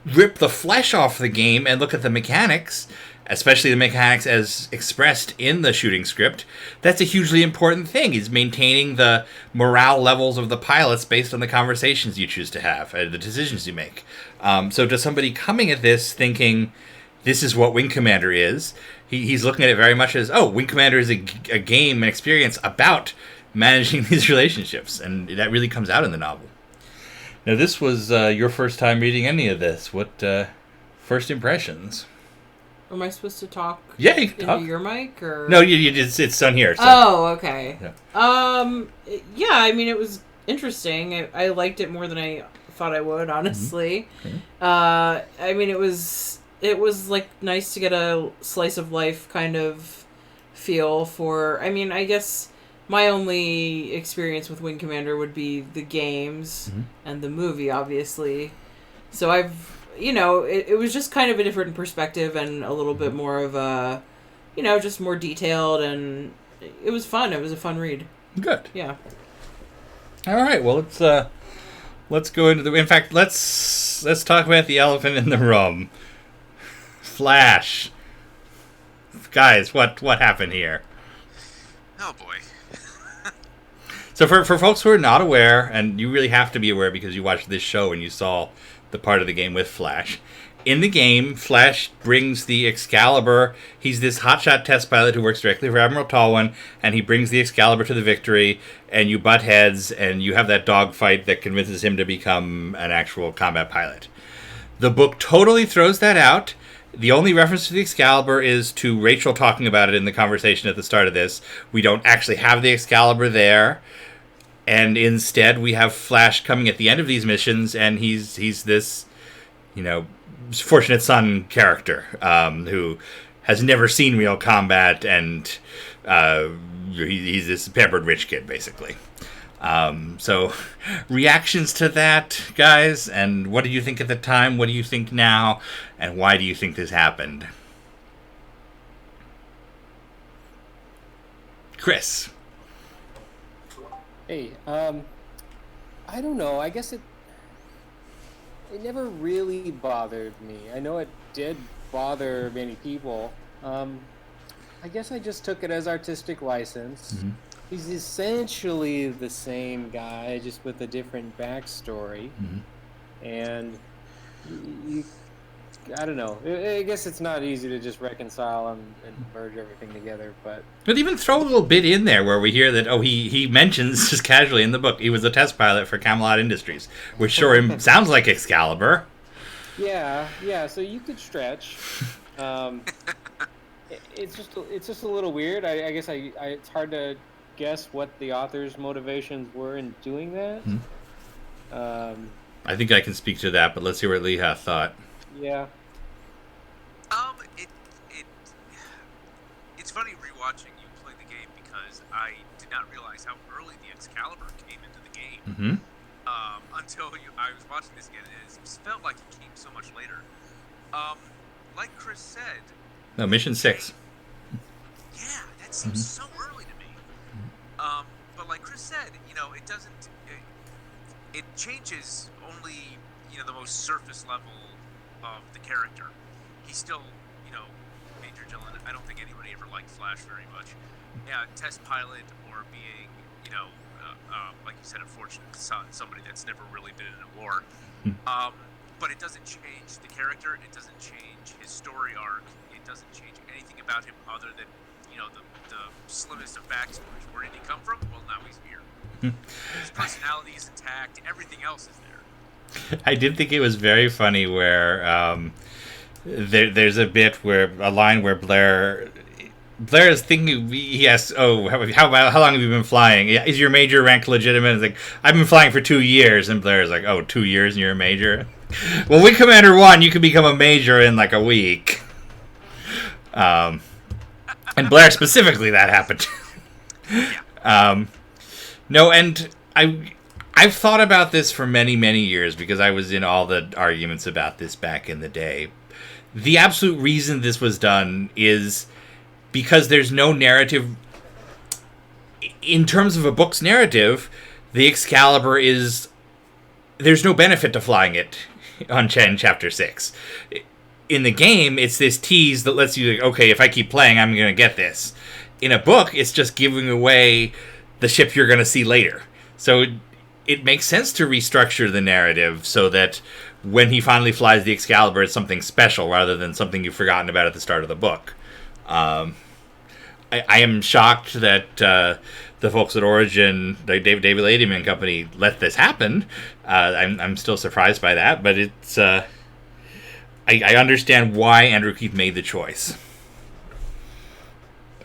rip the flesh off the game and look at the mechanics, especially the mechanics as expressed in the shooting script, that's a hugely important thing, is maintaining the morale levels of the pilots based on the conversations you choose to have, the decisions you make. So to somebody coming at this thinking this is what Wing Commander is, he's looking at it very much as, Wing Commander is a game, an experience about managing these relationships, and that really comes out in the novel. Now, this was your first time reading any of this. What first impressions? Am I supposed to talk? Yeah, you can into talk. Your mic, or no? It's on here. So. Oh, okay. Yeah. Yeah. I mean, it was interesting. I liked it more than I thought I would, honestly. Mm-hmm. I mean, it was like nice to get a slice of life kind of feel for. I mean, I guess my only experience with Wing Commander would be the games and the movie, obviously. So it was just kind of a different perspective and a little bit more of a, just more detailed, and it was fun. It was a fun read. Good. Yeah. All right. Well, let's go into in fact, let's talk about the elephant in the room. Flash. Guys, what happened here? Oh boy. So for folks who are not aware, and you really have to be aware because you watched this show and you saw the part of the game with Flash, in the game, Flash brings the Excalibur. He's this hotshot test pilot who works directly for Admiral Tallwan, and he brings the Excalibur to the Victory, and you butt heads, and you have that dogfight that convinces him to become an actual combat pilot. The book totally throws that out. The only reference to the Excalibur is to Rachel talking about it in the conversation at the start of this. We don't actually have the Excalibur there. And instead, we have Flash coming at the end of these missions, and he's this, fortunate son character who has never seen real combat, and he's this pampered rich kid, basically. So, reactions to that, guys, and what did you think at the time? What do you think now? And why do you think this happened? Chris. Hey, I don't know. I guess it never really bothered me. I know it did bother many people. I guess I just took it as artistic license. Mm-hmm. He's essentially the same guy, just with a different backstory. Mm-hmm. And I don't know. I guess it's not easy to just reconcile and merge everything together, but even throw a little bit in there where we hear that, he mentions just casually in the book, he was a test pilot for Camelot Industries, which sure sounds like Excalibur. Yeah, so you could stretch. It's just a little weird. I guess it's hard to guess what the author's motivations were in doing that. Mm-hmm. I think I can speak to that, but let's hear what Leha thought. Yeah. It's funny rewatching you play the game because I did not realize how early the Excalibur came into the game. Mm-hmm. Until I was watching this again, and it felt like it came so much later. Like Chris said. No, Mission 6. Yeah, that seems so early to me. But like Chris said, it doesn't. It changes only the most surface level of the character. He's still, Major Dillon. I don't think anybody ever liked Flash very much. Yeah, test pilot or being, like you said, a fortunate son, somebody that's never really been in a war. But it doesn't change the character. It doesn't change his story arc. It doesn't change anything about him other than, the slimmest of backstories. Where did he come from? Well, now he's here. His personality is intact. Everything else is there. I did think it was very funny where there's a bit where a line where Blair is thinking, he asks, how long have you been flying? Is your major rank legitimate? It's like, I've been flying for 2 years. And Blair is like, 2 years and you're a major? Well, Wing Commander 1, you can become a major in like a week. And Blair specifically, that happened. No, and I've thought about this for many, many years because I was in all the arguments about this back in the day. The absolute reason this was done is because there's no narrative. In terms of a book's narrative, the Excalibur there's no benefit to flying it on Chapter 6. In the game, it's this tease that lets you, okay, if I keep playing, I'm going to get this. In a book, it's just giving away the ship you're going to see later. So it makes sense to restructure the narrative so that when he finally flies the Excalibur, it's something special rather than something you've forgotten about at the start of the book. I am shocked that the folks at Origin, the David Ladyman and Company, let this happen. I'm still surprised by that, but it's I understand why Andrew Keith made the choice.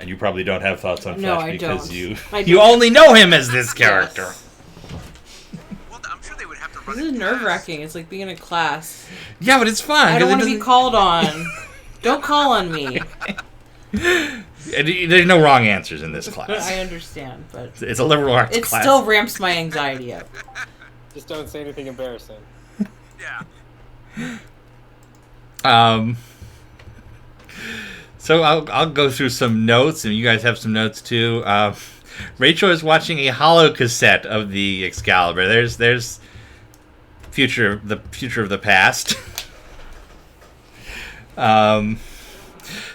And you probably don't have thoughts on Flash because you only know him as this character. Yes. This is nerve-wracking. It's like being in a class. Yeah, but it's fun. I don't want to be called on. Don't call on me. There's no wrong answers in this class. I understand, but it's a liberal arts class. It still ramps my anxiety up. Just don't say anything embarrassing. Yeah. So I'll go through some notes, and you guys have some notes too. Rachel is watching a holo cassette of the Excalibur. There's the future of the past.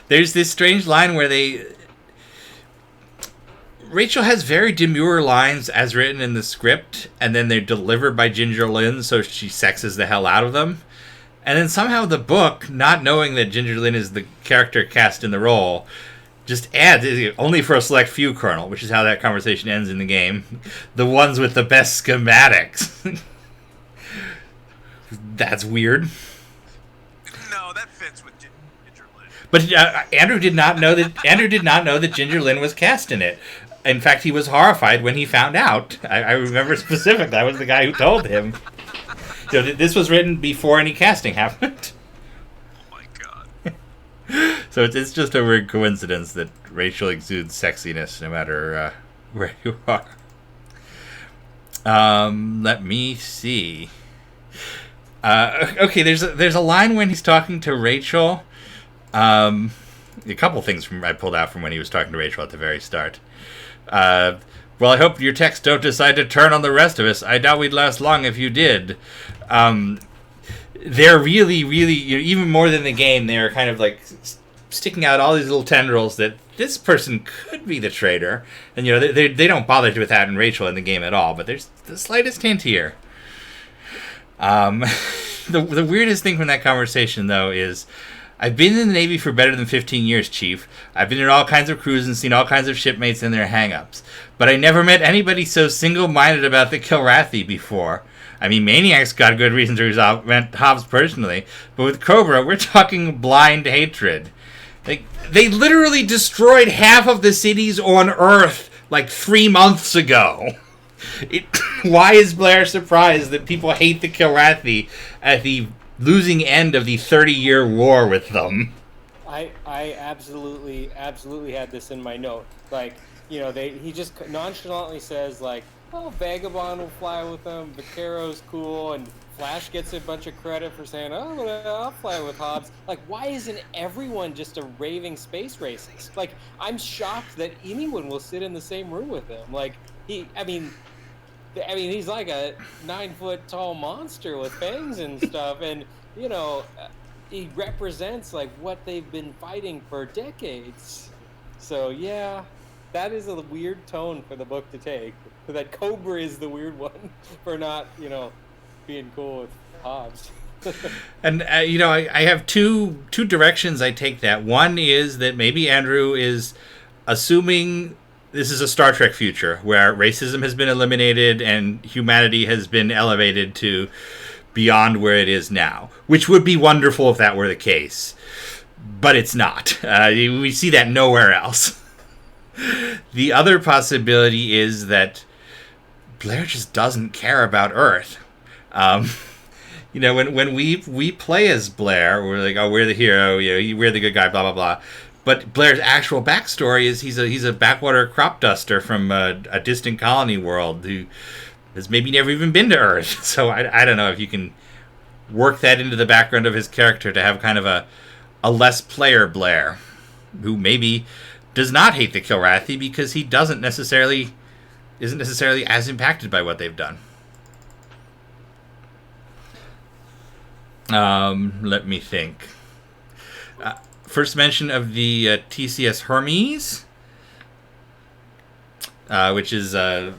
There's this strange line where Rachel has very demure lines as written in the script, and then they're delivered by Ginger Lynn, so she sexes the hell out of them. And then somehow the book, not knowing that Ginger Lynn is the character cast in the role, just adds, only for a select few, Colonel, which is how that conversation ends in the game. The ones with the best schematics. That's weird. No, that fits with Ginger Lynn. But Andrew did not know that Ginger Lynn was cast in it. In fact, he was horrified when he found out. I remember specifically. I was the guy who told him. This was written before any casting happened. Oh my god. So it's just a weird coincidence that Rachel exudes sexiness no matter where you are. Let me see. Okay, there's a line when he's talking to Rachel. A couple things I pulled out from when he was talking to Rachel at the very start. Well, I hope your texts don't decide to turn on the rest of us. I doubt we'd last long if you did. They're really, really, even more than the game, they're kind of like sticking out all these little tendrils that this person could be the traitor. And, they don't bother with that in Rachel in the game at all, but there's the slightest hint here. The weirdest thing from that conversation, though, is I've been in the Navy for better than 15 years, Chief. I've been in all kinds of crews and seen all kinds of shipmates and their hang-ups. But I never met anybody so single-minded about the Kilrathi before. I mean, Maniac's got good reason to resent Hobbs personally, but with Cobra, we're talking blind hatred. They literally destroyed half of the cities on Earth like 3 months ago. Why is Blair surprised that people hate the Kilrathi at the losing end of the 30-year war with them? I absolutely had this in my note. Like, he just nonchalantly says, like, oh, Vagabond will fly with them, Vaquero's cool, and Flash gets a bunch of credit for saying, oh, I'll fly with Hobbs. Like, why isn't everyone just a raving space racist? Like, I'm shocked that anyone will sit in the same room with him. Like, he's like a 9-foot tall monster with fangs and stuff, and he represents like what they've been fighting for decades. So yeah, that is a weird tone for the book to take. That Cobra is the weird one for not being cool with Hobbs. And I have two directions I take that. One is that maybe Andrew is assuming this is a Star Trek future where racism has been eliminated and humanity has been elevated to beyond where it is now, which would be wonderful if that were the case. But it's not. We see that nowhere else. The other possibility is that Blair just doesn't care about Earth. When we play as Blair, we're like, oh, we're the hero, we're the good guy, blah, blah, blah. But Blair's actual backstory is he's a backwater crop duster from a distant colony world who has maybe never even been to Earth. So I don't know if you can work that into the background of his character to have kind of a less player Blair, who maybe does not hate the Kilrathi because he isn't necessarily as impacted by what they've done. Let me think. First mention of the TCS Hermes, which is a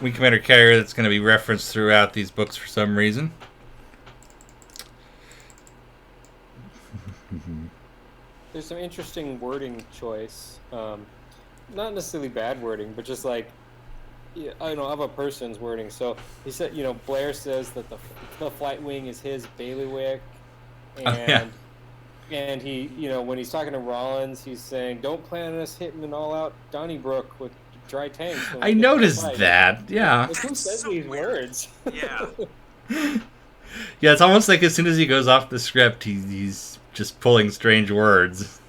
Wing Commander carrier that's going to be referenced throughout these books for some reason. There's some interesting wording choice. Not necessarily bad wording, but just like, of a person's wording. So he said, Blair says that the flight wing is his bailiwick, and and he, when he's talking to Rollins, he's saying, "Don't plan on us hitting an all-out Donnybrook with dry tanks." I noticed that. Yeah. Like, who says these words? Yeah. Yeah, it's almost like as soon as he goes off the script, he's just pulling strange words.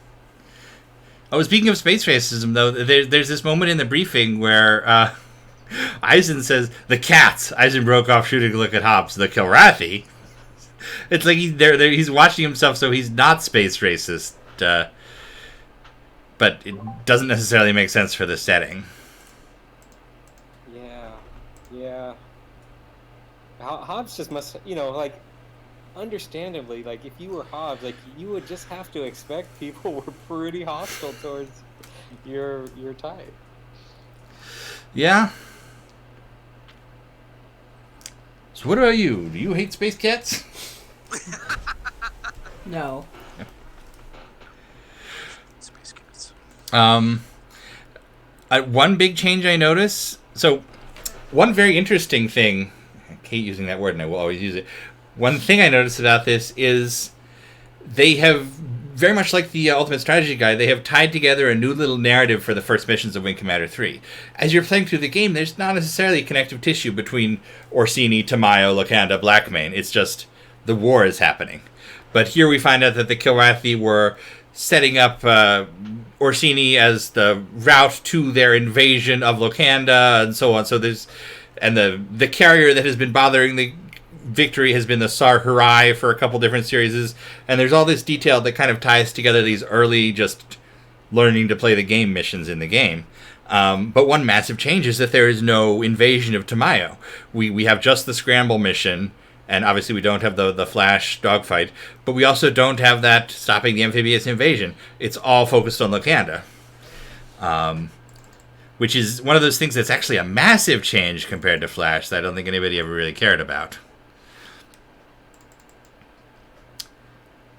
Oh, speaking of space racism, though, there's this moment in the briefing where Eisen says, "The cats." Eisen broke off shooting a look at Hobbs. "The Kilrathi." It's like he's watching himself, so he's not space racist. But it doesn't necessarily make sense for the setting. Yeah. Hobbs just must, understandably, like, if you were Hobbs, like, you would just have to expect people were pretty hostile towards your type. Yeah. So what about you? Do you hate space cats? No. Space Cadets. One big change I notice. So, one very interesting thing. I hate using that word, and I will always use it. One thing I noticed about this is they have, very much like the Ultimate Strategy Guide, they have tied together a new little narrative for the first missions of Wing Commander 3. As you're playing through the game, there's not necessarily connective tissue between Orsini, Tamayo, Locanda, Blackmane. It's just the war is happening. But here we find out that the Kilrathi were setting up Orsini as the route to their invasion of Locanda and so on. So there's, and the carrier that has been bothering the Victory has been the Sar Hurai for a couple different series, and there's all this detail that kind of ties together these early just learning to play the game missions in the game. But one massive change is that there is no invasion of Tamayo. We have just the scramble mission, and obviously we don't have the Flash dogfight, but we also don't have that stopping the amphibious invasion. It's all focused on Locanda. Which is one of those things that's actually a massive change compared to Flash that I don't think anybody ever really cared about.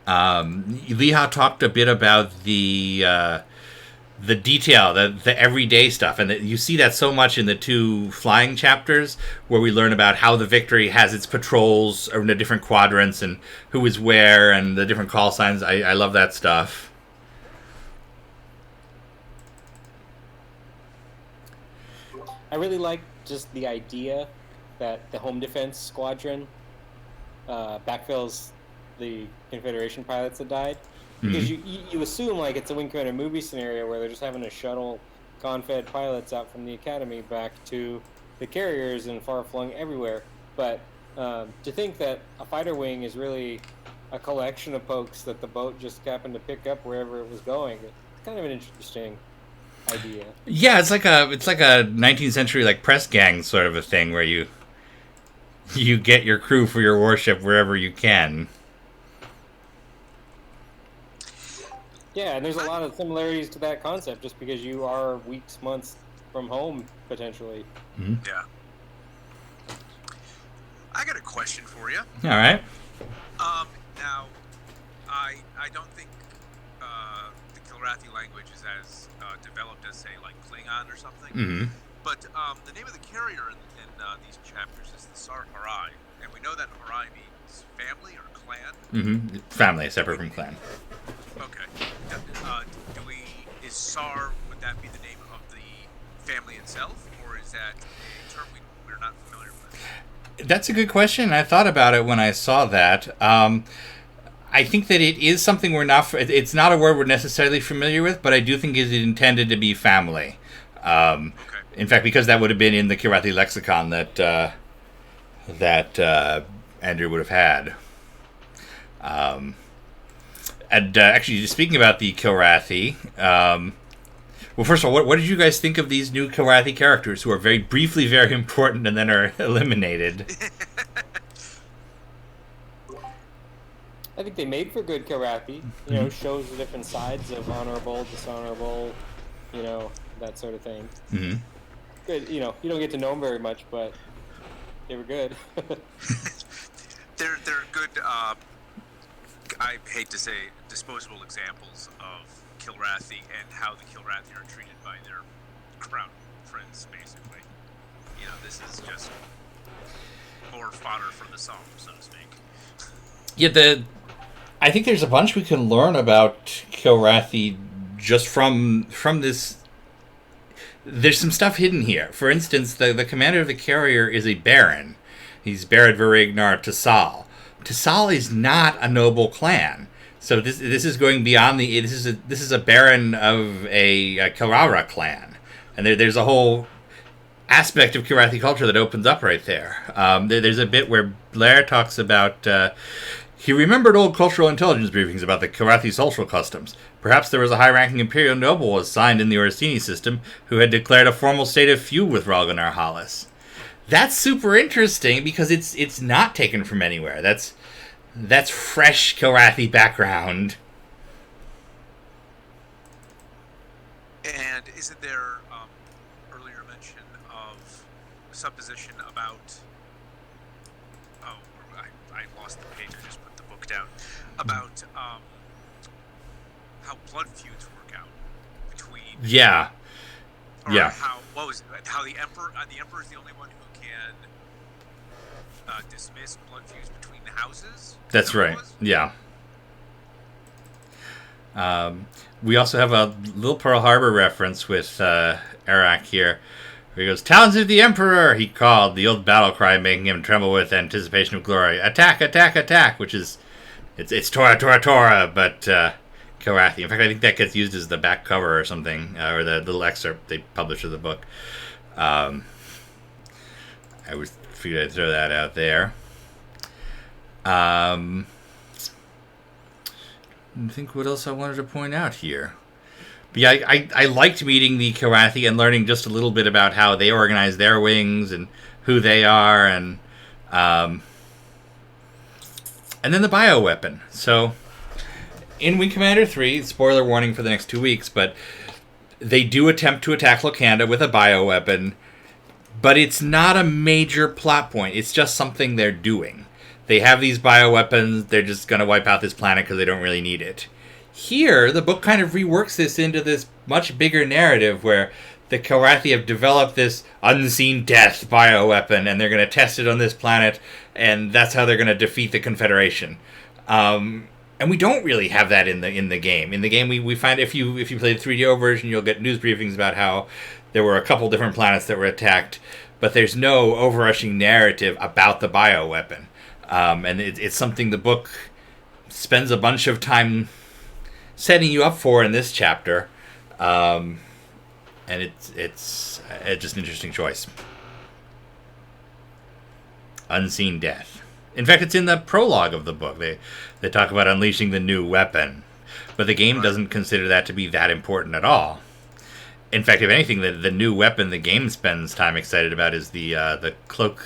Liha talked a bit about the detail, the everyday stuff, and you see that so much in the 2 flying chapters where we learn about how the Victory has its patrols in the different quadrants and who is where and the different call signs. I love that stuff. I really like just the idea that the home defense squadron backfills the Confederation pilots that died, because you assume like it's a Wing Commander movie scenario where they're just having to shuttle Confed pilots out from the academy back to the carriers and far flung everywhere. But to think that a fighter wing is really a collection of folks that the boat just happened to pick up wherever it was going, it's kind of an interesting idea. Yeah, it's like a 19th century like press gang sort of a thing where you get your crew for your warship wherever you can. Yeah, and there's a lot of similarities to that concept just because you are weeks, months from home, potentially. Mm-hmm. Yeah. I got a question for you. All right. Now, I don't think the Kilrathi language is as developed as, say, like Klingon or something. Mm-hmm. But the name of the carrier in these chapters is the Sar Hurai, and we know that Hurai means family or clan. Mm-hmm. Family, separate from clan. Okay. Is Sar, would that be the name of the family itself, or is that a term we're not familiar with? That's a good question. I thought about it when I saw that. I think that it is something it's not a word we're necessarily familiar with, but I do think it's intended to be family. Okay. In fact, because that would have been in the Kilrathi lexicon that Andrew would have had. And actually, speaking about the Kilrathi, well, first of all, what did you guys think of these new Kilrathi characters who are very briefly very important and then are eliminated? I think they made for good Kilrathi. You know, shows the different sides of honorable, dishonorable, that sort of thing. Mm-hmm. Good, you don't get to know them very much, but they were good. They're good. I hate to say disposable examples of Kilrathi and how the Kilrathi are treated by their crown friends, basically. This is just more fodder for the song, so to speak. Yeah, I think there's a bunch we can learn about Kilrathi just from this. There's some stuff hidden here. For instance, the commander of the carrier is a baron. He's Barad Varignar Tassal. Tassal is not a noble clan. So this is going beyond this is a baron of a Kilrara clan. And there's a whole aspect of Kilrathi culture that opens up right there. There's a bit where Blair talks about he remembered old cultural intelligence briefings about the Kilrathi social customs. Perhaps there was a high-ranking imperial noble assigned in the Orsini system who had declared a formal state of feud with Ralganar Halas. That's super interesting because it's not taken from anywhere. That's fresh Kilrathi background. And isn't there earlier mention of supposition about? Oh, I lost the page. I just put the book down about how blood feuds work out between. Yeah. Yeah. How the emperor is the only one who can dismiss blood feuds between the houses. That's right. Yeah. We also have a little Pearl Harbor reference with Arak here. Where he goes, "Talons of the Emperor," he called, the old battle cry making him tremble with anticipation of glory. "Attack, attack, attack," which is, it's Tora, Tora, Tora, but Kilrathi. In fact, I think that gets used as the back cover or something, or the little excerpt they published of the book. I was figured I'd throw that out there. I think what else I wanted to point out here. But yeah, I liked meeting the Kilrathi and learning just a little bit about how they organize their wings and who they are, and then the bioweapon. So, in Wing Commander 3, spoiler warning for the next 2 weeks, but they do attempt to attack Locanda with a bioweapon, but it's not a major plot point. It's just something they're doing. They have these bioweapons, they're just going to wipe out this planet because they don't really need it. Here, the book kind of reworks this into this much bigger narrative where the Kilrathi have developed this unseen death bioweapon, and they're going to test it on this planet, and that's how they're going to defeat the Confederation. And we don't really have that in the game. In the game, we find if you play the 3DO version, you'll get news briefings about how there were a couple different planets that were attacked, but there's no overarching narrative about the bioweapon. And it's something the book spends a bunch of time setting you up for in this chapter, and it's just an interesting choice. Unseen death. In fact, it's in the prologue of the book. They talk about unleashing the new weapon, but the game doesn't consider that to be that important at all. In fact, if anything, the new weapon the game spends time excited about is the cloak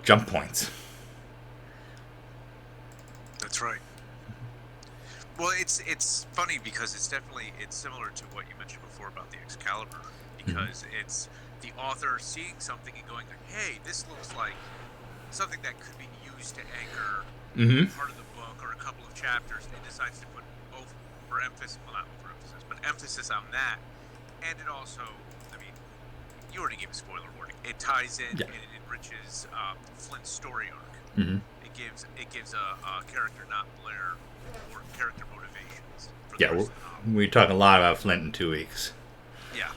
jump points. That's right. Well, it's funny because it's similar to what you mentioned before about the Excalibur, because it's the author seeing something and going, "Hey, this looks like something that could be used to anchor part of the book or a couple of chapters," and decides to put emphasis on that. And it also, I mean, you already gave a spoiler warning. It ties in and it enriches Flint's story arc. It gives a character, not Blair, or character motivations. We talk a lot about Flint in 2 weeks. Yeah.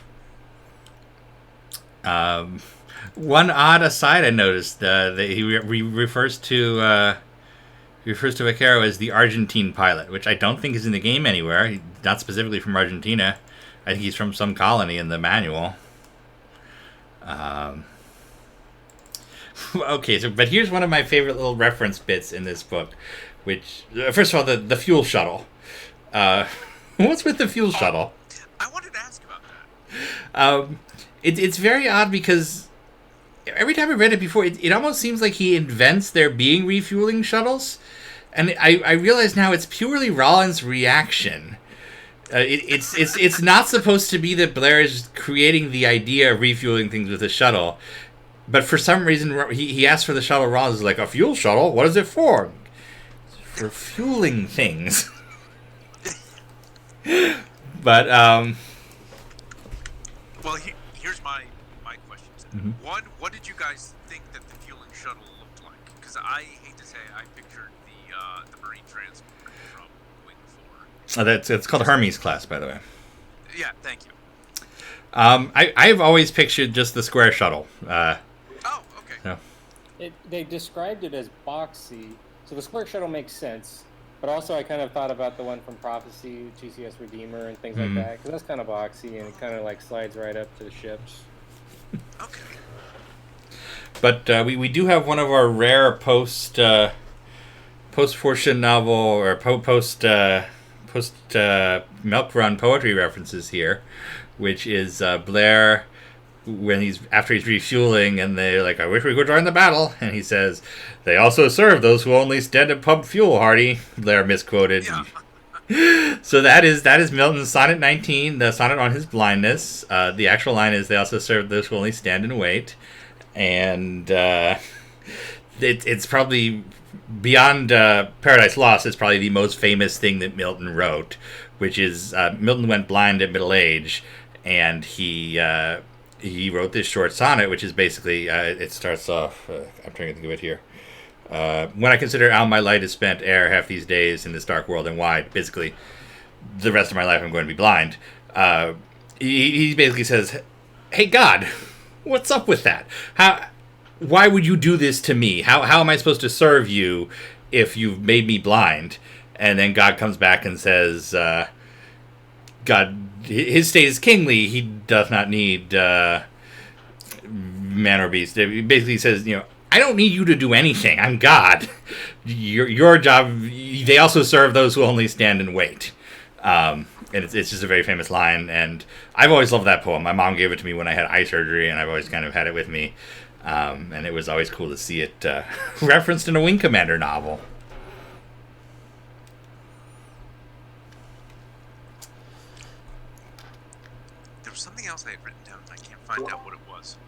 One odd aside I noticed that he refers to Vaquero as the Argentine pilot, which I don't think is in the game anywhere. He's not specifically from Argentina. I think he's from some colony in the manual. Okay, but here's one of my favorite little reference bits in this book, which, first of all, the fuel shuttle. What's with the fuel shuttle? I wanted to ask about that. It's very odd because every time I read it before, it almost seems like he invents there being refueling shuttles, and I realize now it's purely Rollins' reaction. It's not supposed to be that Blair is creating the idea of refueling things with a shuttle, but for some reason he asked for the shuttle. Rollins is like, "A fuel shuttle? What is it for?" "It's for fueling things." But well, here's my questions. One, what did you guys think that the fueling shuttle looked like? Because I hate to say, I pictured the Marine transport from Wing 4. It's called Hermes class, by the way. Yeah, thank you. I've always pictured just the square shuttle. Okay. So. They described it as boxy, so the square shuttle makes sense. But also, I kind of thought about the one from Prophecy, GCS Redeemer, and things like that, because that's kind of boxy and it kind of like slides right up to the ships. Okay. But we do have one of our rare post portion novel or post milk run poetry references here, which is Blair after he's refueling, and they're like, "I wish we could join the battle," and he says, "They also serve those who only stand and pump fuel, Hardy." Blair misquoted. Yeah. So that is Milton's Sonnet 19, the sonnet on his blindness. The actual line is, "They also serve those who only stand and wait," and it's probably Beyond Paradise Lost is probably the most famous thing that Milton wrote, which is Milton went blind at middle age, and he wrote this short sonnet, which is basically, it starts off, I'm trying to think of it here. When I consider how my light is spent ere half these days in this dark world and wide, basically, the rest of my life I'm going to be blind. He basically says, hey, God, what's up with that? Why would you do this to me? How am I supposed to serve you if you've made me blind? And then God comes back and says, God, his state is kingly. He doth not need man or beast. He basically says, I don't need you to do anything. I'm God. Your job, they also serve those who only stand and wait. And it's just a very famous line. And I've always loved that poem. My mom gave it to me when I had eye surgery, and I've always kind of had it with me. And it was always cool to see it referenced in a Wing Commander novel. There was something else I had written down, and I can't find out what it was.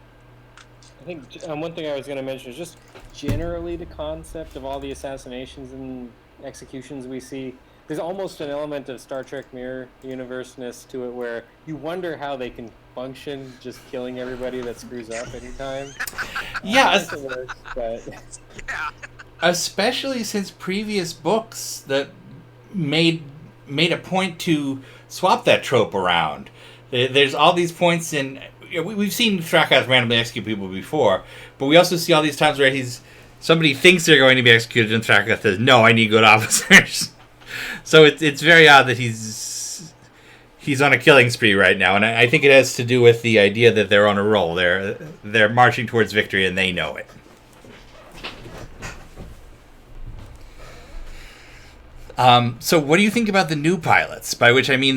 I think one thing I was going to mention is just generally the concept of all the assassinations and executions we see. There's almost an element of Star Trek Mirror Universe-ness to it where you wonder how they can function just killing everybody that screws up anytime. Yeah. But especially since previous books that made a point to swap that trope around. There's all these points in... We've seen Thrakath randomly execute people before, but we also see all these times where somebody thinks they're going to be executed and Thrakath says, no, I need good officers. So it's very odd that he's on a killing spree right now, and I think it has to do with the idea that they're on a roll. They're marching towards victory, and they know it. So what do you think about the new pilots? By which I mean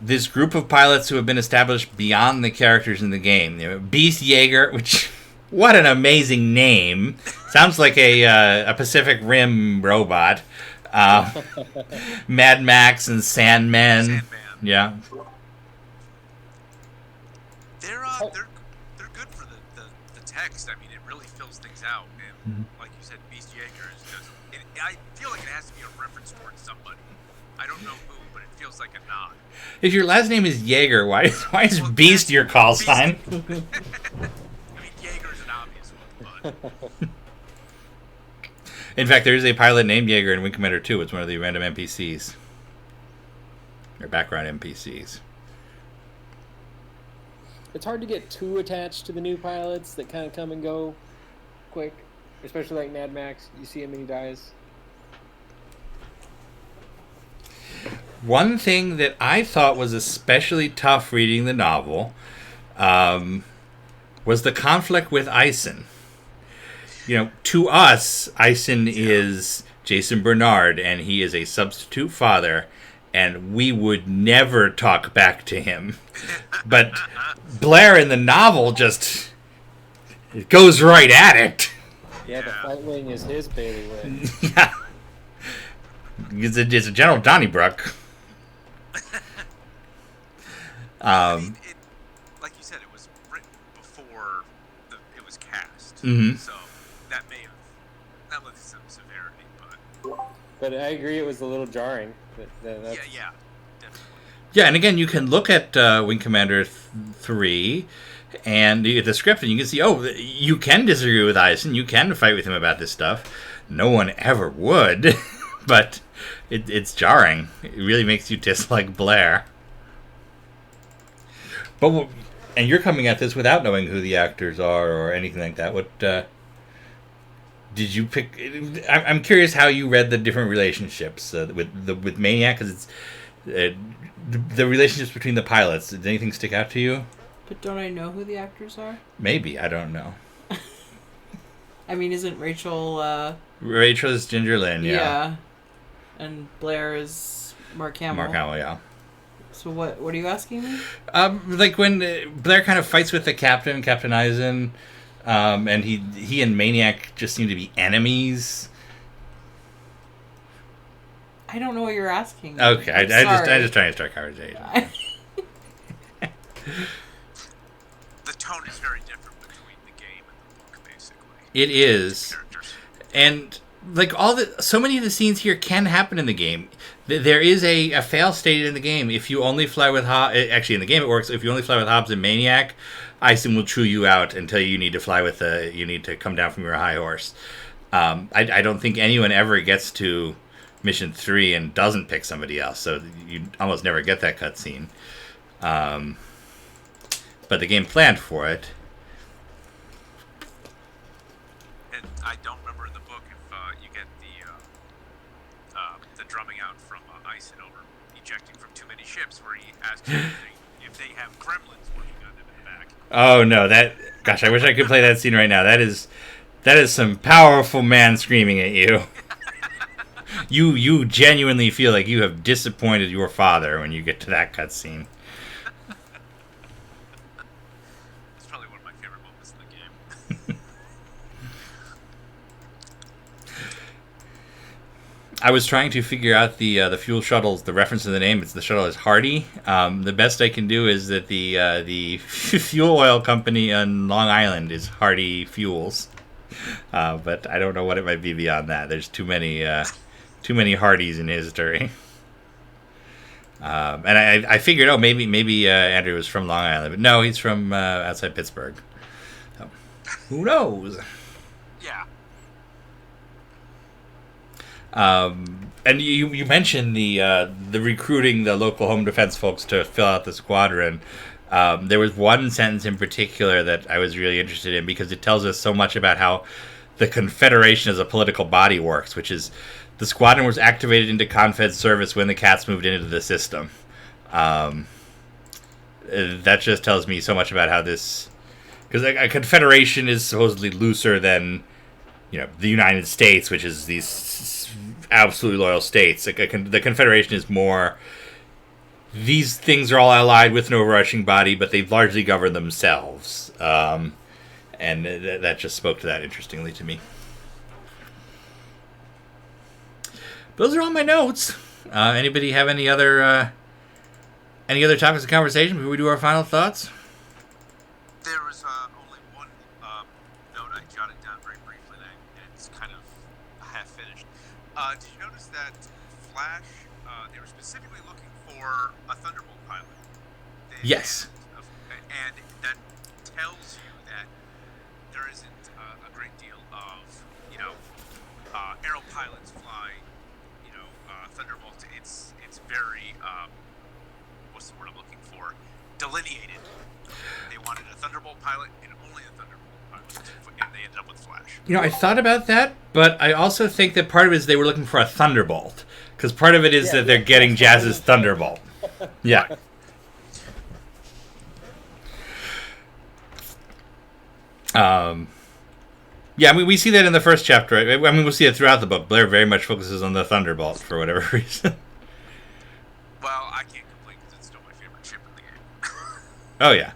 this group of pilots who have been established beyond the characters in the game. Beast Jaeger, which... What an amazing name. Sounds like a Pacific Rim robot. Mad Max and Sandman. Yeah. They're good for the text. I mean, it really fills things out. And like you said, Beast Jaeger is just... I feel like it has to be a reference towards somebody. I don't know who, but it feels like a nod. If your last name is Jaeger, why is Beast your call sign? I mean, Jaeger's an obvious one, but... In fact, there is a pilot named Jaeger in Wing Commander 2. It's one of the random NPCs. Or background NPCs. It's hard to get too attached to the new pilots that kind of come and go quick. Especially like Mad Max. You see him and he dies. One thing that I thought was especially tough reading the novel was the conflict with Ison. To us, Ison is Jason Bernard, and he is a substitute father, and we would never talk back to him. But Blair in the novel just goes right at it. Yeah, the fight wing is his bailiwick. Yeah. It's a General Donnybrook. Like you said, it was written before it was cast. Mm-hmm. So that led to some severity, but I agree, it was a little jarring. Yeah, definitely. Yeah, and again, you can look at Wing Commander 3 and you get the script, and you can see, you can disagree with Ison, you can fight with him about this stuff. No one ever would, but it's jarring. It really makes you dislike Blair. But and you're coming at this without knowing who the actors are or anything like that. What did you pick? I'm curious how you read the different relationships with Maniac, because it's the relationships between the pilots. Did anything stick out to you? But don't I know who the actors are? Maybe, I don't know. I mean, isn't Rachel... Rachel is Ginger Lynn, yeah. Yeah. And Blair is Mark Hamill. Mark Hamill, yeah. So what are you asking me? Like when Blair kind of fights with the captain, Captain Eisen, and he and Maniac just seem to be enemies. I don't know what you're asking. Okay, I just trying to start conversation. The tone is very different between the game and the book, basically. It is, and like so many of the scenes here can happen in the game. There is a fail state in the game. If you only fly with Hobbs, actually in the game it works. If you only fly with Hobbs and Maniac, Ison will chew you out until you need to fly with you need to come down from your high horse. I don't think anyone ever gets to mission 3 and doesn't pick somebody else, so you almost never get that cutscene. But the game planned for it. And I don't remember in the book if you get the drumming out from Ison over ejecting from too many ships, where he asks if they have gremlins working on them in the back. Oh no, gosh, I wish I could play that scene right now. That is some powerful man screaming at you. You genuinely feel like you have disappointed your father when you get to that cutscene. It's probably one of my favorite moments in the game. I was trying to figure out the fuel shuttles. The reference to the name, the shuttle is Hardy. The best I can do is that the fuel oil company on Long Island is Hardy Fuels. But I don't know what it might be beyond that. There's too many Hardys in history. And I figured, maybe Andrew was from Long Island, but no, he's from outside Pittsburgh. So, who knows? Yeah. And you mentioned the recruiting the local home defense folks to fill out the squadron. There was one sentence in particular that I was really interested in because it tells us so much about how the Confederation as a political body works, which is the squadron was activated into Confed service when the Cats moved into the system. That just tells me so much about how this... Because a Confederation is supposedly looser than, the United States, which is these absolutely loyal states. The Confederation is more... These things are all allied with an overarching body, but they largely govern themselves. And that just spoke to that interestingly to me. Those are all my notes. Anybody have any other topics of conversation before we do our final thoughts? There was only one note I jotted down very briefly, and it's kind of half finished. Did you notice that Flash, they were specifically looking for a Thunderbolt pilot? Yes. And that tells you that there isn't a great deal of, aero pilots fly, Thunderbolt. It's very, what's the word I'm looking for? Delineated. They wanted a Thunderbolt pilot and only a Thunderbolt pilot, and they ended up with Flash. I thought about that, but I also think that part of it is they were looking for a Thunderbolt. Because part of it is that they're getting Jazz's Thunderbolt. Yeah. Yeah, we see that in the first chapter. We'll see it throughout the book. Blair very much focuses on the Thunderbolt for whatever reason. Well, I can't complain because it's still my favorite ship in the game. Oh, yeah.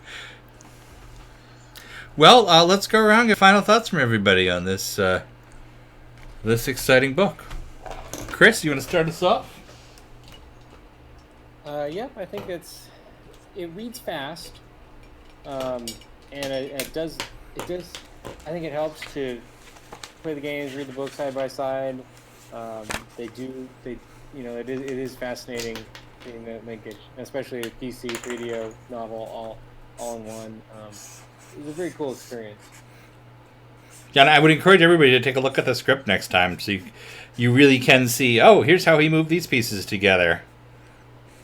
Well, let's go around and get final thoughts from everybody on this exciting book. Chris, you want to start us off? Yeah, I think it reads fast, and it does. I think it helps to play the games, read the book side by side. It is fascinating seeing that linkage, especially a PC 3DO novel all in one. It's a very cool experience. Yeah, and I would encourage everybody to take a look at the script next time, so you really can see. Oh, here's how he moved these pieces together.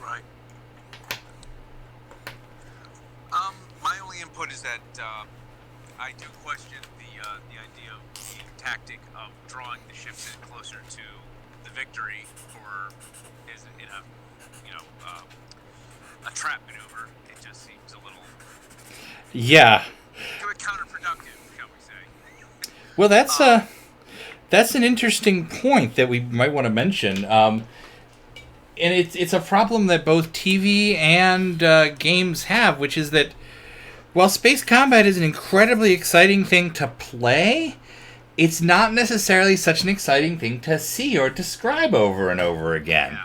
Right. My only input is that I do question the idea of the tactic of drawing the ships in closer to the victory a trap maneuver. It just seems a little Yeah. counterproductive, shall we say? Well, that's an interesting point that we might want to mention. And it's a problem that both TV and games have, which is that while space combat is an incredibly exciting thing to play, it's not necessarily such an exciting thing to see or describe over and over again.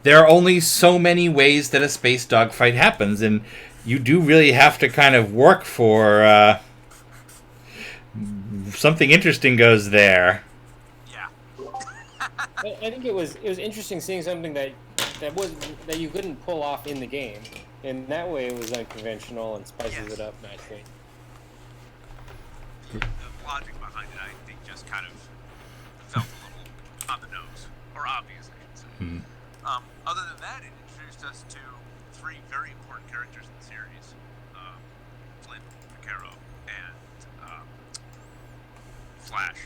There are only so many ways that a space dogfight happens, and you do really have to kind of work for something interesting goes there. I think it was interesting seeing something that you couldn't pull off in the game. And that way it was unconventional and spices it up nicely. The logic behind it, I think, just kind of felt a little on the nose, or obvious, I should say. Mm-hmm. Other than that, it introduced us to 3 very important characters in the series: Flint, Vaquero, and Flash.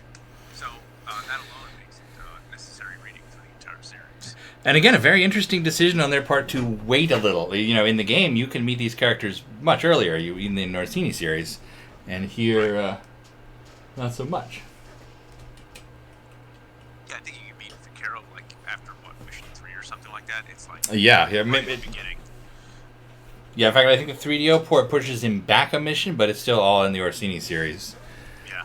So that alone makes it necessary reading for the entire series. And again, a very interesting decision on their part to wait a little. You know, in the game, you can meet these characters much earlier, in the Orsini series, and here, not so much. Yeah, I think you can meet Vaquero like after mission 3 or something like that. It's like Yeah, right maybe. at the beginning. Yeah, in fact, I think the 3DO port pushes him back a mission, but it's still all in the Orsini series. Yeah.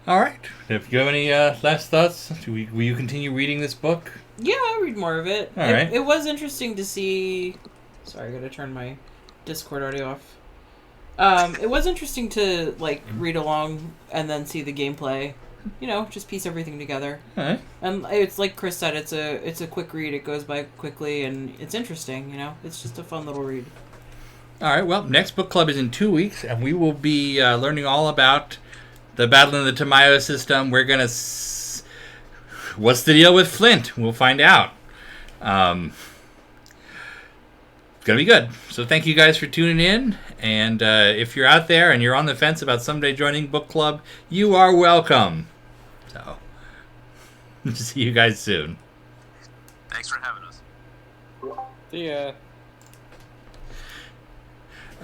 All right. If you have any last thoughts, will you continue reading this book? Yeah, I'll read more of it. All right. It was interesting to see... Sorry, I gotta turn my Discord audio off. It was interesting to, read along and then see the gameplay. You know, just piece everything together. All right. And it's like Chris said, it's a quick read. It goes by quickly, and it's interesting, you know? It's just a fun little read. All right, well, next book club is in 2 weeks, and we will be learning all about the Battle in the Tamayo system. We're going to... What's the deal with Flint? We'll find out. It's going to be good. So thank you guys for tuning in. And if you're out there and you're on the fence about someday joining book club, you are welcome. So, see you guys soon. Thanks for having us. See ya.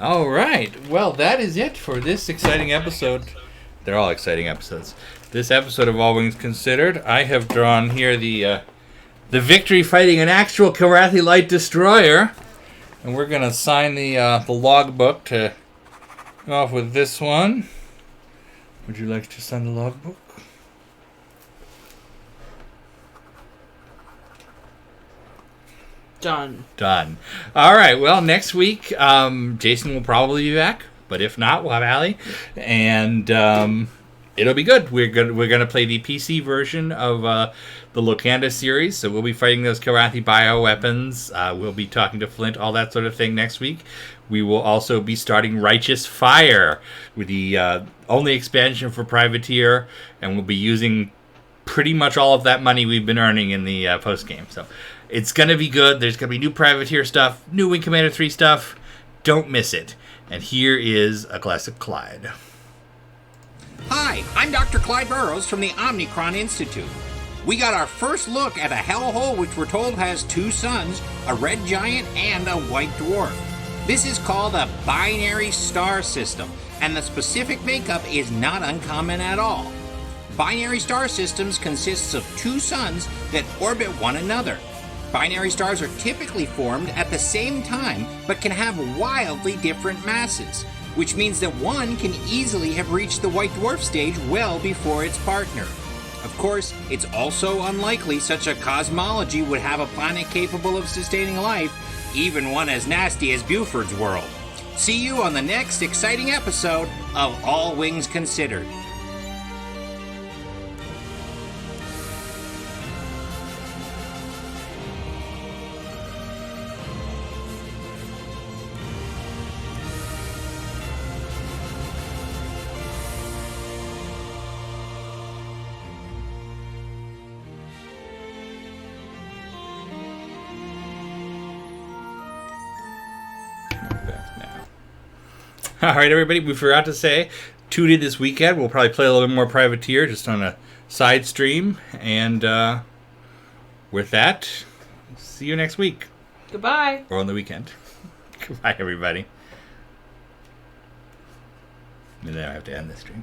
All right. Well, that is it for this exciting episode. They're all exciting episodes. This episode of All Wings Considered. I have drawn here the victory fighting an actual Karathi Light Destroyer. And we're going to sign the logbook to go off with this one. Would you like to sign the logbook? Done. All right. Well, next week, Jason will probably be back. But if not, we'll have Allie. And it'll be good. We're gonna play the PC version of the Locanda series. So we'll be fighting those Karathi bioweapons. We'll be talking to Flint, all that sort of thing next week. We will also be starting Righteous Fire with the only expansion for Privateer. And we'll be using pretty much all of that money we've been earning in the post-game. So it's going to be good. There's going to be new Privateer stuff, new Wing Commander 3 stuff. Don't miss it. And here is a glass of Clyde. Hi, I'm Dr. Clyde Burrows from the Omnicron Institute. We got our first look at a hellhole which we're told has 2 suns, a red giant and a white dwarf. This is called a binary star system, and the specific makeup is not uncommon at all. Binary star systems consists of 2 suns that orbit one another. Binary stars are typically formed at the same time, but can have wildly different masses, which means that one can easily have reached the white dwarf stage well before its partner. Of course, it's also unlikely such a cosmology would have a planet capable of sustaining life, even one as nasty as Buford's world. See you on the next exciting episode of All Wings Considered. All right, everybody, we forgot to say, tune in this weekend. We'll probably play a little bit more Privateer just on a side stream. And with that, see you next week. Goodbye. Or on the weekend. Goodbye, everybody. And then I have to end the stream.